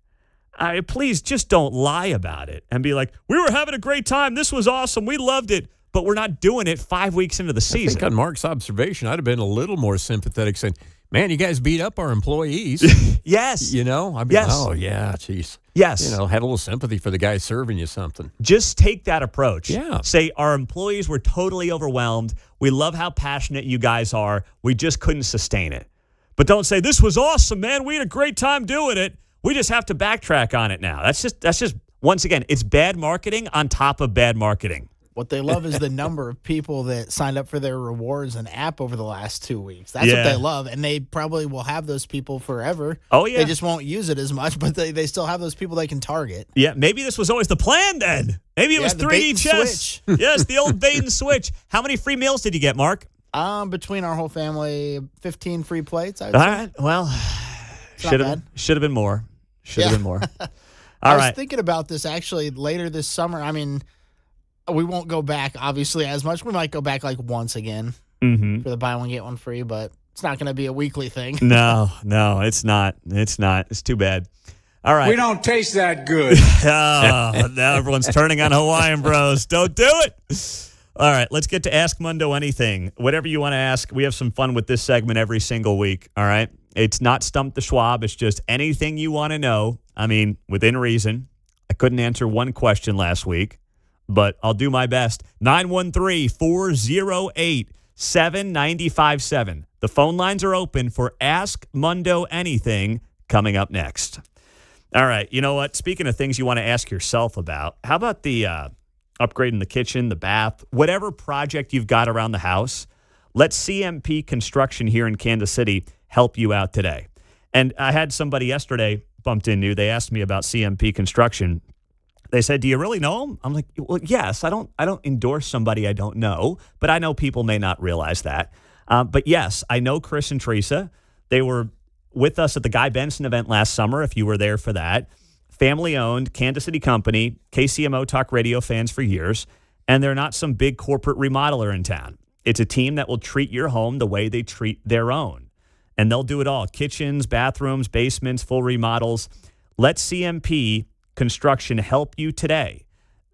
Please just don't lie about it and be like, we were having a great time. This was awesome. We loved it. But we're not doing it 5 weeks into the season. I think on Mark's observation, I'd have been a little more sympathetic saying, man, you guys beat up our employees. Yes. Yes. Oh, yeah, geez. Yes. Have a little sympathy for the guy serving you something. Just take that approach. Yeah. Say, our employees were totally overwhelmed. We love how passionate you guys are. We just couldn't sustain it. But don't say, this was awesome, man. We had a great time doing it. We just have to backtrack on it now. That's just once again, it's bad marketing on top of bad marketing. What they love is the number of people that signed up for their rewards and app over the last 2 weeks. That's what they love, and they probably will have those people forever. Oh, yeah. They just won't use it as much, but they still have those people they can target. Yeah, maybe this was always the plan then. Maybe it was 3D chess. Yes, the old bait and switch. How many free meals did you get, Mark? Between our whole family, 15 free plates, I'd say. All right, well, should have been more. Should have been more. I was thinking about this actually later this summer. I mean, we won't go back, obviously, as much. We might go back once again for the buy one, get one free, but it's not going to be a weekly thing. No, it's not. It's not. It's too bad. All right. We don't taste that good. Now everyone's turning on Hawaiian Bros. Don't do it. All right, let's get to Ask Mundo Anything. Whatever you want to ask, we have some fun with this segment every single week, all right? It's not Stump the Schwab. It's just anything you want to know. I mean, within reason. I couldn't answer one question last week, but I'll do my best. 913-408-7957. The phone lines are open for Ask Mundo Anything coming up next. All right, you know what? Speaking of things you want to ask yourself about, how about the upgrading the kitchen, the bath, whatever project you've got around the house? Let CMP Construction here in Kansas City help you out today. And I had somebody yesterday bumped into. They asked me about CMP Construction. They said, "Do you really know them?" I'm like, "Well, yes. I don't endorse somebody I don't know, but I know people may not realize that. But yes, I know Chris and Teresa. They were with us at the Guy Benson event last summer. If you were there for that." Family-owned, Kansas City company, KCMO Talk Radio fans for years, and they're not some big corporate remodeler in town. It's a team that will treat your home the way they treat their own, and they'll do it all. Kitchens, bathrooms, basements, full remodels. Let CMP Construction help you today.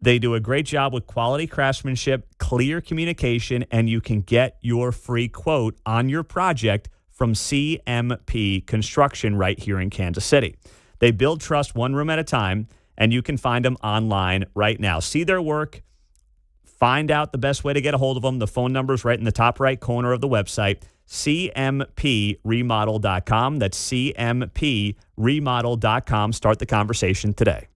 They do a great job with quality craftsmanship, clear communication, and you can get your free quote on your project from CMP Construction right here in Kansas City. They build trust one room at a time, and you can find them online right now. See their work. Find out the best way to get a hold of them. The phone number is right in the top right corner of the website, cmpremodel.com. That's cmpremodel.com. Start the conversation today.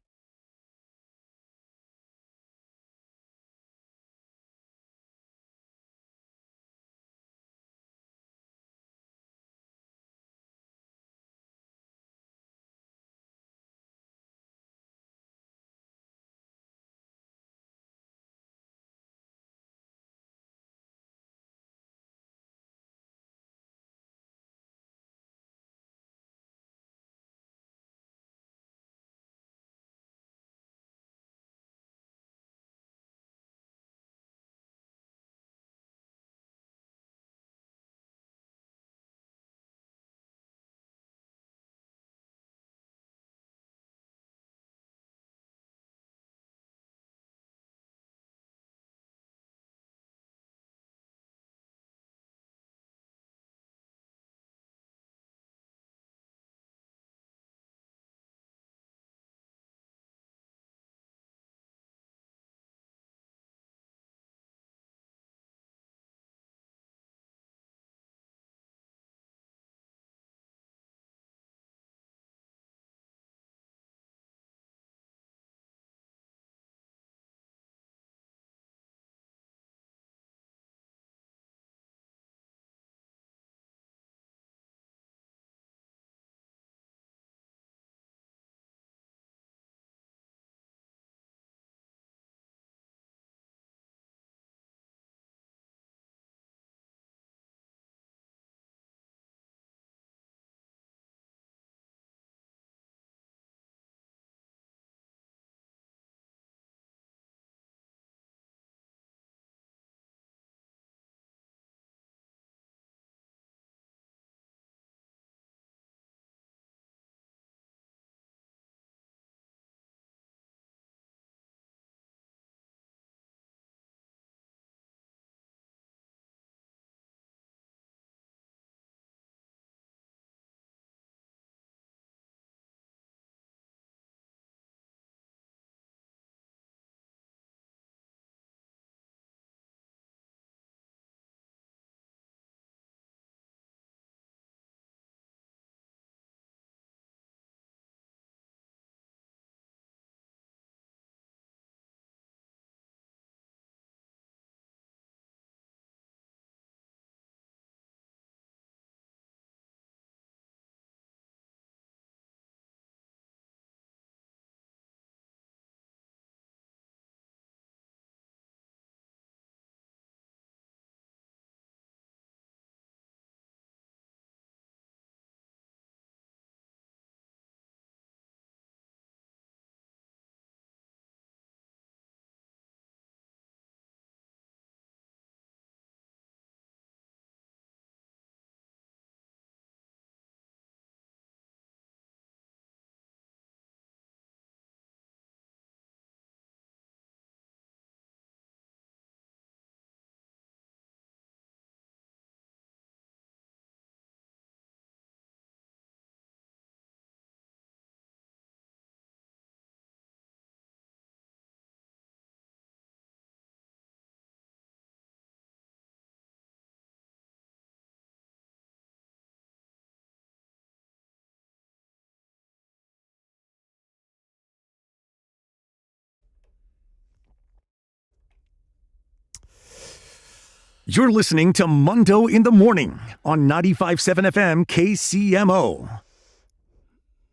You're listening to Mundo in the Morning on 95.7 FM KCMO.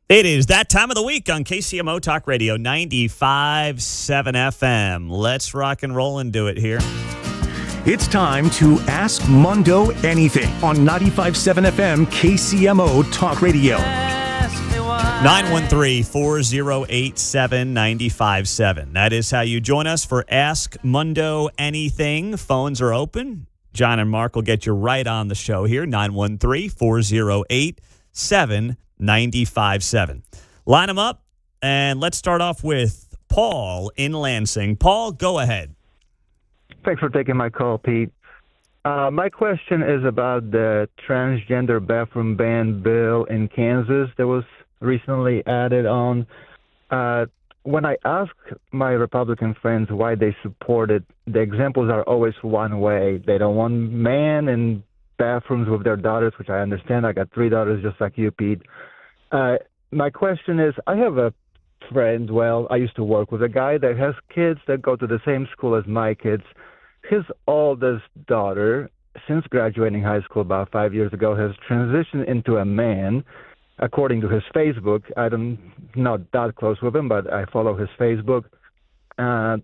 It is that time of the week on KCMO Talk Radio 95.7 FM. Let's rock and roll and do it here. It's time to Ask Mundo Anything on 95.7 FM KCMO Talk Radio. 913-408-7957. That is how you join us for Ask Mundo Anything. Phones are open. John and Mark will get you right on the show here. 913-408-7957. Line them up, and let's start off with Paul in Lansing. Paul, go ahead. Thanks for taking my call, Pete. My question is about the transgender bathroom ban bill in Kansas that was recently added on. When I ask my Republican friends why they support it, the examples are always one way. They don't want men in bathrooms with their daughters, which I understand. I got 3 daughters just like you, Pete. My question is, I have a friend, I used to work with a guy that has kids that go to the same school as my kids. His oldest daughter, since graduating high school about 5 years ago, has transitioned into a man. According to his Facebook, I'm not that close with him, but I follow his Facebook.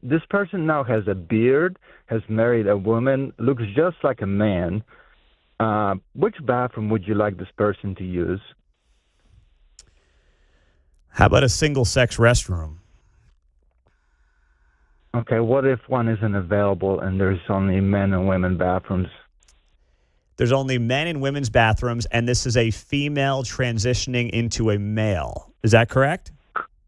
This person now has a beard, has married a woman, looks just like a man. Which bathroom would you like this person to use? How about a single-sex restroom? Okay, what if one isn't available and there's only men and women bathrooms? There's only men and women's bathrooms, and this is a female transitioning into a male. Is that correct?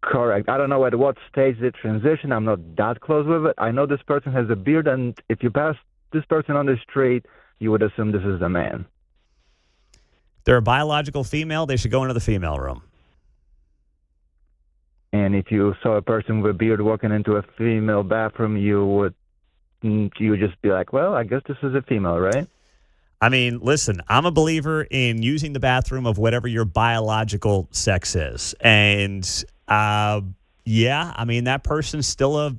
Correct. I don't know at what stage they transition. I'm not that close with it. I know this person has a beard, and if you pass this person on the street, you would assume this is a man. They're a biological female. They should go into the female room. And if you saw a person with a beard walking into a female bathroom, you would just be like, well, I guess this is a female, right? I mean, listen, I'm a believer in using the bathroom of whatever your biological sex is. And, yeah, I mean, that person's still a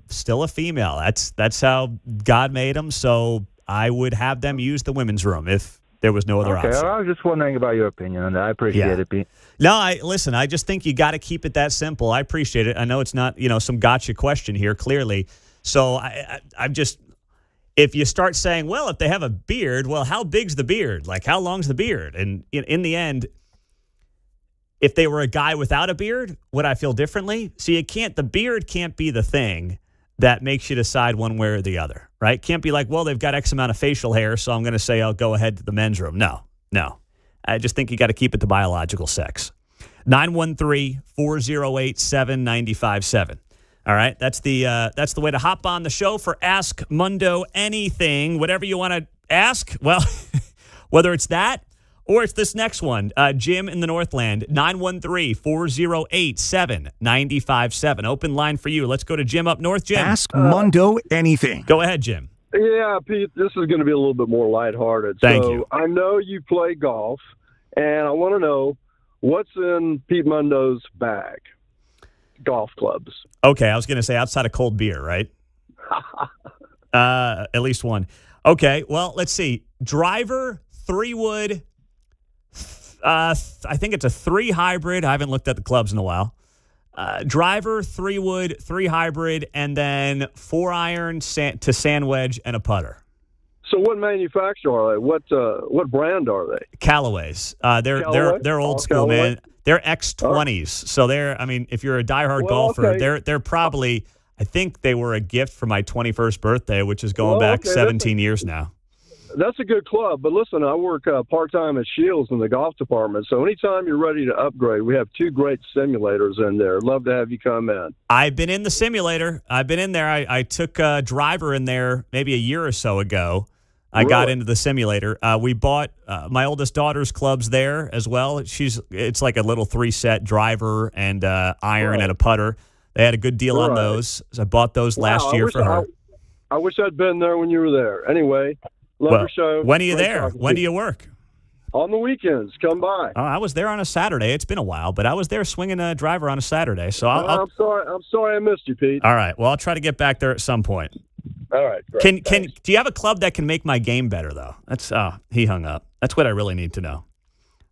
female. That's how God made them. So I would have them use the women's room if there was no other option. I was just wondering about your opinion on that. I appreciate it, Pete. No, listen, I just think you got to keep it that simple. I appreciate it. I know it's not, some gotcha question here, clearly. So I'm just... If you start saying, well, if they have a beard, well, how big's the beard? Like, how long's the beard? And in the end, if they were a guy without a beard, would I feel differently? See, the beard can't be the thing that makes you decide one way or the other, right? Can't be like, well, they've got X amount of facial hair, so I'm going to say I'll go ahead to the men's room. No. I just think you got to keep it to biological sex. 913-408-7957. All right, that's the way to hop on the show for Ask Mundo Anything. Whatever you want to ask, well, whether it's that or it's this next one, Jim in the Northland, 913-408-7957. Open line for you. Let's go to Jim up north. Jim. Ask Mundo Anything. Go ahead, Jim. Yeah, Pete, this is going to be a little bit more lighthearted. Thank you. I know you play golf, and I want to know what's in Pete Mundo's bag. Golf clubs. Okay, I was going to say outside of cold beer, right? At least one. Okay, well, let's see. Driver, 3-wood. I think it's a 3 hybrid. I haven't looked at the clubs in a while. Driver, 3-wood, 3 hybrid, and then 4-iron to sand wedge and a putter. So what manufacturer are they? What brand are they? Callaways. They're old school, man. They're X20s. So if you're a diehard golfer, okay. they're probably, I think they were a gift for my 21st birthday, which is going back 17 years now. That's a good club. But listen, I work part-time at Shields in the golf department. So anytime you're ready to upgrade, we have 2 great simulators in there. Love to have you come in. I've been in the simulator. I've been in there. I took a driver in there maybe a year or so ago. I got into the simulator. We bought my oldest daughter's clubs there as well. It's like a little 3-set driver and iron and a putter. They had a good deal on those. So I bought those last year for her. I wish I'd been there when you were there. Anyway, love your show. When are you there? When do you work? On the weekends. Come by. Oh, I was there on a Saturday. It's been a while, but I was there swinging a driver on a Saturday. So I'm sorry I missed you, Pete. All right. Well, I'll try to get back there at some point. All right. Great. Do you have a club that can make my game better though? That's he hung up. That's what I really need to know.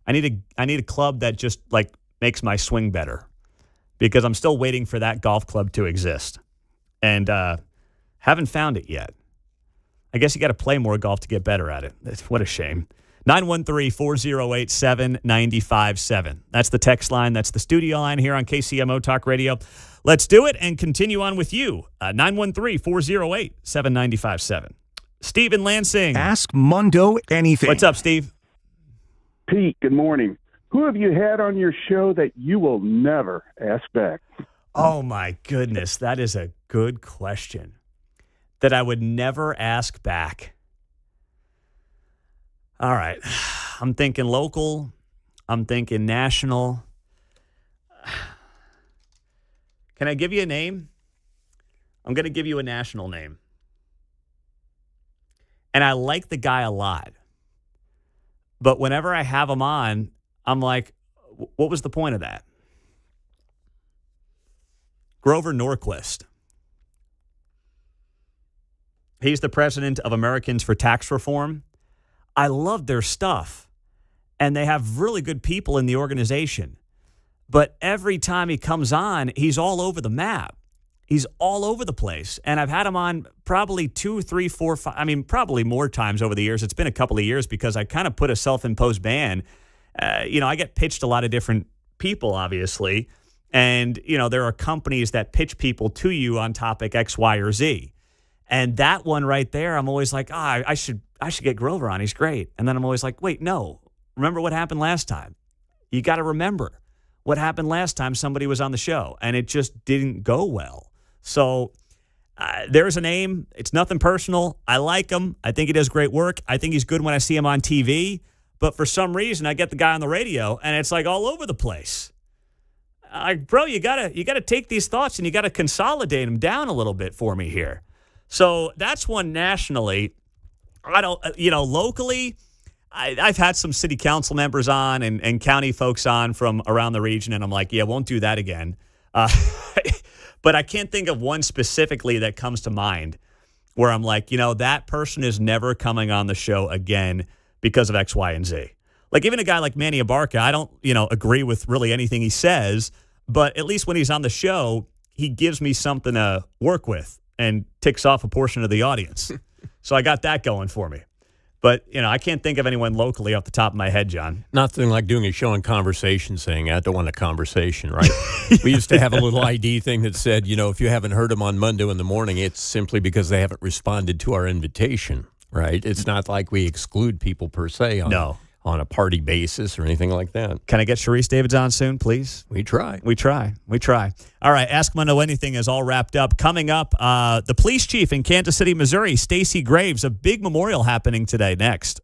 I need a club that just like makes my swing better, because I'm still waiting for that golf club to exist, and haven't found it yet. I guess you got to play more golf to get better at it. What a shame. 913-408-7957. That's the text line. That's the studio line here on KCMO Talk Radio. Let's do it and continue on with you. 913-408-7957. Steve in Lansing. Ask Mundo anything. What's up, Steve? Pete, good morning. Who have you had on your show that you will never ask back? Oh, my goodness. That is a good question that I would never ask back. All right. I'm thinking local. I'm thinking national. Can I give you a name? I'm going to give you a national name. And I like the guy a lot. But whenever I have him on, I'm like, what was the point of that? Grover Norquist. He's the president of Americans for Tax Reform. I love their stuff, and they have really good people in the organization. But every time he comes on, he's all over the map. He's all over the place. And I've had him on probably 2, 3, 4, 5, probably more times over the years. It's been a couple of years because I kind of put a self-imposed ban. I get pitched a lot of different people, obviously. And, there are companies that pitch people to you on topic X, Y, or Z. And that one right there, I'm always like, I should get Grover on. He's great. And then I'm always like, wait, no. Remember what happened last time. You got to remember what happened last time somebody was on the show, and it just didn't go well. So there's a name. It's nothing personal. I like him. I think he does great work. I think he's good when I see him on TV. But for some reason, I get the guy on the radio, and it's like all over the place. Bro, you gotta take these thoughts and you gotta consolidate them down a little bit for me here. So that's one nationally. I don't, locally, I've had some city council members on and county folks on from around the region, and I'm like, yeah, won't do that again. But I can't think of one specifically that comes to mind where I'm like, that person is never coming on the show again because of X, Y, and Z. Like even a guy like Manny Abarca, I don't, agree with really anything he says, but at least when he's on the show, he gives me something to work with and ticks off a portion of the audience. So I got that going for me. But, I can't think of anyone locally off the top of my head, John. Nothing like doing a show on conversation saying, I don't want a conversation, right? We used to have a little ID thing that said, if you haven't heard them on Mundo in the morning, it's simply because they haven't responded to our invitation, right? It's not like we exclude people per se on a party basis or anything like that. Can I get Sharice Davids on soon, please? We try. All right, Ask Mundo Anything is all wrapped up. Coming up, the police chief in Kansas City, Missouri, Stacey Graves, a big memorial happening today. Next.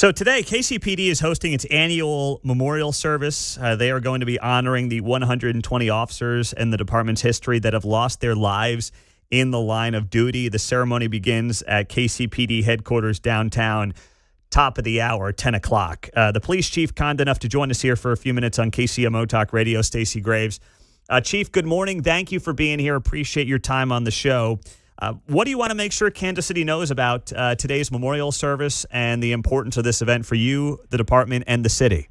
So today, KCPD is hosting its annual memorial service. They are going to be honoring the 120 officers in the department's history that have lost their lives in the line of duty. The ceremony begins at KCPD headquarters downtown, top of the hour, 10 o'clock. The police chief, kind enough to join us here for a few minutes on KCMO Talk Radio, Stacey Graves. Chief, good morning. Thank you for being here. Appreciate your time on the show. What do you want to make sure Kansas City knows about today's memorial service and the importance of this event for you, the department, and the city?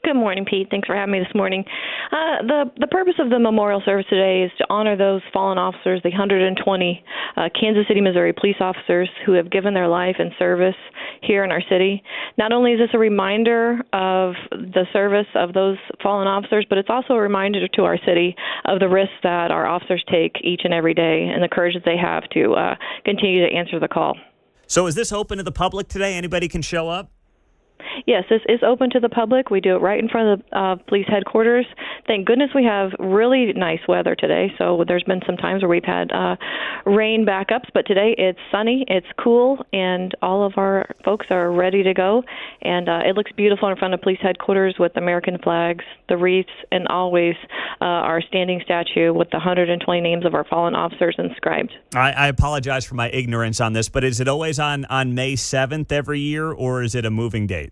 Good morning, Pete. Thanks for having me this morning. The purpose of the memorial service today is to honor those fallen officers, the 120 Kansas City, Missouri police officers who have given their life in service here in our city. Not only is this a reminder of the service of those fallen officers, but it's also a reminder to our city of the risks that our officers take each and every day and the courage that they have to continue to answer the call. So is this open to the public today? Anybody can show up? Yes, this is open to the public. We do it right in front of police headquarters. Thank goodness we have really nice weather today. So there's been some times where we've had rain backups, but today it's sunny, it's cool, and all of our folks are ready to go. And it looks beautiful in front of police headquarters with American flags, the wreaths, and always our standing statue with the 120 names of our fallen officers inscribed. I apologize for my ignorance on this, but is it always on May 7th every year, or is it a moving date?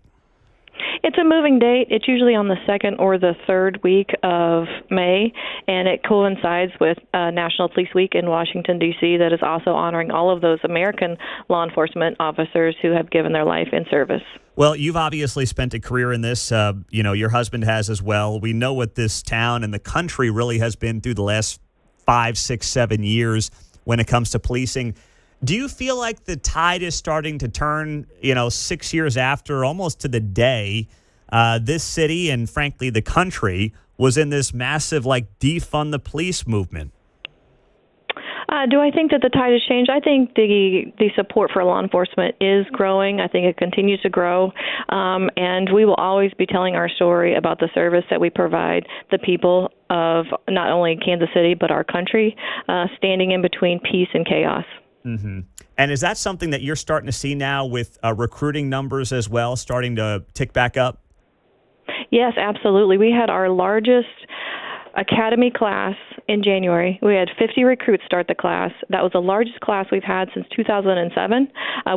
It's a moving date. It's usually on the second or the third week of May, and it coincides with National Police Week in Washington, D.C., that is also honoring all of those American law enforcement officers who have given their life in service. Well, you've obviously spent a career in this. Your husband has as well. We know what this town and the country really has been through the last 5, 6, 7 years when it comes to policing. Do you feel like the tide is starting to turn, 6 years after, almost to the day, this city and, frankly, the country was in this massive, defund the police movement? Do I think that the tide has changed? I think the support for law enforcement is growing. I think it continues to grow. And we will always be telling our story about the service that we provide the people of not only Kansas City, but our country, standing in between peace and chaos. Mm-hmm. And is that something that you're starting to see now with recruiting numbers as well, starting to tick back up? Yes, absolutely. We had our largest academy class in January. We had 50 recruits start the class. That was the largest class we've had since 2007.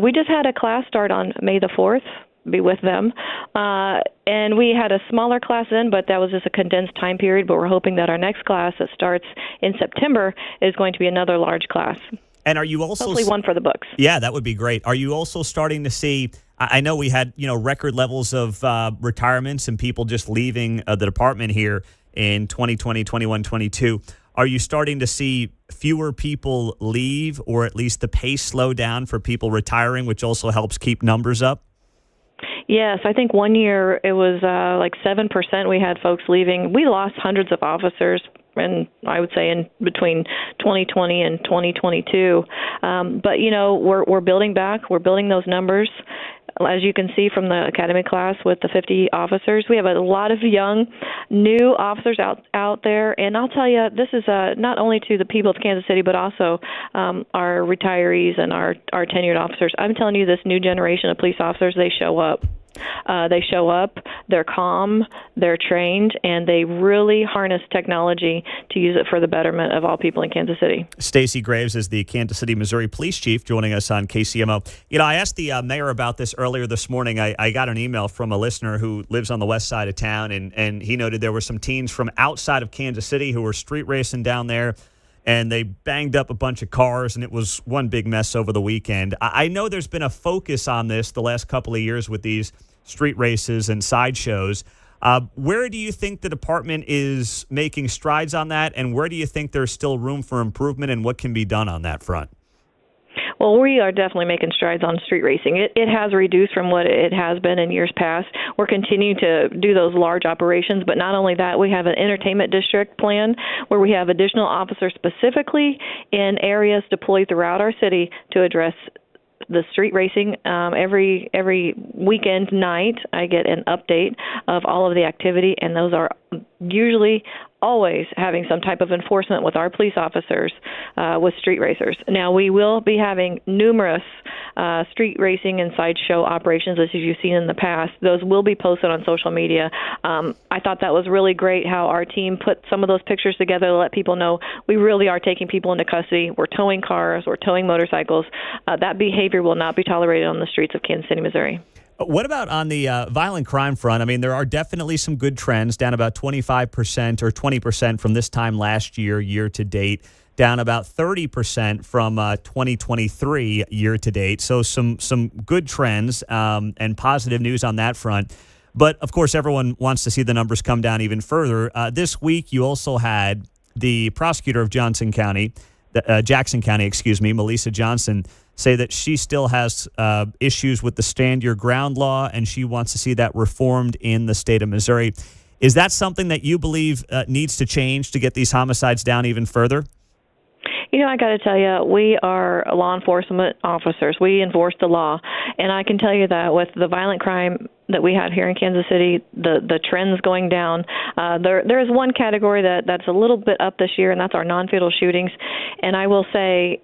We just had a class start on May the 4th. Be with them. And we had a smaller class then, but that was just a condensed time period. But we're hoping that our next class that starts in September is going to be another large class. And are you also hopefully one for the books? Yeah, that would be great. Are you also starting to see? I know we had record levels of retirements and people just leaving the department here in 2020, 21, 22. Are you starting to see fewer people leave, or at least the pace slow down for people retiring, which also helps keep numbers up? Yes, I think one year it was 7% we had folks leaving. We lost hundreds of officers, and I would say in between 2020 and 2022. But, we're building back. We're building those numbers. As you can see from the academy class with the 50 officers, we have a lot of young, new officers out there. And I'll tell you, this is not only to the people of Kansas City, but also our retirees and our tenured officers. I'm telling you, this new generation of police officers, they show up. They're calm, they're trained, and they really harness technology to use it for the betterment of all people in Kansas City. Stacey Graves is the Kansas City, Missouri police chief joining us on KCMO. I asked the mayor about this earlier this morning. I got an email from a listener who lives on the west side of town, and he noted there were some teens from outside of Kansas City who were street racing down there, and they banged up a bunch of cars, and it was one big mess over the weekend. I know there's been a focus on this the last couple of years with these street races and sideshows. Where do you think the department is making strides on that, and where do you think there's still room for improvement, and what can be done on that front? Well, we are definitely making strides on street racing. It has reduced from what it has been in years past. We're continuing to do those large operations, but not only that, we have an entertainment district plan where we have additional officers specifically in areas deployed throughout our city to address the street racing. Every weekend night, I get an update of all of the activity, and those are usually always having some type of enforcement with our police officers with street racers. Now, we will be having numerous street racing and sideshow operations, as you've seen in the past. Those will be posted on social media. I thought that was really great how our team put some of those pictures together to let people know we really are taking people into custody. We're towing cars. We're towing motorcycles. That behavior will not be tolerated on the streets of Kansas City, Missouri. What about on the violent crime front? I mean, there are definitely some good trends, down about 25% or 20% from this time last year to date, down about 30% from 2023 year to date. So some good trends and positive news on that front. But, of course, everyone wants to see the numbers come down even further. This week, you also had the prosecutor of Jackson County, Melissa Johnson, say that she still has issues with the Stand Your Ground law, and she wants to see that reformed in the state of Missouri. Is that something that you believe needs to change to get these homicides down even further? You know, I got to tell you, we are law enforcement officers. We enforce the law. And I can tell you that with the violent crime that we had here in Kansas City, the trends going down, there is one category that's a little bit up this year, and that's our non-fatal shootings. And I will say,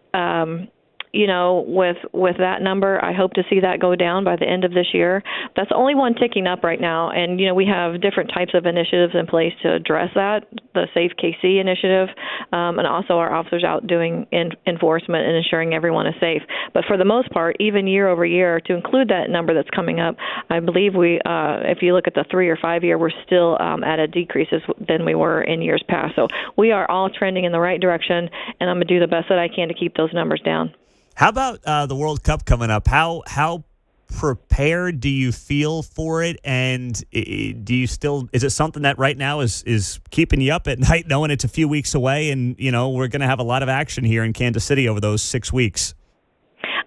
with that number, I hope to see that go down by the end of this year. That's the only one ticking up right now. And, we have different types of initiatives in place to address that, the Safe KC initiative, and also our officers out doing enforcement and ensuring everyone is safe. But for the most part, even year over year, to include that number that's coming up, I believe if you look at the 3 or 5 year, we're still at a decrease than we were in years past. So we are all trending in the right direction, and I'm going to do the best that I can to keep those numbers down. How about the World Cup coming up? How prepared do you feel for it? And is it something that right now is keeping you up at night, knowing it's a few weeks away and, we're going to have a lot of action here in Kansas City over those 6 weeks?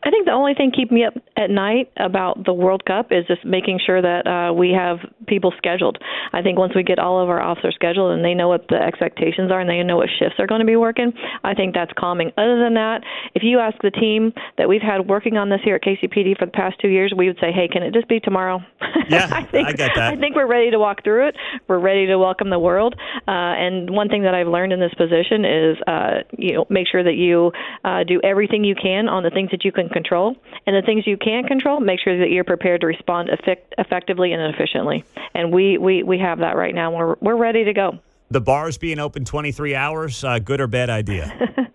I think the only thing keeping me up at night about the World Cup is just making sure that we have people scheduled. I think once we get all of our officers scheduled and they know what the expectations are and they know what shifts they're going to be working, I think that's calming. Other than that, if you ask the team that we've had working on this here at KCPD for the past 2 years, we would say, hey, can it just be tomorrow? Yeah, I get that. I think we're ready to walk through it. We're ready to welcome the world. And one thing that I've learned in this position is, make sure that you do everything you can on the things that you can control, and the things you can't control, make sure that you're prepared to respond effectively and efficiently. And we have that right now. We're ready to go. The bars being open 23 hours, good or bad idea?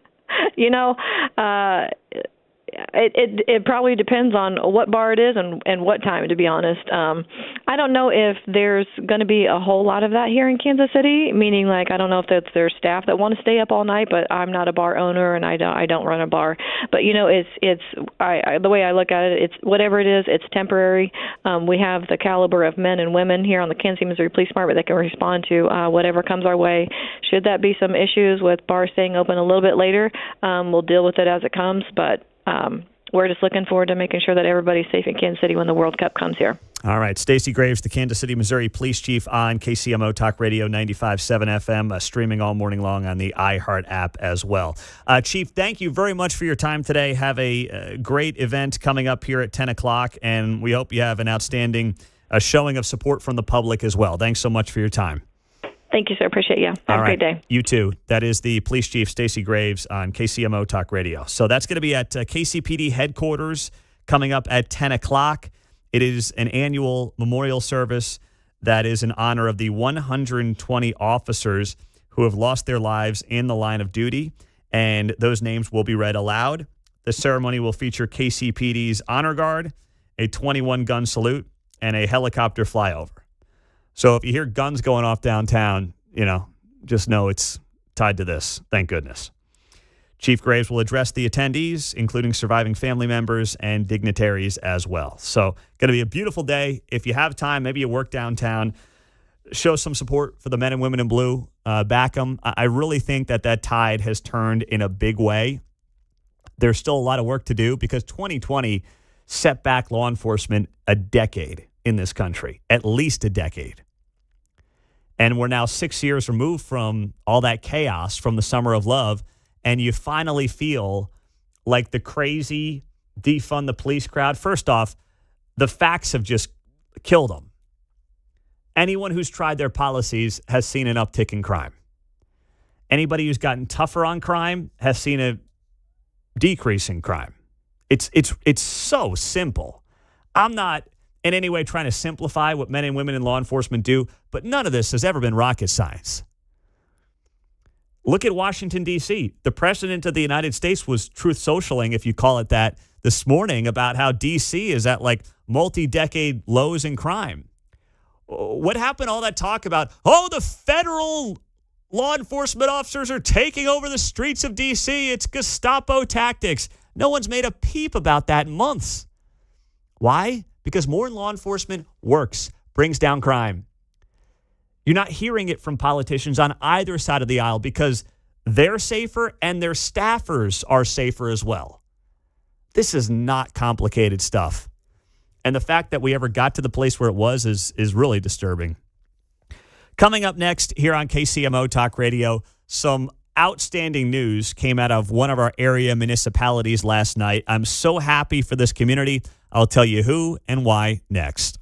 It probably depends on what bar it is and what time, to be honest. I don't know if there's going to be a whole lot of that here in Kansas City, meaning I don't know if that's their staff that want to stay up all night, but I'm not a bar owner and I don't run a bar. But the way I look at it, it's whatever it is, it's temporary. We have the caliber of men and women here on the Kansas City, Missouri Police Department that can respond to whatever comes our way. Should that be some issues with bars staying open a little bit later, we'll deal with it as it comes. But we're just looking forward to making sure that everybody's safe in Kansas City when the World Cup comes here. All right. Stacey Graves, the Kansas City, Missouri Police Chief on KCMO Talk Radio 95.7 FM, streaming all morning long on the iHeart app as well. Chief, thank you very much for your time today. Have a great event coming up here at 10 o'clock, and we hope you have an outstanding showing of support from the public as well. Thanks so much for your time. Thank you, sir. Appreciate you. Have a great day. You too. That is the Police Chief, Stacey Graves, on KCMO Talk Radio. So that's going to be at KCPD headquarters coming up at 10 o'clock. It is an annual memorial service that is in honor of the 120 officers who have lost their lives in the line of duty, and those names will be read aloud. The ceremony will feature KCPD's Honor Guard, a 21-gun salute, and a helicopter flyover. So if you hear guns going off downtown, just know it's tied to this. Thank goodness. Chief Graves will address the attendees, including surviving family members and dignitaries as well. So going to be a beautiful day. If you have time, maybe you work downtown, show some support for the men and women in blue. Back them. I really think that tide has turned in a big way. There's still a lot of work to do because 2020 set back law enforcement a decade in this country, at least a decade. And we're now 6 years removed from all that chaos from the Summer of Love, and you finally feel like the crazy defund the police crowd. First off, the facts have just killed them. Anyone who's tried their policies has seen an uptick in crime. Anybody who's gotten tougher on crime has seen a decrease in crime. It's so simple. I'm not in any way trying to simplify what men and women in law enforcement do, but none of this has ever been rocket science. Look at Washington, D.C. The president of the United States was truth socialing, if you call it that, this morning about how D.C. is at like multi-decade lows in crime. What happened to all that talk about, the federal law enforcement officers are taking over the streets of D.C. It's Gestapo tactics. No one's made a peep about that in months. Why? Because more law enforcement works, brings down crime. You're not hearing it from politicians on either side of the aisle because they're safer and their staffers are safer as well. This is not complicated stuff. And the fact that we ever got to the place where it was is really disturbing. Coming up next here on KCMO Talk Radio, some outstanding news came out of one of our area municipalities last night. I'm so happy for this community. I'll tell you who and why next.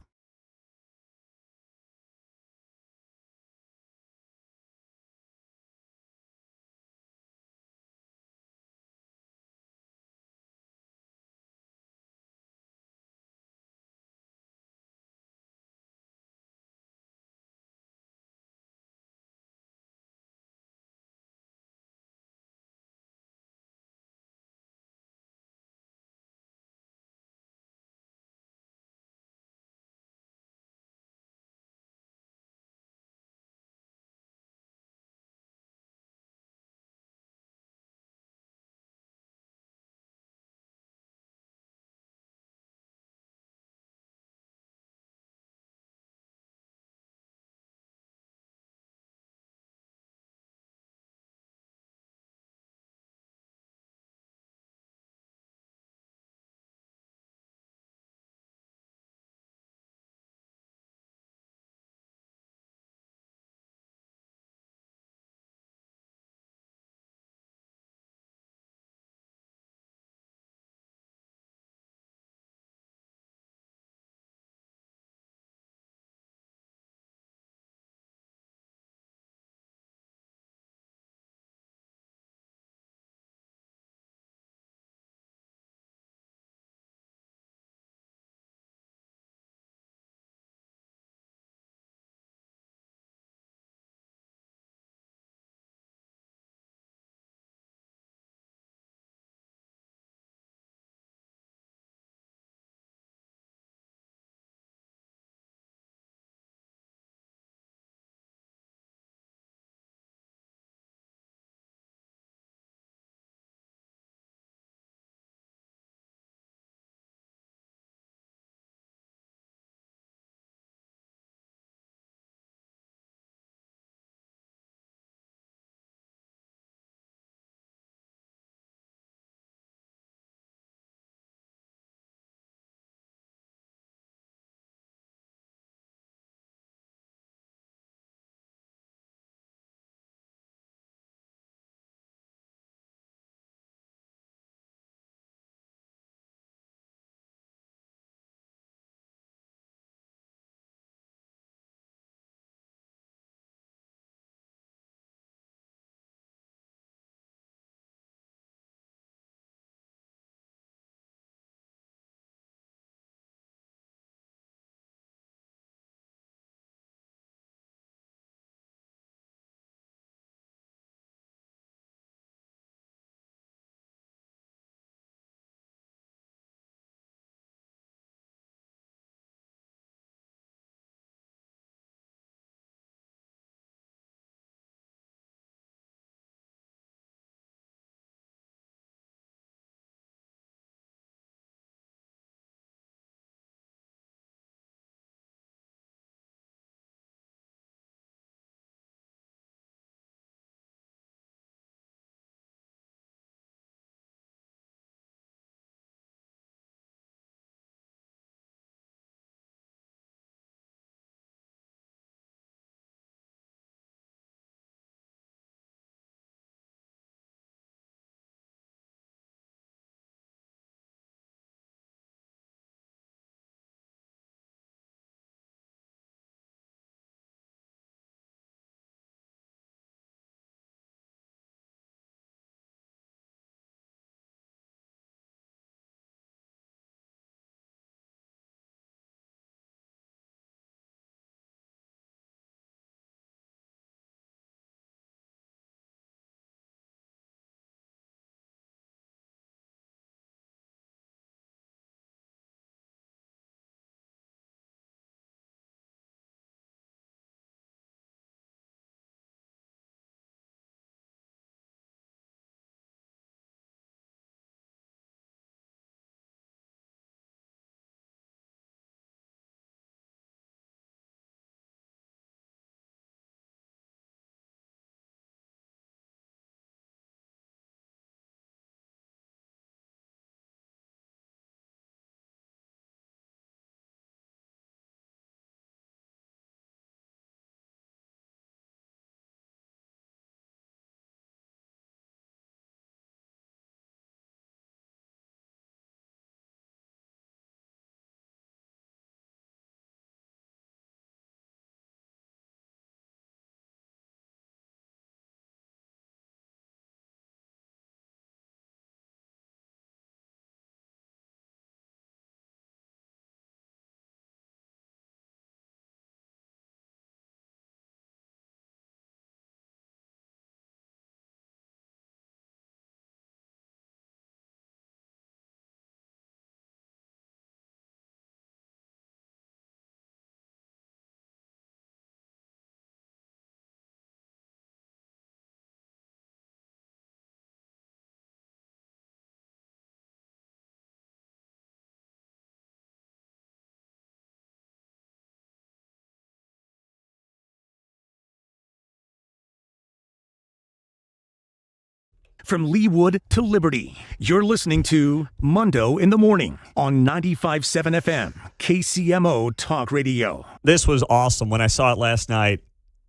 from Leawood to Liberty. You're listening to Mundo in the Morning on 95.7 FM, KCMO Talk Radio. This was awesome. When I saw it last night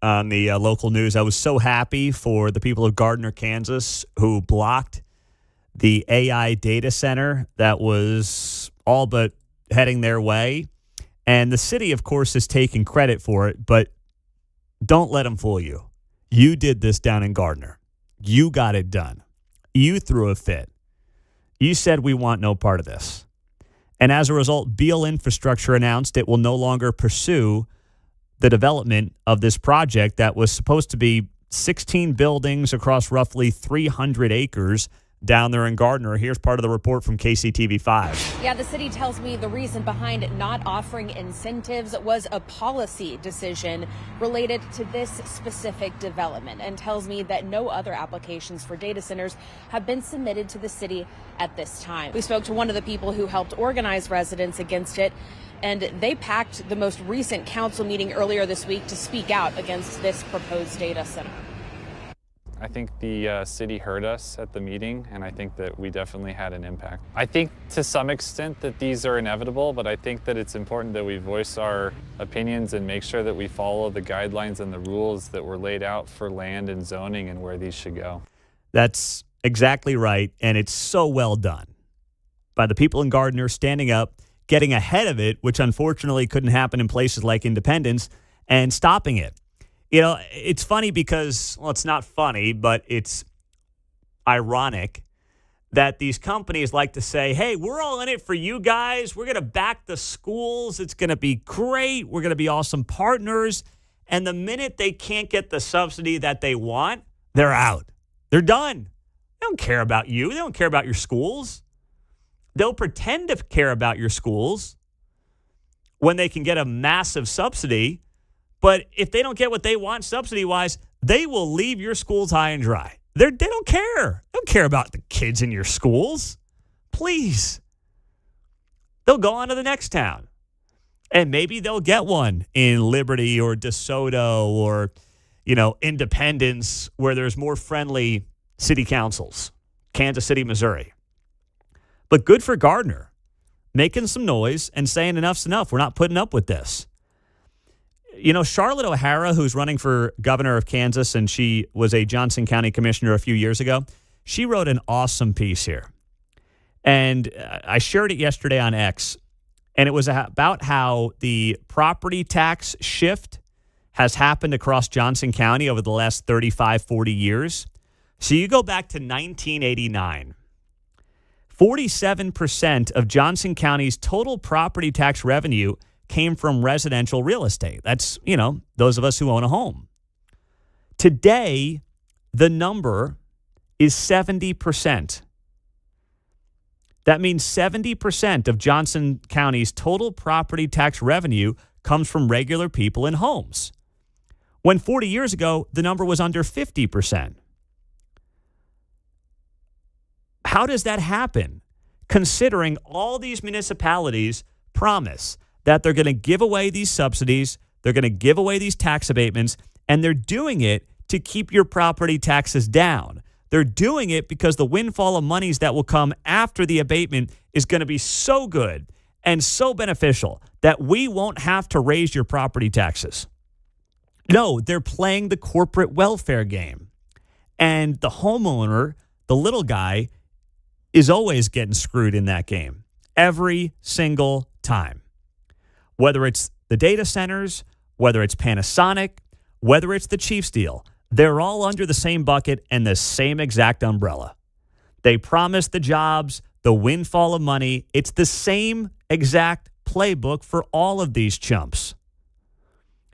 on the local news, I was so happy for the people of Gardner, Kansas, who blocked the AI data center that was all but heading their way. And the city, of course, is taking credit for it, but don't let them fool you. You did this down in Gardner. You got it done. You threw a fit. You said we want no part of this. And as a result, Beale Infrastructure announced it will no longer pursue the development of this project that was supposed to be 16 buildings across roughly 300 acres down there in Gardner. Here's part of the report from KCTV5. Yeah, the city tells me the reason behind not offering incentives was a policy decision related to this specific development, and tells me that no other applications for data centers have been submitted to the city at this time. We spoke to one of the people who helped organize residents against it, and they packed the most recent council meeting earlier this week to speak out against this proposed data center. I think the city heard us at the meeting, and I think that we definitely had an impact. I think to some extent that these are inevitable, but I think that it's important that we voice our opinions and make sure that we follow the guidelines and the rules that were laid out for land and zoning and where these should go. That's exactly right, and it's so well done by the people in Gardner standing up, getting ahead of it, which unfortunately couldn't happen in places like Independence, and stopping it. You know, it's funny because, well, it's not funny, but it's ironic that these companies like to say, hey, we're all in it for you guys. We're going to back the schools. It's going to be great. We're going to be awesome partners. And the minute they can't get the subsidy that they want, they're out. They're done. They don't care about you. They don't care about your schools. They'll pretend to care about your schools when they can get a massive subsidy. But if they don't get what they want subsidy-wise, they will leave your schools high and dry. They don't care. They don't care about the kids in your schools. Please. They'll go on to the next town. And maybe they'll get one in Liberty or DeSoto or, Independence, where there's more friendly city councils. Kansas City, Missouri. But good for Gardner, making some noise and saying enough's enough. We're not putting up with this. Charlotte O'Hara, who's running for governor of Kansas, and she was a Johnson County commissioner a few years ago, she wrote an awesome piece here. And I shared it yesterday on X, and it was about how the property tax shift has happened across Johnson County over the last 35, 40 years. So you go back to 1989. 47% of Johnson County's total property tax revenue came from residential real estate. That's, those of us who own a home. Today, the number is 70%. That means 70% of Johnson County's total property tax revenue comes from regular people in homes. When 40 years ago, the number was under 50%. How does that happen? Considering all these municipalities promise that they're going to give away these subsidies, they're going to give away these tax abatements, and they're doing it to keep your property taxes down. They're doing it because the windfall of monies that will come after the abatement is going to be so good and so beneficial that we won't have to raise your property taxes. No, they're playing the corporate welfare game. And the homeowner, the little guy, is always getting screwed in that game. Every single time. Whether it's the data centers, whether it's Panasonic, whether it's the Chiefs deal, they're all under the same bucket and the same exact umbrella. They promise the jobs, the windfall of money. It's the same exact playbook for all of these chumps.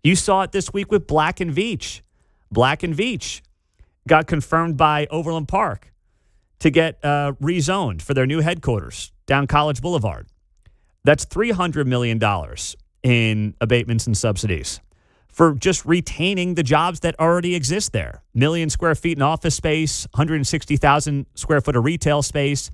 You saw it this week with Black & Veatch. Black & Veatch got confirmed by Overland Park to get rezoned for their new headquarters down College Boulevard. That's $300 million in abatements and subsidies for just retaining the jobs that already exist there. 1 million square feet in office space, 160,000 square foot of retail space,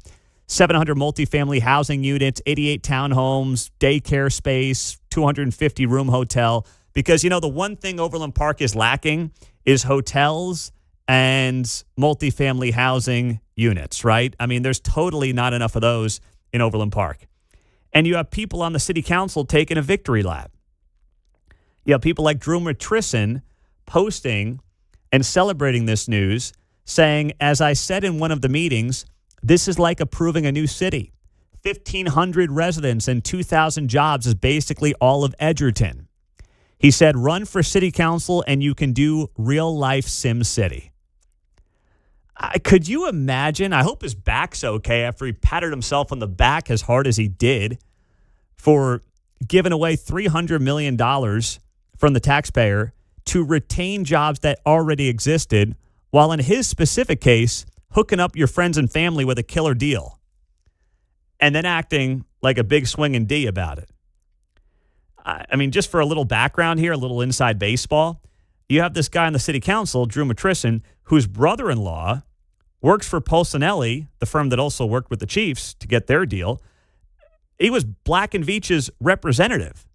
700 multifamily housing units, 88 townhomes, daycare space, 250-room hotel. Because, the one thing Overland Park is lacking is hotels and multifamily housing units, right? I mean, there's totally not enough of those in Overland Park. And you have people on the city council taking a victory lap. You have people like Drew Matrison posting and celebrating this news, saying, as I said in one of the meetings, this is like approving a new city. 1,500 residents and 2,000 jobs is basically all of Edgerton. He said, run for city council and you can do real life Sim City. Could you imagine? I hope his back's okay after he patted himself on the back as hard as he did for giving away $300 million from the taxpayer to retain jobs that already existed, while in his specific case, hooking up your friends and family with a killer deal and then acting like a big swinging D about it. I mean, just for a little background here, a little inside baseball, you have this guy on the city council, Drew Matrison, whose brother-in-law works for Polsinelli, the firm that also worked with the Chiefs to get their deal. He was Black & Veatch's representative.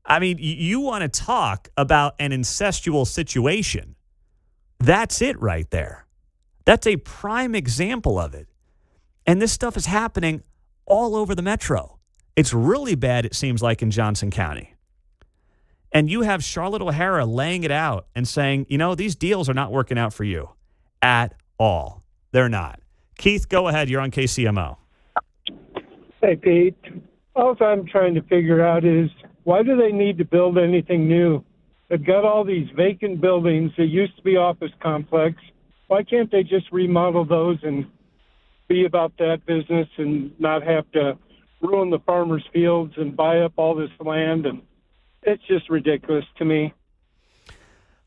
I mean, you want to talk about an incestual situation. That's it right there. That's a prime example of it. And this stuff is happening all over the metro. It's really bad, it seems like, in Johnson County. And you have Charlotte O'Hara laying it out and saying, you know, these deals are not working out for you at all. They're not. Keith, go ahead. You're on KCMO. Hey, Pete. All I'm trying to figure out is, why do they need to build anything new? They've got all these vacant buildings that used to be office complex. Why can't they just remodel those and be about that business and not have to ruin the farmers' fields and buy up all this land? And it's just ridiculous to me.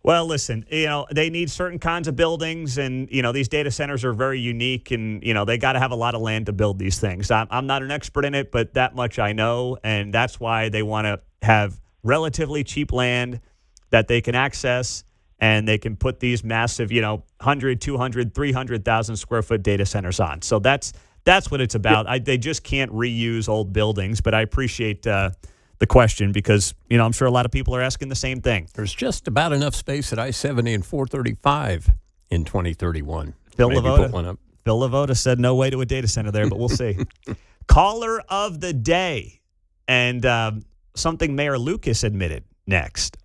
Well, listen, you know, they need certain kinds of buildings, and, you know, these data centers are very unique, and, you know, they got to have a lot of land to build these things. I'm not an expert in it, but that much I know, and that's why they want to have relatively cheap land that they can access, and they can put these massive, you know, 100, 200, 300,000 square foot data centers on. So that's what it's about. They just can't reuse old buildings, but I appreciate the question, because, you know, I'm sure a lot of people are asking the same thing. There's just about enough space at I-70 and 435 in 2031. Phil Maybe Lavoda, put one up. Phil Lavoda said no way to a data center there, but we'll see. Caller of the day, and something Mayor Lucas admitted next.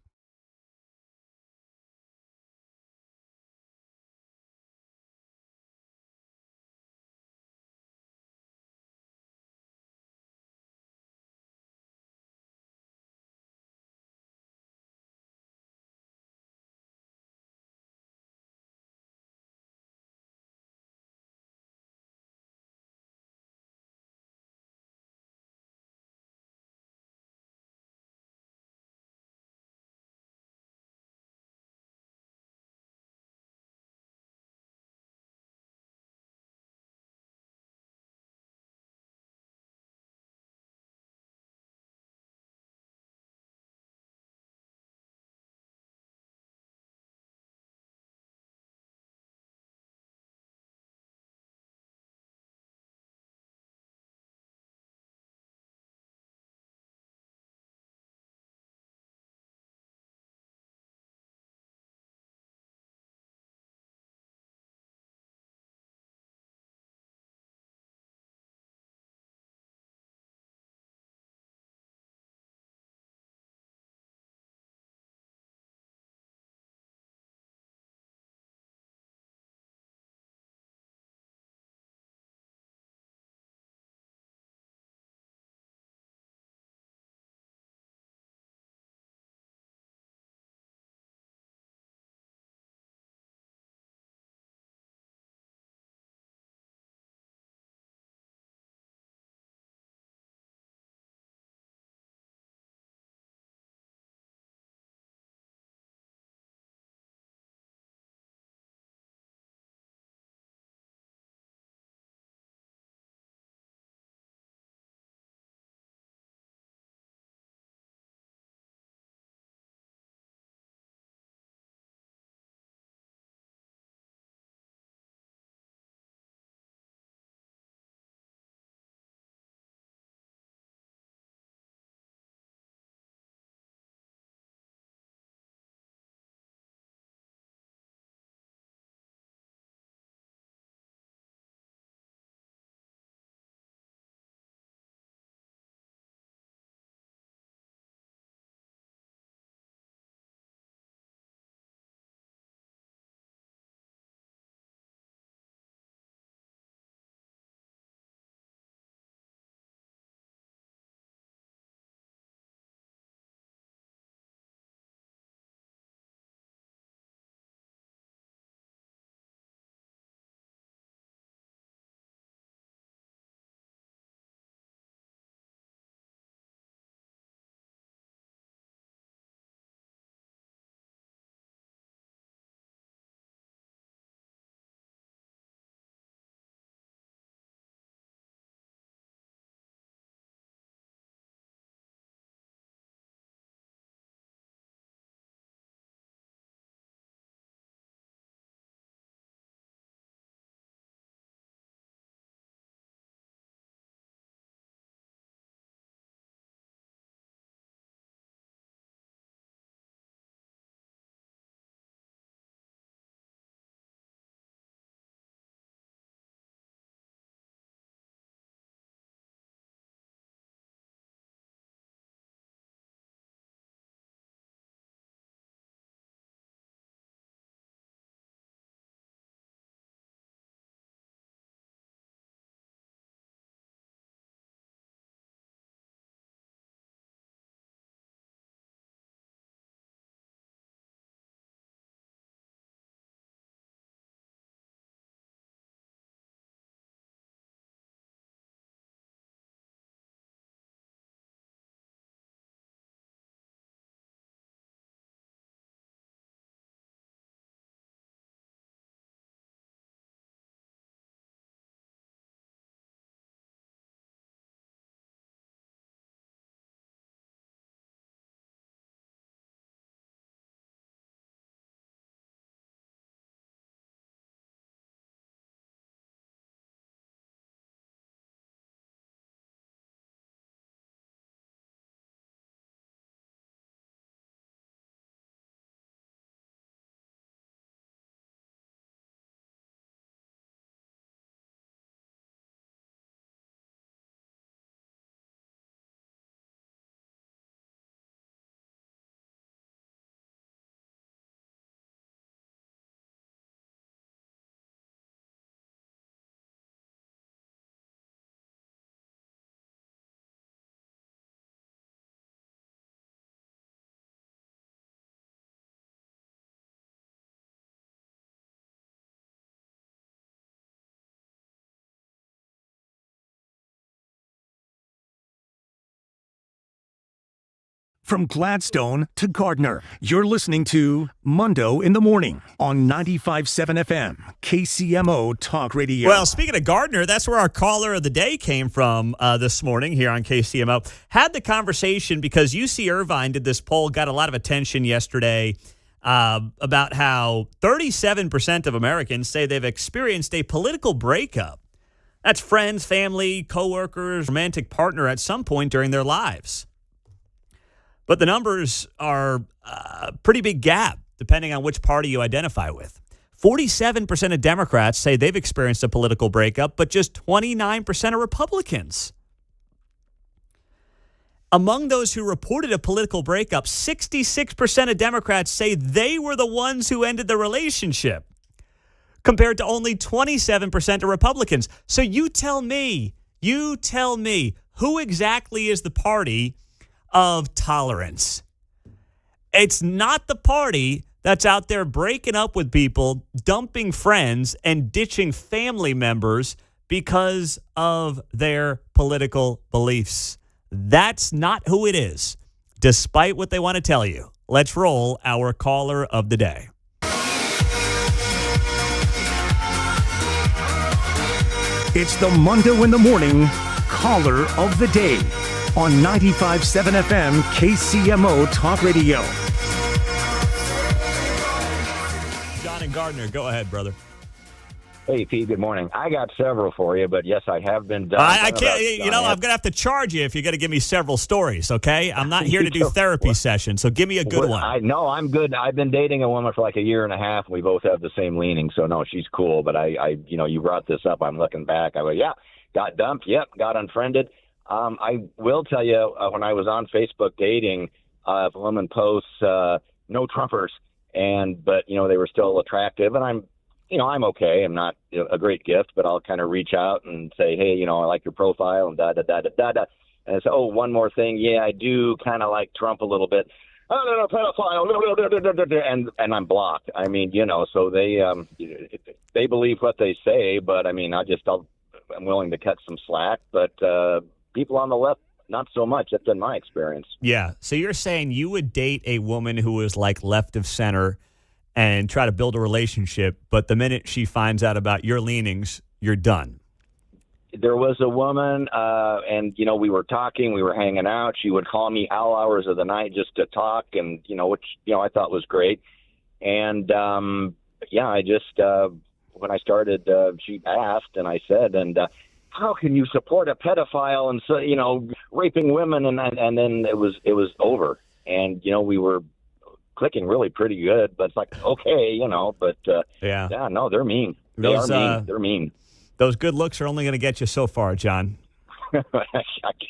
From Gladstone to Gardner, you're listening to Mundo in the Morning on 95.7 FM, KCMO Talk Radio. Well, speaking of Gardner, that's where our caller of the day came from this morning here on KCMO. Had the conversation because UC Irvine did this poll, got a lot of attention yesterday about how 37% of Americans say they've experienced a political breakup. That's friends, family, coworkers, romantic partner at some point during their lives. But the numbers are a pretty big gap, depending on which party you identify with. 47% of Democrats say they've experienced a political breakup, but just 29% of Republicans. Among those who reported a political breakup, 66% of Democrats say they were the ones who ended the relationship, compared to only 27% of Republicans. So you tell me, who exactly is the party of tolerance? It's not the party that's out there breaking up with people, dumping friends, and ditching family members because of their political beliefs. That's not who it is, despite what they want to tell you. Let's roll our caller of the day. It's the Mundo in the Morning Caller of the Day on 95.7 FM KCMO Talk Radio. John and Gardner, go ahead, brother. Hey, Pete, good morning. I got several for you, but yes, I have been done. I can't, I'm going to have to charge you if you're going to give me several stories, okay? I'm not here to do therapy sessions, so give me a good one. I'm good. I've been dating a woman for like a year and a half. We both have the same leaning, so no, she's cool. But you brought this up. I'm looking back. I go, yeah, got dumped. Yep, got unfriended. I will tell you, when I was on Facebook dating, if a woman posts no Trumpers, but they were still attractive, and I'm okay. I'm not a great gift, but I'll kind of reach out and say, hey, I like your profile and da-da-da-da-da-da. And I say, oh, one more thing. Yeah, I do kind of like Trump a little bit. Oh, no, pedophile. And I'm blocked. I mean, so they believe what they say, but I mean, I'm willing to cut some slack, but people on the left, not so much. That's been my experience. Yeah. So you're saying you would date a woman who was like left of center and try to build a relationship, but the minute she finds out about your leanings, you're done. There was a woman, and, we were talking, we were hanging out. She would call me all hours of the night just to talk, and, which, I thought was great. And, I just, when I started, she asked, and I said, how can you support a pedophile and, so, raping women? And then it was over. And, we were clicking really pretty good, but it's like, okay, but no, they're mean. They're mean. Those good looks are only going to get you so far, John. I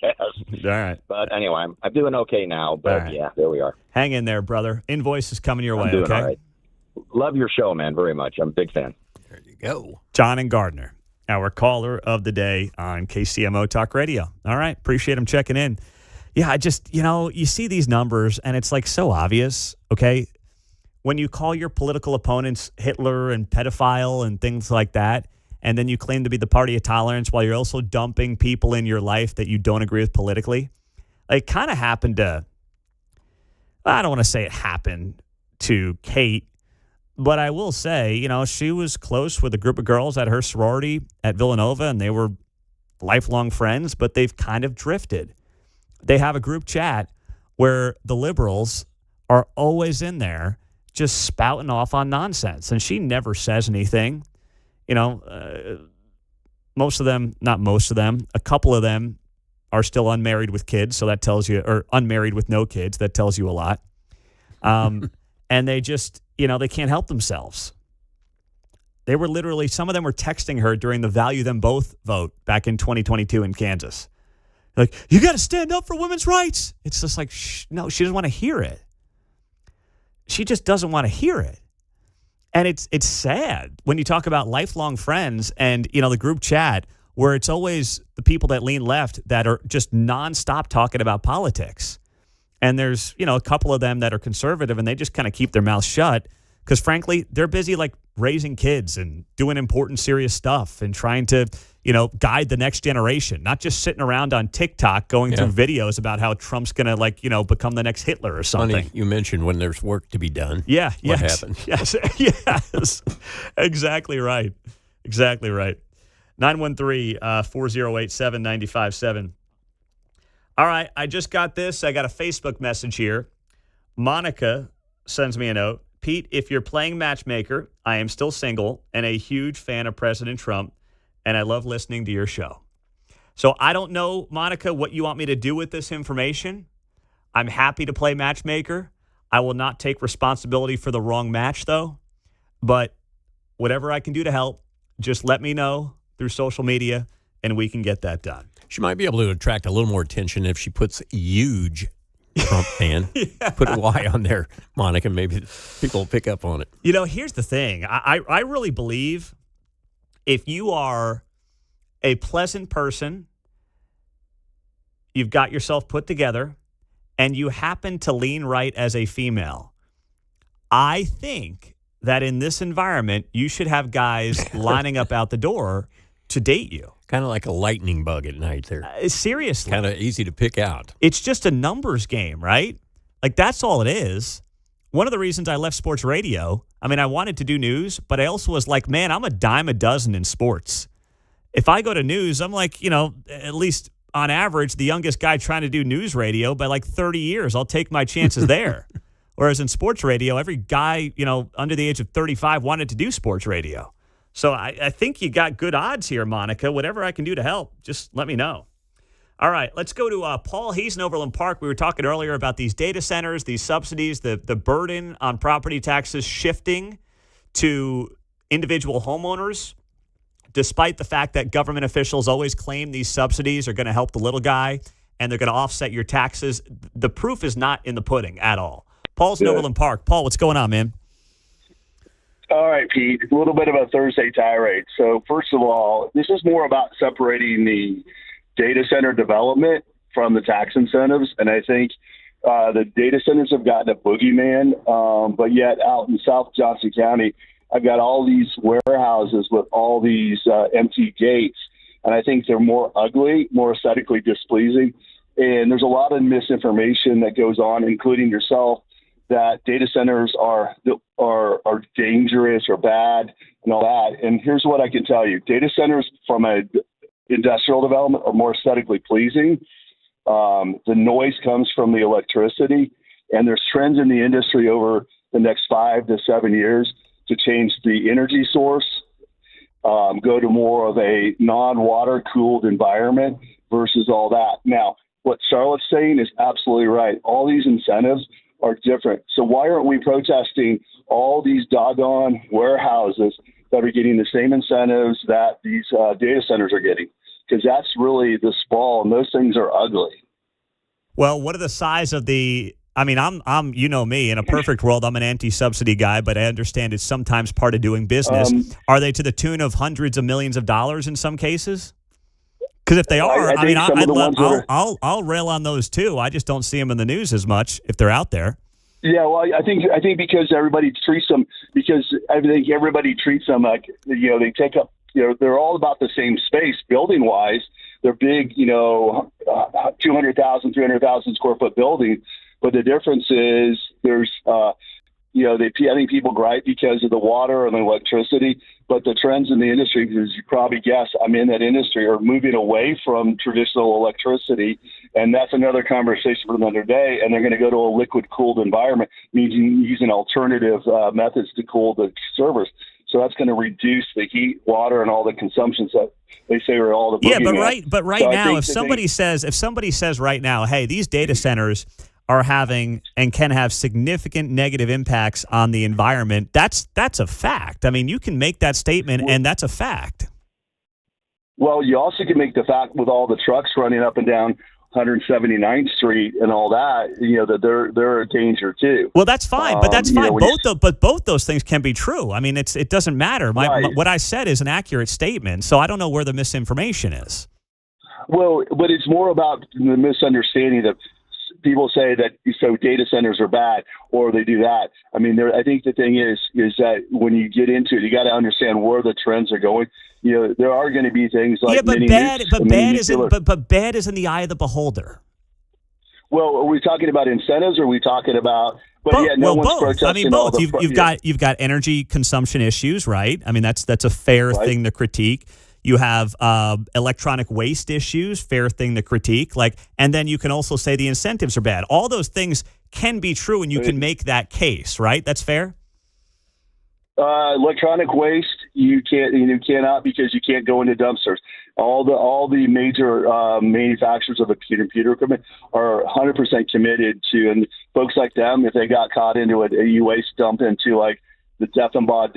guess. All right. But anyway, I'm doing okay now, but right. Yeah, there we are. Hang in there, brother. Invoice is coming your way, I'm doing okay? All right. Love your show, man, very much. I'm a big fan. There you go. John and Gardner, our caller of the day on KCMO Talk Radio. All right. Appreciate him checking in. Yeah, I just, you see these numbers and it's like so obvious, okay? When you call your political opponents Hitler and pedophile and things like that, and then you claim to be the party of tolerance while you're also dumping people in your life that you don't agree with politically, it kind of happened to, I don't want to say it happened to Kate, but I will say, she was close with a group of girls at her sorority at Villanova, and they were lifelong friends, but they've kind of drifted. They have a group chat where the liberals are always in there just spouting off on nonsense. And she never says anything. Most of them, not most of them, a couple of them are still unmarried with kids. So that tells you, or unmarried with no kids. That tells you a lot. And they just, they can't help themselves. They were literally, some of them were texting her during the Value Them Both vote back in 2022 in Kansas. Like, you got to stand up for women's rights. It's just like, no, she doesn't want to hear it. She just doesn't want to hear it. And it's sad when you talk about lifelong friends and, the group chat where it's always the people that lean left that are just nonstop talking about politics. And there's, a couple of them that are conservative and they just kind of keep their mouths shut because, frankly, they're busy like raising kids and doing important, serious stuff and trying to, guide the next generation, not just sitting around on TikTok going through videos about how Trump's going to become the next Hitler or something. Funny, you mentioned when there's work to be done. Yeah. What happened? Yes. Yes. Exactly right. 913-408-7957. All right. I just got this. I got a Facebook message here. Monica sends me a note. Pete, if you're playing matchmaker, I am still single and a huge fan of President Trump, and I love listening to your show. So I don't know, Monica, what you want me to do with this information. I'm happy to play matchmaker. I will not take responsibility for the wrong match, though. But whatever I can do to help, just let me know through social media, and we can get that done. She might be able to attract a little more attention if she puts huge Trump fan. Put a Y on there, Monica. Maybe people will pick up on it. Here's the thing. I really believe if you are a pleasant person, you've got yourself put together, and you happen to lean right as a female, I think that in this environment, you should have guys lining up out the door to date you. Kind of like a lightning bug at night there. Seriously. Kind of easy to pick out. It's just a numbers game, right? That's all it is. One of the reasons I left sports radio, I wanted to do news, but I also was like, man, I'm a dime a dozen in sports. If I go to news, I'm like, at least on average, the youngest guy trying to do news radio by 30 years. I'll take my chances there. Whereas in sports radio, every guy, under the age of 35 wanted to do sports radio. So I think you got good odds here, Monica. Whatever I can do to help, just let me know. All right, let's go to Paul. He's in Overland Park. We were talking earlier about these data centers, these subsidies, the burden on property taxes shifting to individual homeowners, despite the fact that government officials always claim these subsidies are going to help the little guy and they're going to offset your taxes. The proof is not in the pudding at all. Paul's in Overland Park. Paul, what's going on, man? All right, Pete, a little bit of a Thursday tirade. So first of all, this is more about separating the data center development from the tax incentives. And I think the data centers have gotten a boogeyman, but yet out in South Johnson County, I've got all these warehouses with all these empty gates. And I think they're more ugly, more aesthetically displeasing. And there's a lot of misinformation that goes on, including yourself, that data centers are dangerous or bad and all that. And here's what I can tell you. Data centers from a industrial development are more aesthetically pleasing. The noise comes from the electricity, and there's trends in the industry over the next 5 to 7 years to change the energy source, go to more of a non-water cooled environment versus all that. Now, what Charlotte's saying is absolutely right. All these incentives are different. So why aren't we protesting all these doggone warehouses that are getting the same incentives that these data centers are getting? Because that's really the sprawl, and those things are ugly. Well, what are the size of the? I'm you know me. In a perfect world, I'm an anti-subsidy guy, but I understand it's sometimes part of doing business. Are they to the tune of hundreds of millions of dollars in some cases? Because if they are, I'll rail on those too. I just don't see them in the news as much if they're out there. Yeah, well, I think because everybody treats them like, they take up, they're all about the same space building wise. They're big, 200,000, 300,000 square foot buildings. But the difference is there's, I think people gripe because of the water and the electricity, but the trends in the industry, as you probably guess, I'm in that industry, are moving away from traditional electricity. And that's another conversation for another day. And they're going to go to a liquid cooled environment, meaning using alternative methods to cool the servers. So that's going to reduce the heat, water, and all the consumptions that they say are all the boogeyman. but right now, if somebody says right now, hey, these data centers are having and can have significant negative impacts on the environment, that's a fact. I mean, you can make that statement, and that's a fact. Well, you also can make the fact with all the trucks running up and down 179th Street and all that, that they're a danger too. Well, that's fine, but that's fine. Both those things can be true. I mean, it doesn't matter. What I said is an accurate statement, so I don't know where the misinformation is. Well, but it's more about the misunderstanding that people say that so data centers are bad or they do that. I mean, I think the thing is that when you get into it, you got to understand where the trends are going. There are going to be things like but bad is in the eye of the beholder. Well, are we talking about incentives or are we talking about? But both. yeah, no one's Both. protesting. I mean, all both. the You've got energy consumption issues, right? I mean, that's a fair thing to critique. You have electronic waste issues, fair thing to critique. And then you can also say the incentives are bad. All those things can be true, and you can make that case, right? That's fair. Electronic waste, you cannot because you can't go into dumpsters. All the major manufacturers of computer equipment are 100% committed to, and folks like them, if they got caught into a e-waste dump into like the Deffenbaugh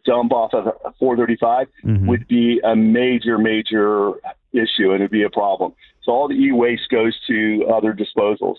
dump off of 435 would be a major issue, and it'd be a problem. So all the e-waste goes to other disposals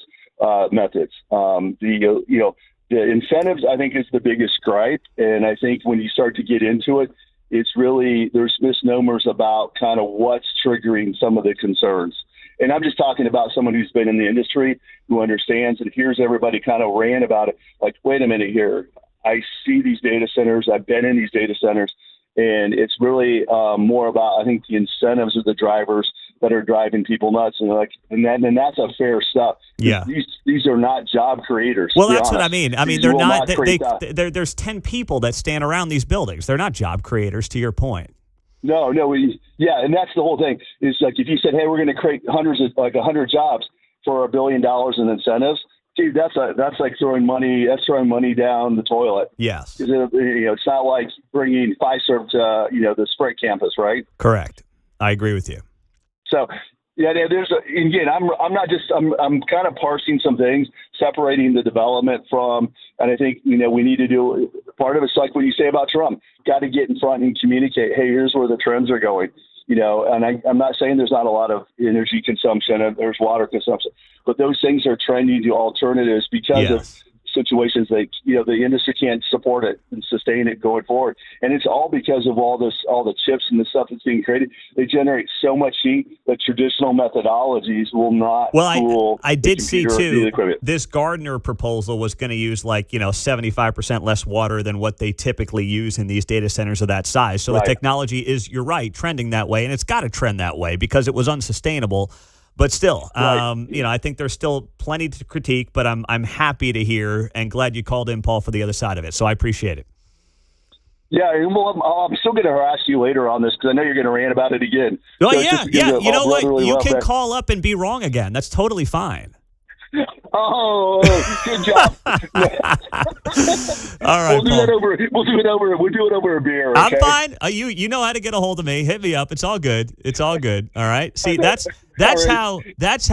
methods. The incentives, I think, is the biggest gripe. And I think when you start to get into it, it's really, there's misnomers about kind of what's triggering some of the concerns. And I'm just talking about someone who's been in the industry, who understands and hears everybody kind of rant about it. Like, wait a minute here. I see these data centers. I've been in these data centers. And it's really more about, I think, the incentives of the drivers that are driving people nuts, and that's a fair stuff. Yeah, these are not job creators. Well, that's what I mean. I mean, they're not. There's 10 people that stand around these buildings. They're not job creators. To your point. No, yeah, and that's the whole thing. Is like if you said, hey, we're going to create 100 jobs for $1 billion in incentives. Dude, that's like throwing money. That's throwing money down the toilet. Yes, it's not like bringing Fiserv to the Sprint campus, right? Correct. I agree with you. So yeah, I'm kind of parsing some things, separating the development from, and I think we need to do part of it's like what you say about Trump. Got to get in front and communicate. Hey, here's where the trends are going. And I'm not saying there's not a lot of energy consumption and there's water consumption, but those things are trending to alternatives because of situations like, the industry can't support it and sustain it going forward. And it's all because of all the chips and the stuff that's being created. They generate so much heat that traditional methodologies will not. Well, I did see too, this Gardner proposal was going to use 75% less water than what they typically use in these data centers of that size. So the technology is, you're right, trending that way, and it's got to trend that way because it was unsustainable. But still, I think there's still plenty to critique, but I'm happy to hear and glad you called in, Paul, for the other side of it. So I appreciate it. Yeah, well, I'm still going to harass you later on this because I know you're going to rant about it again. Oh, so yeah. You know what? You can call up and be wrong again. That's totally fine. Oh, good job. All right, we'll do it over a beer. Okay? I'm fine. You know how to get a hold of me. Hit me up. It's all good. All right. See, that's how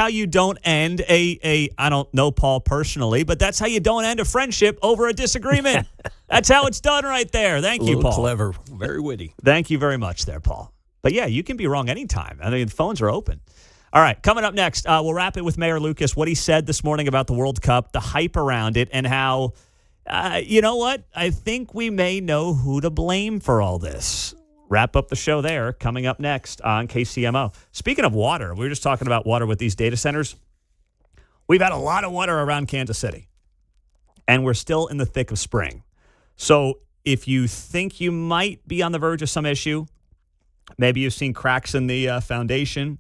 you don't end a I don't know Paul personally, but that's how you don't end a friendship over a disagreement. That's how it's done right there. Thank you, Paul. Clever, very witty. Thank you very much there, Paul. But yeah, you can be wrong anytime. I mean, the phones are open. All right, coming up next, we'll wrap it with Mayor Lucas, what he said this morning about the World Cup, the hype around it, and how, you know what? I think we may know who to blame for all this. Wrap up the show there, coming up next on KCMO. Speaking of water, we were just talking about water with these data centers. We've had a lot of water around Kansas City, and we're still in the thick of spring. So if you think you might be on the verge of some issue, maybe you've seen cracks in the foundation,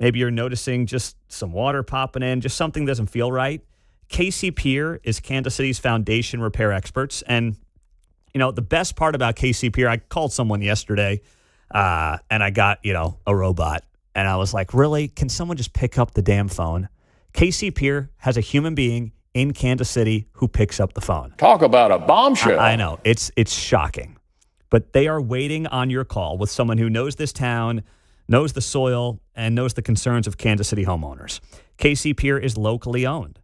maybe you're noticing just some water popping in, just something doesn't feel right. KC Pier is Kansas City's foundation repair experts. And, the best part about KC Pier, I called someone yesterday and I got, a robot. And I was like, really? Can someone just pick up the damn phone? KC Pier has a human being in Kansas City who picks up the phone. Talk about a bombshell. I know. It's shocking. But they are waiting on your call with someone who knows this town, knows the soil, and knows the concerns of Kansas City homeowners. KC Pier is locally owned,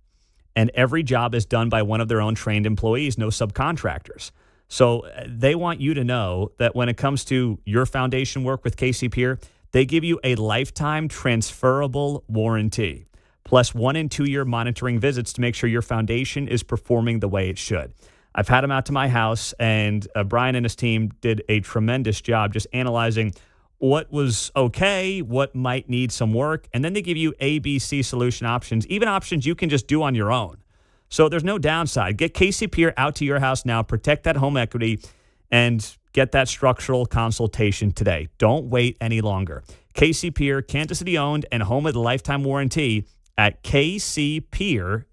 and every job is done by one of their own trained employees, no subcontractors. So they want you to know that when it comes to your foundation work with KC Pier, they give you a lifetime transferable warranty, plus 1 and 2 year monitoring visits to make sure your foundation is performing the way it should. I've had them out to my house, and Brian and his team did a tremendous job just analyzing what was okay, what might need some work, and then they give you A, B, C solution options, even options you can just do on your own. So there's no downside. Get KCP out to your house now, protect that home equity, and get that structural consultation today. Don't wait any longer. KC Pier, Kansas City owned and home of the lifetime warranty at kcpier.com.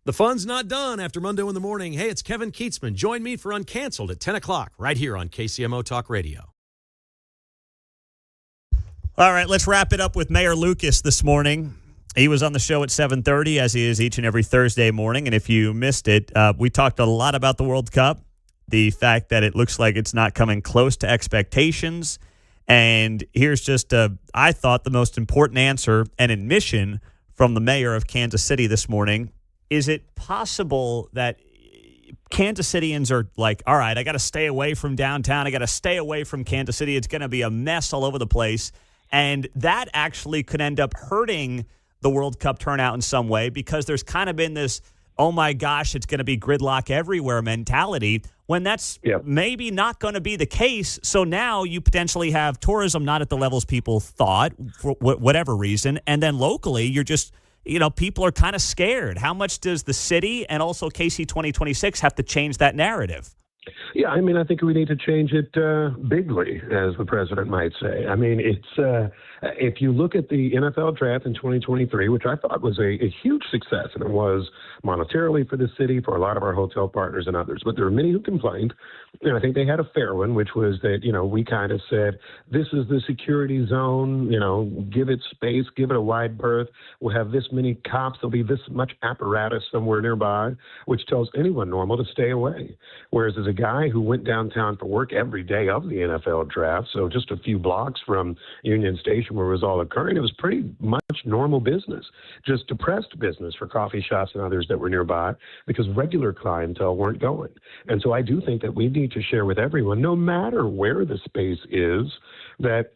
The fun's not done after Mundo in the Morning. Hey, it's Kevin Keatsman. Join me for Uncanceled at 10 o'clock right here on KCMO Talk Radio. All right, let's wrap it up with Mayor Lucas this morning. He was on the show at 7:30, as he is each and every Thursday morning. And if you missed it, we talked a lot about the World Cup, the fact that it looks like it's not coming close to expectations, And here's just, I thought, the most important answer and admission from the mayor of Kansas City this morning. Is it possible that Kansas Cityans are like, all right, I got to stay away from downtown. I got to stay away from Kansas City. It's going to be a mess all over the place. And that actually could end up hurting the World Cup turnout in some way, because there's kind of been this, oh my gosh, it's going to be gridlock everywhere mentality, when that's maybe not going to be the case. So now you potentially have tourism not at the levels people thought for whatever reason. And then locally, you're just, people are kind of scared. How much does the city and also KC 2026 have to change that narrative? Yeah, I mean, I think we need to change it bigly, as the president might say. I mean, it's if you look at the NFL draft in 2023, which I thought was a huge success, and it was monetarily for the city, for a lot of our hotel partners and others, but there were many who complained, and I think they had a fair one, which was that, we kind of said, this is the security zone, give it space, give it a wide berth. We'll have this many cops. There'll be this much apparatus somewhere nearby, which tells anyone normal to stay away. Whereas as a guy who went downtown for work every day of the NFL draft, so just a few blocks from Union Station where it was all occurring, it was pretty much normal business, just depressed business for coffee shops and others that were nearby, because regular clientele weren't going. And so I do think that we need to share with everyone, no matter where the space is, that,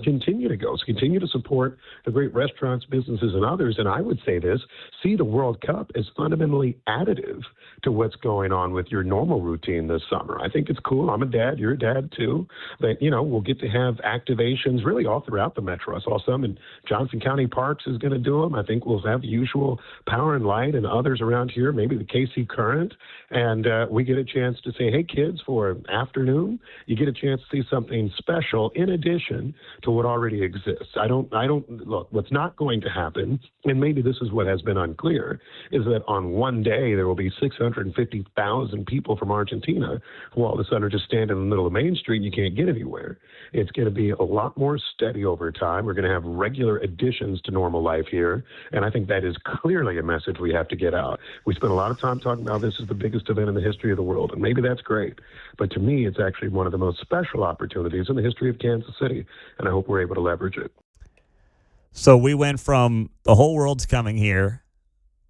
continue to go. So continue to support the great restaurants, businesses, and others. And I would say this, see the World Cup as fundamentally additive to what's going on with your normal routine this summer. I think it's cool. I'm a dad. You're a dad, too. That, we'll get to have activations really all throughout the metro. I saw some in Johnson County Parks is going to do them. I think we'll have the usual Power and Light and others around here, maybe the KC Current. And we get a chance to say, hey, kids, for an afternoon, you get a chance to see something special in addition to what already exists. I don't look, what's not going to happen, and maybe this is what has been unclear, is that on one day there will be 650,000 people from Argentina who all of a sudden are just standing in the middle of Main Street and you can't get anywhere. It's going to be a lot more steady over time. We're going to have regular additions to normal life here, and I think that is clearly a message we have to get out. We spend a lot of time talking about this is the biggest event in the history of the world, and maybe that's great, but to me it's actually one of the most special opportunities in the history of Kansas City, and I hope we're able to leverage it. So we went from the whole world's coming here,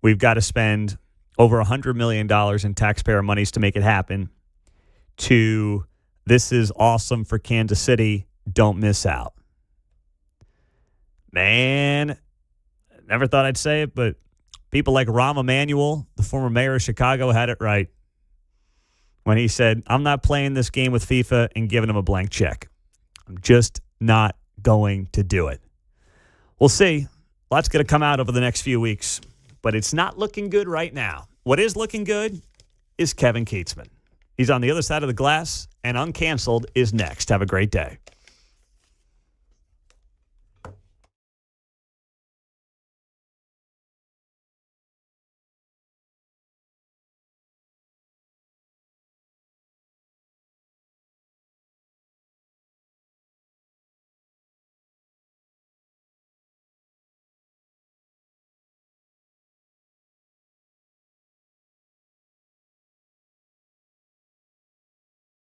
we've got to spend over $100 million in taxpayer monies to make it happen, to this is awesome for Kansas City, don't miss out. Man, never thought I'd say it, but people like Rahm Emanuel, the former mayor of Chicago, had it right when he said, I'm not playing this game with FIFA and giving him a blank check. I'm just not going to do it. We'll see. Lots going to come out over the next few weeks, but it's not looking good right now. What is looking good is Kevin Keatsman. He's on the other side of the glass, and Uncanceled is next. Have a great day.